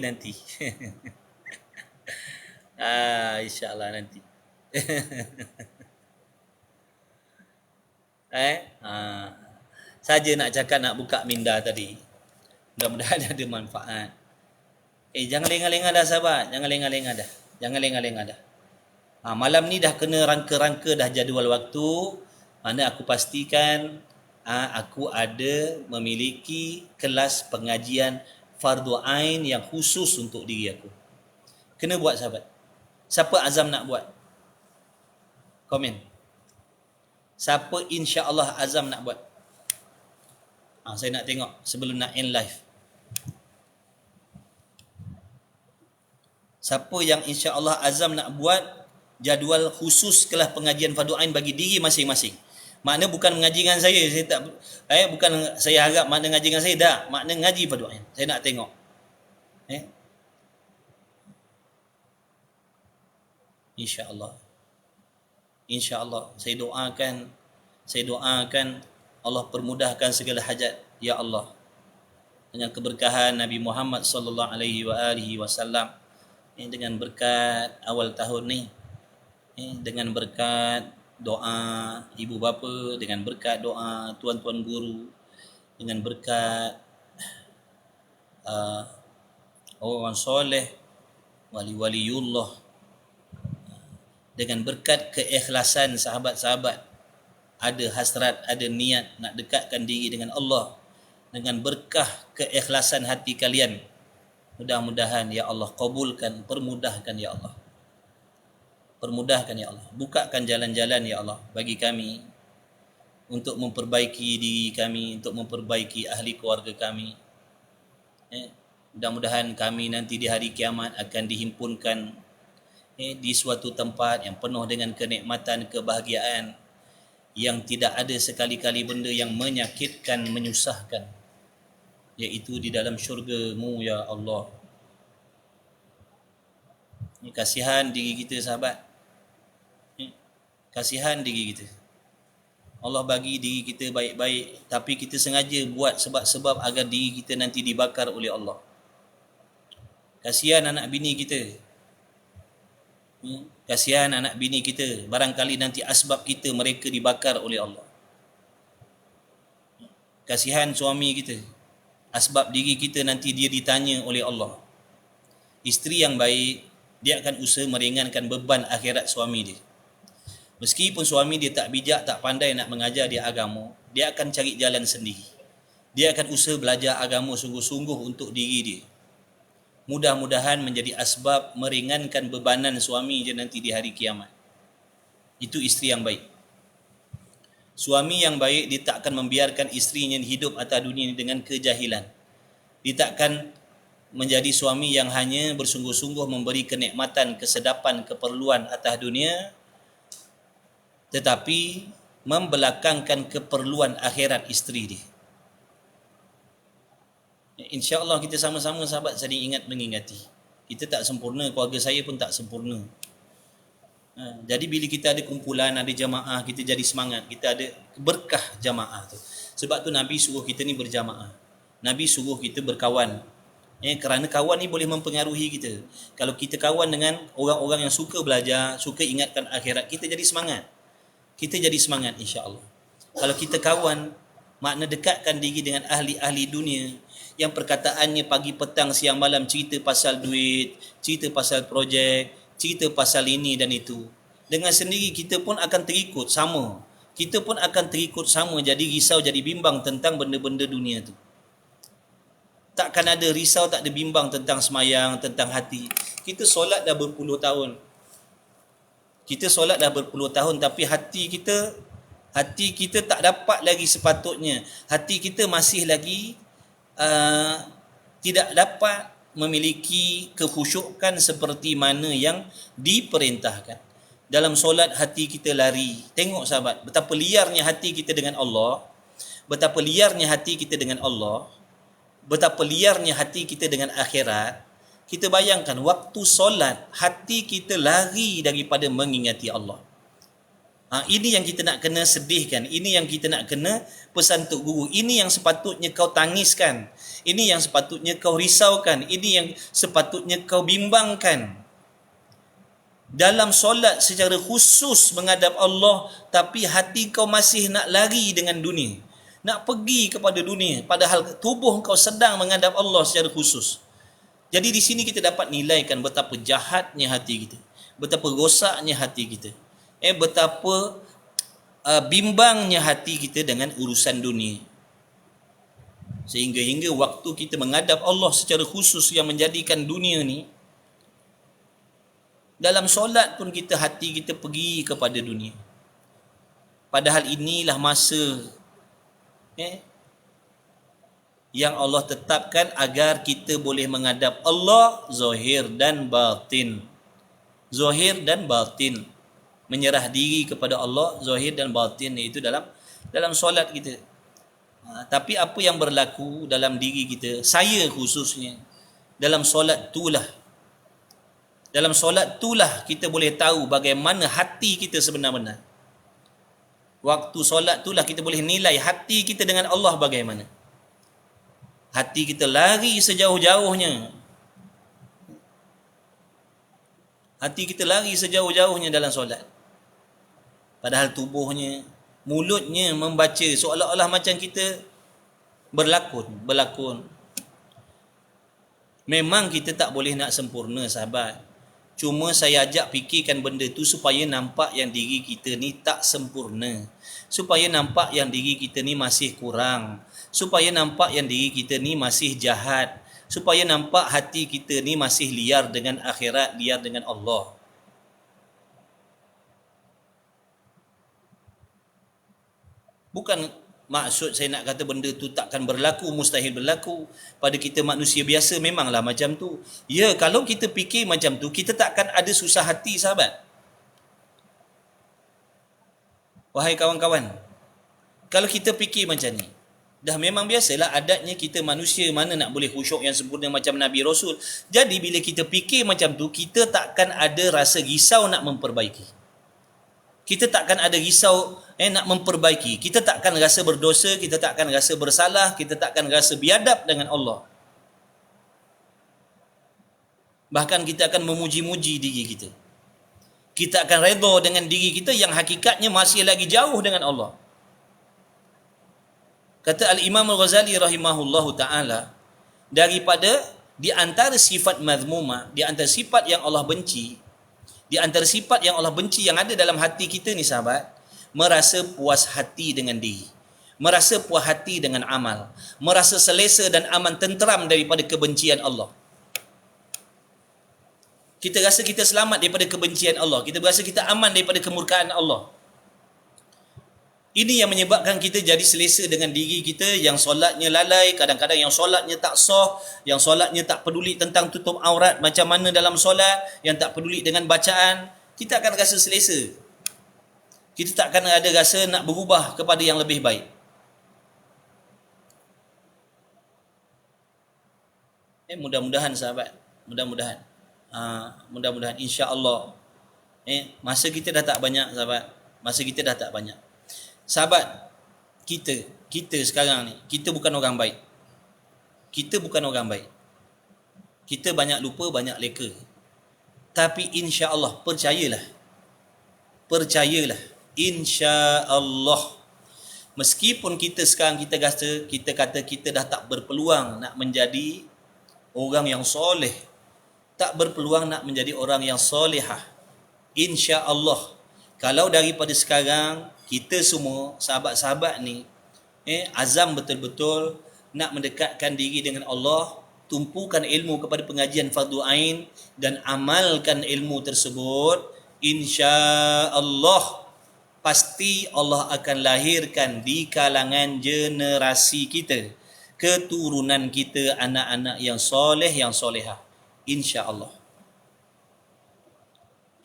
InsyaAllah nanti. Saja nak cakap nak buka minda tadi. Mudah-mudahan ada manfaat. Jangan lengah-lengah dah sahabat. Jangan lengah-lengah dah. Malam ni dah kena rangka-rangka dah jadual waktu. Mana aku pastikan aku ada memiliki kelas pengajian fardu ain yang khusus untuk diri aku. Kena buat sahabat. Siapa azam nak buat? Komen. Siapa insya-Allah azam nak buat? Saya nak tengok sebelum nak end live. Siapa yang insya-Allah azam nak buat jadual khusus kelas pengajian fardu ain bagi diri masing-masing. Makna bukan mengaji dengan saya tak bukan saya harap makna ngaji dengan saya dah, makna ngaji fardu ain. Saya nak tengok. InsyaAllah saya doakan Allah permudahkan segala hajat ya Allah, dengan keberkahan Nabi Muhammad sallallahu alaihi wasallam, dengan berkat awal tahun ni, dengan berkat doa ibu bapa, dengan berkat doa tuan-tuan guru, dengan berkat orang soleh, wali-waliullah, dengan berkat keikhlasan sahabat-sahabat, ada hasrat, ada niat nak dekatkan diri dengan Allah, dengan berkah keikhlasan hati kalian, mudah-mudahan ya Allah kabulkan, permudahkan ya Allah. Permudahkan ya Allah. Bukakan jalan-jalan ya Allah bagi kami untuk memperbaiki diri kami, untuk memperbaiki ahli keluarga kami. Mudah-mudahan kami nanti di hari kiamat akan dihimpunkan di suatu tempat yang penuh dengan kenikmatan, kebahagiaan, yang tidak ada sekali-kali benda yang menyakitkan, menyusahkan, iaitu di dalam syurga-Mu ya Allah. Kasihan diri kita sahabat. Kasihan diri kita. Allah bagi diri kita baik-baik, tapi kita sengaja buat sebab-sebab agar diri kita nanti dibakar oleh Allah. Kasihan anak bini kita. Kasihan anak bini kita, barangkali nanti asbab kita mereka dibakar oleh Allah. Kasihan suami kita, asbab diri kita nanti dia ditanya oleh Allah. Isteri yang baik, dia akan usaha meringankan beban akhirat suami dia. Meskipun suami dia tak bijak, tak pandai nak mengajar dia agama, dia akan cari jalan sendiri. Dia akan usaha belajar agama sungguh-sungguh untuk diri dia. Mudah-mudahan menjadi asbab meringankan bebanan suami je nanti di hari kiamat. Itu isteri yang baik. Suami yang baik, dia tak akan membiarkan isterinya hidup atas dunia ini dengan kejahilan. Dia tak akan menjadi suami yang hanya bersungguh-sungguh memberi kenikmatan, kesedapan, keperluan atas dunia, tetapi membelakangkan keperluan akhirat isteri dia. InsyaAllah kita sama-sama sahabat saling ingat mengingati. Kita tak sempurna, keluarga saya pun tak sempurna. Jadi bila kita ada kumpulan, ada jamaah, kita jadi semangat. Kita ada berkah jamaah tu. Sebab tu Nabi suruh kita ni berjamaah. Nabi suruh kita berkawan. Kerana kawan ni boleh mempengaruhi kita. Kalau kita kawan dengan orang-orang yang suka belajar, suka ingatkan akhirat, kita jadi semangat. Kita jadi semangat insya-Allah. Kalau kita kawan, makna dekatkan diri dengan ahli-ahli dunia yang perkataannya pagi petang siang malam cerita pasal duit, cerita pasal projek, cerita pasal ini dan itu, dengan sendiri kita pun akan terikut sama. Kita pun akan terikut sama, jadi risau, jadi bimbang tentang benda-benda dunia tu. Takkan ada risau, tak ada bimbang tentang semayang, tentang hati. Kita solat dah berpuluh tahun. Kita solat dah berpuluh tahun, tapi hati kita tak dapat lagi sepatutnya. Hati kita masih lagi tidak dapat memiliki kekhusyukan seperti mana yang diperintahkan. Dalam solat hati kita lari. Tengok sahabat, betapa liarnya hati kita dengan Allah. Betapa liarnya hati kita dengan Allah. Betapa liarnya hati kita dengan akhirat. Kita bayangkan waktu solat hati kita lari daripada mengingati Allah. Ini yang kita nak kena sedihkan. Ini yang kita nak kena pesan Tok Guru. Ini yang sepatutnya kau tangiskan. Ini yang sepatutnya kau risaukan. Ini yang sepatutnya kau bimbangkan. Dalam solat secara khusus menghadap Allah, tapi hati kau masih nak lari dengan dunia. Nak pergi kepada dunia, padahal tubuh kau sedang menghadap Allah secara khusus. Jadi di sini kita dapat nilaikan betapa jahatnya hati kita. Betapa rosaknya hati kita. Betapa bimbangnya hati kita dengan urusan dunia. Sehingga waktu kita menghadap Allah secara khusus yang menjadikan dunia ni, dalam solat pun hati kita pergi kepada dunia. Padahal inilah masa yang Allah tetapkan agar kita boleh menghadap Allah zahir dan batin. Zahir dan batin. Menyerah diri kepada Allah zahir dan batin, iaitu dalam solat kita. Tapi apa yang berlaku dalam diri kita, saya khususnya, dalam solat itulah kita boleh tahu bagaimana hati kita sebenar-benar. Waktu solat itulah kita boleh nilai hati kita dengan Allah bagaimana. Hati kita lari sejauh-jauhnya. Hati kita lari sejauh-jauhnya dalam solat. Padahal tubuhnya, mulutnya membaca seolah-olah macam kita berlakon. Memang kita tak boleh nak sempurna sahabat. Cuma saya ajak fikirkan benda tu supaya nampak yang diri kita ni tak sempurna. Supaya nampak yang diri kita ni masih kurang. Supaya nampak yang diri kita ni masih jahat. Supaya nampak hati kita ni masih liar dengan akhirat, liar dengan Allah. Bukan maksud saya nak kata benda tu takkan berlaku, mustahil berlaku. Pada kita manusia biasa memanglah macam tu. Ya, kalau kita fikir macam tu, kita takkan ada susah hati sahabat. Wahai kawan-kawan, kalau kita fikir macam ni, dah memang biasalah adatnya kita manusia, mana nak boleh khusyuk yang sempurna macam Nabi Rasul. Jadi bila kita fikir macam tu, kita takkan ada rasa risau nak memperbaiki. Kita takkan ada risau nak memperbaiki. Kita takkan rasa berdosa, kita takkan rasa bersalah, kita takkan rasa biadab dengan Allah. Bahkan kita akan memuji-muji diri kita. Kita akan redha dengan diri kita yang hakikatnya masih lagi jauh dengan Allah. Kata Al-Imam Al-Ghazali rahimahullahu ta'ala, daripada di antara sifat mazmumah, di antara sifat yang Allah benci, di antara sifat yang Allah benci yang ada dalam hati kita ni sahabat, merasa puas hati dengan diri, merasa puas hati dengan amal, merasa selesa dan aman tenteram daripada kebencian Allah. Kita rasa kita selamat daripada kebencian Allah, kita berasa kita aman daripada kemurkaan Allah. Ini yang menyebabkan kita jadi selesa dengan diri kita yang solatnya lalai, kadang-kadang yang solatnya tak sah, yang solatnya tak peduli tentang tutup aurat macam mana dalam solat, yang tak peduli dengan bacaan. Kita akan rasa selesa. Kita tak akan ada rasa nak berubah kepada yang lebih baik. Mudah-mudahan sahabat, mudah-mudahan insya-Allah. Masa kita dah tak banyak sahabat. Masa kita dah tak banyak. Sahabat, kita sekarang ni, kita bukan orang baik. Kita bukan orang baik. Kita banyak lupa, banyak leka. Tapi insya-Allah, percayalah, insya-Allah, meskipun kita sekarang kita kata kita dah tak berpeluang nak menjadi orang yang soleh, tak berpeluang nak menjadi orang yang solehah. Insya-Allah. Kalau daripada sekarang kita semua sahabat-sahabat ni azam betul-betul nak mendekatkan diri dengan Allah, tumpukan ilmu kepada pengajian fardu ain dan amalkan ilmu tersebut, insya-Allah pasti Allah akan lahirkan di kalangan generasi kita, keturunan kita, anak-anak yang soleh, yang solehah. Insya-Allah.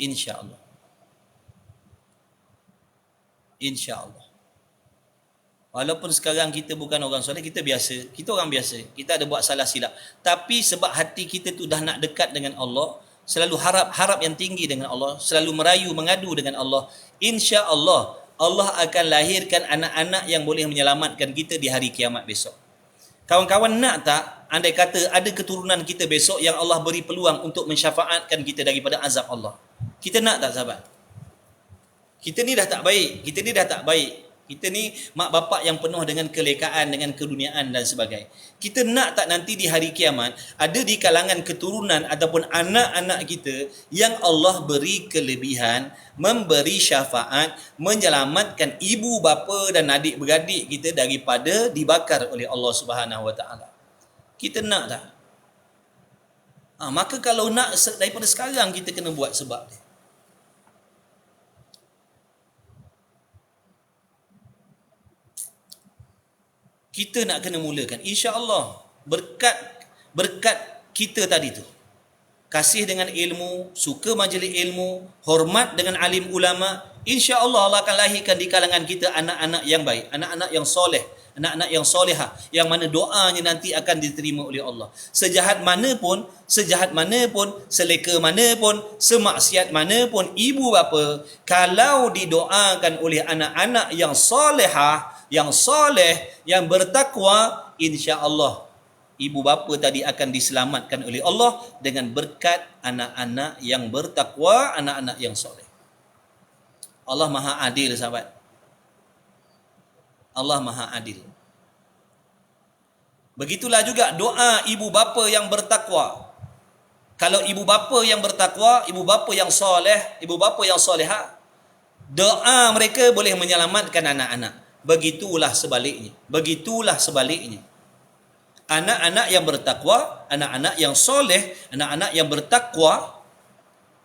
Insya-Allah. Insya-Allah. Walaupun sekarang kita bukan orang soleh, kita biasa, kita orang biasa, kita ada buat salah silap, tapi sebab hati kita tu dah nak dekat dengan Allah, selalu harap yang tinggi dengan Allah, selalu merayu mengadu dengan Allah, insya-Allah Allah akan lahirkan anak-anak yang boleh menyelamatkan kita di hari kiamat besok. Kawan-kawan nak tak andai kata ada keturunan kita besok yang Allah beri peluang untuk mensyafaatkan kita daripada azab Allah? Kita nak tak sahabat? Kita ni dah tak baik, kita ni dah tak baik. Kita ni mak bapak yang penuh dengan kelekaan, dengan keduniaan dan sebagainya. Kita nak tak nanti di hari kiamat ada di kalangan keturunan ataupun anak-anak kita yang Allah beri kelebihan, memberi syafaat, menyelamatkan ibu bapa dan adik-beradik kita daripada dibakar oleh Allah Subhanahu Wa Taala. Kita nak tak? Maka kalau nak daripada sekarang kita kena buat sebab dia. Kita nak kena mulakan, insya-Allah berkat kita tadi tu, kasih dengan ilmu, suka majlis ilmu, hormat dengan alim ulama, insya-Allah Allah akan lahirkan di kalangan kita anak-anak yang baik, anak-anak yang soleh, anak-anak yang solehah, yang mana doanya nanti akan diterima oleh Allah. Sejahat mana pun, seleka mana pun, semaksiat mana pun ibu bapa, kalau didoakan oleh anak-anak yang solehah, yang soleh, yang bertakwa, insya-Allah ibu bapa tadi akan diselamatkan oleh Allah dengan berkat anak-anak yang bertakwa, anak-anak yang soleh. Allah Maha Adil, sahabat. Allah Maha Adil. Begitulah juga doa ibu bapa yang bertakwa. Kalau ibu bapa yang bertakwa, ibu bapa yang soleh, ibu bapa yang solehah, doa mereka boleh menyelamatkan anak-anak. Begitulah sebaliknya. Begitulah sebaliknya. Anak-anak yang bertakwa, anak-anak yang soleh, anak-anak yang bertakwa,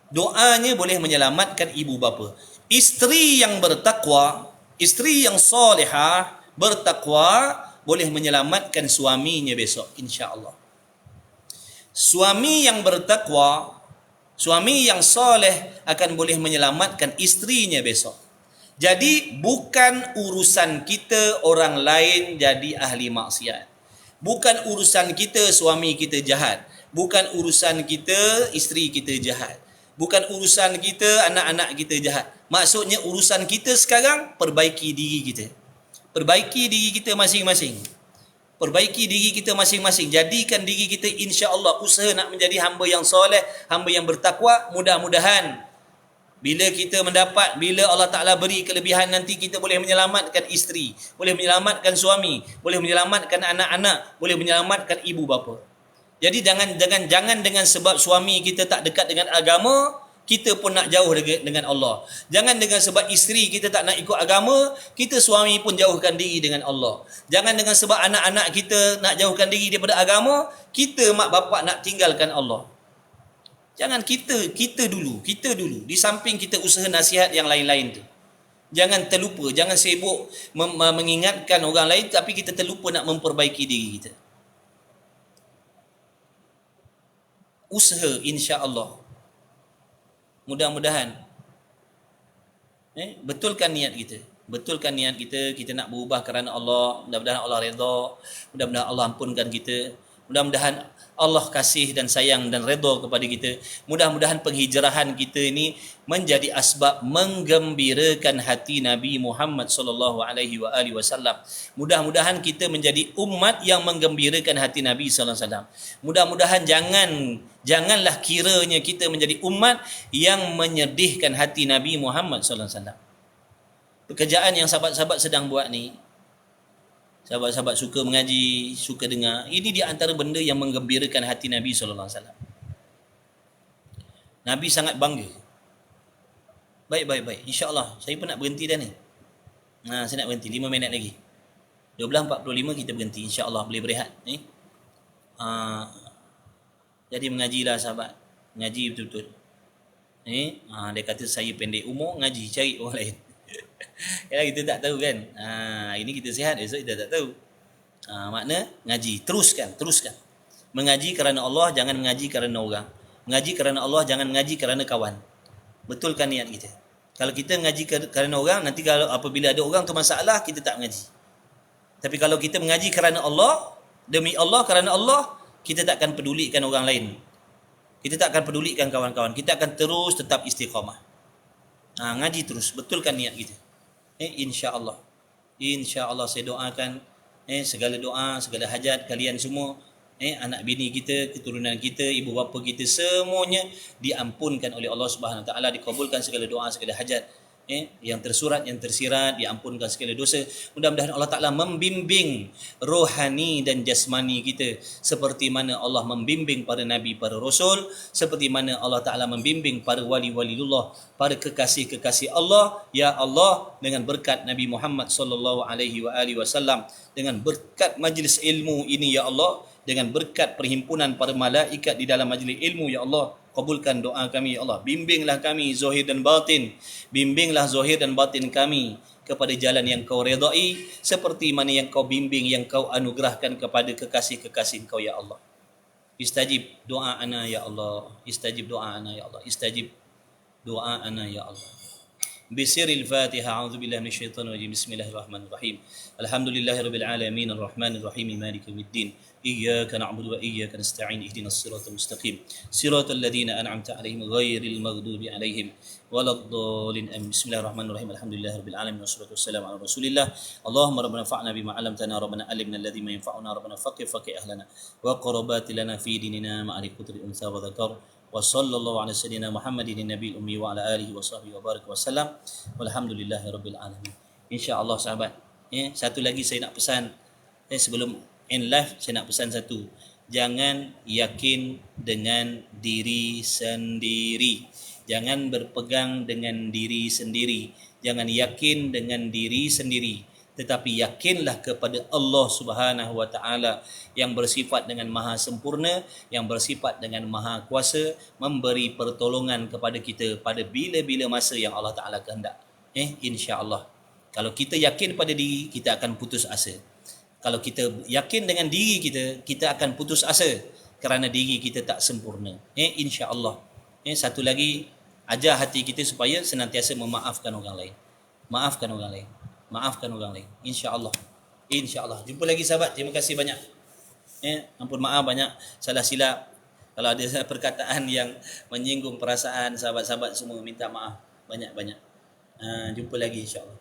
doanya boleh menyelamatkan ibu bapa. Isteri yang bertakwa, isteri yang solehah, bertakwa, boleh menyelamatkan suaminya besok, insya-Allah. Suami yang bertakwa, suami yang soleh akan boleh menyelamatkan isterinya besok. Jadi bukan urusan kita orang lain jadi ahli maksiat. Bukan urusan kita suami kita jahat. Bukan urusan kita isteri kita jahat. Bukan urusan kita anak-anak kita jahat. Maksudnya urusan kita sekarang perbaiki diri kita. Perbaiki diri kita masing-masing. Perbaiki diri kita masing-masing. Jadikan diri kita insya-Allah usaha nak menjadi hamba yang soleh, hamba yang bertakwa. Mudah-mudahan bila kita mendapat, bila Allah Ta'ala beri kelebihan, nanti kita boleh menyelamatkan isteri, boleh menyelamatkan suami, boleh menyelamatkan anak-anak, boleh menyelamatkan ibu bapa. Jadi jangan dengan sebab suami kita tak dekat dengan agama, kita pun nak jauh dengan Allah. Jangan dengan sebab isteri kita tak nak ikut agama, kita suami pun jauhkan diri dengan Allah. Jangan dengan sebab anak-anak kita nak jauhkan diri daripada agama, kita mak bapak nak tinggalkan Allah. Jangan kita dulu di samping kita usaha nasihat yang lain-lain tu. Jangan terlupa, jangan sibuk mengingatkan orang lain tapi kita terlupa nak memperbaiki diri kita. Usaha insya-Allah. Mudah-mudahan betulkan niat kita. Betulkan niat kita, kita nak berubah kerana Allah. Mudah-mudahan Allah redha, mudah-mudahan Allah ampunkan kita. Mudah-mudahan Allah kasih dan sayang dan redha kepada kita. Mudah-mudahan penghijrahan kita ini menjadi asbab menggembirakan hati Nabi Muhammad sallallahu alaihi wasallam. Mudah-mudahan kita menjadi umat yang menggembirakan hati Nabi sallallahu alaihi wasallam. Mudah-mudahan janganlah kiranya kita menjadi umat yang menyedihkan hati Nabi Muhammad sallallahu alaihi wasallam. Pekerjaan yang sahabat-sahabat sedang buat ni, sahabat-sahabat suka mengaji, suka dengar, ini di antara benda yang menggembirakan hati Nabi sallallahu alaihi wasallam. Nabi sangat bangga. Baik. InsyaAllah. Saya pun nak berhenti dah ni. Saya nak berhenti. 5 minit lagi. 12.45 kita berhenti. InsyaAllah boleh berehat. Jadi mengajilah sahabat. Ngaji betul-betul. Dia kata saya pendek umur, ngaji. Cari orang lain. Kalau kita tak tahu kan. Ini kita sihat, esok kita tak tahu. Makna ngaji. Teruskan. Mengaji kerana Allah, jangan mengaji kerana orang. Mengaji kerana Allah, jangan mengaji kerana kawan. Betulkan niat kita. Kalau kita mengaji kerana orang, nanti kalau apabila ada orang tu masalah, kita tak mengaji. Tapi kalau kita mengaji kerana Allah, demi Allah, kerana Allah, kita tak akan pedulikan orang lain. Kita tak akan pedulikan kawan-kawan. Kita akan terus tetap istiqamah. Ngaji terus. Betulkan niat kita. InsyaAllah. InsyaAllah saya doakan segala doa, segala hajat kalian semua, anak bini kita, keturunan kita, ibu bapa kita, semuanya diampunkan oleh Allah Subhanahu Wa Taala, dikabulkan segala doa, segala hajat. Yang tersurat, yang tersirat, diampunkan segala dosa. Mudah-mudahan Allah Ta'ala membimbing rohani dan jasmani kita seperti mana Allah membimbing para Nabi, para Rasul, seperti mana Allah Ta'ala membimbing para wali-waliullah, para kekasih-kekasih Allah. Ya Allah, dengan berkat Nabi Muhammad SAW, dengan berkat majlis ilmu ini ya Allah, dengan berkat perhimpunan para malaikat di dalam majlis ilmu ya Allah, kabulkan doa kami ya Allah. Bimbinglah kami zahir dan batin. Bimbinglah zahir dan batin kami kepada jalan yang kau redai, seperti mana yang kau bimbing, yang kau anugerahkan kepada kekasih-kekasih kau ya Allah. Istajib doa ana ya Allah. Istajib doa ana ya Allah. Istajib doa ana ya Allah. Bisiril Fatihah. A'udzubillahi minasyaitonir rajim. Bismillahirrahmanirrahim. Alhamdulillahirabbil alamin arrahmanir rahim maliki yaumiddin. Iyyaka na'budu wa iyyaka nasta'in ihdinas siratal mustaqim siratal ladzina an'amta 'alaihim ghairil maghdubi 'alaihim waladdallin. Bismillahirrahmanirrahim. Alhamdulillahirabbil alamin wassalatu wassalamu ala Rasulillah. Allahumma rabbana fa'na bima 'allamtana rabbana allimna alladhi ma yanfa'una rabbana faqih ahlana wa qurabati lana fi dinina ma'al qutri unsa wa dzakar wa sallallahu ala sayyidina Muhammadin nabiyil ummi wa ala alihi wa sahbihi wa baraka wasallam walhamdulillahirabbil alamin. Insyaallah sahabat, satu lagi saya nak pesan sebelum in live, saya nak pesan satu. Jangan yakin dengan diri sendiri. Jangan berpegang dengan diri sendiri. Jangan yakin dengan diri sendiri. Tetapi yakinlah kepada Allah Subhanahu Wa Taala yang bersifat dengan maha sempurna, yang bersifat dengan maha kuasa, memberi pertolongan kepada kita pada bila-bila masa yang Allah Taala kehendak. InsyaAllah. Kalau kita yakin pada diri, kita akan putus asa. Kalau kita yakin dengan diri kita, kita akan putus asa kerana diri kita tak sempurna. InsyaAllah. Satu lagi, ajar hati kita supaya senantiasa memaafkan orang lain. Maafkan orang lain. Maafkan orang lain. InsyaAllah. InsyaAllah. Jumpa lagi sahabat. Terima kasih banyak. Ampun maaf banyak salah silap. Kalau ada perkataan yang menyinggung perasaan sahabat-sahabat semua, minta maaf banyak-banyak. Jumpa lagi insyaAllah.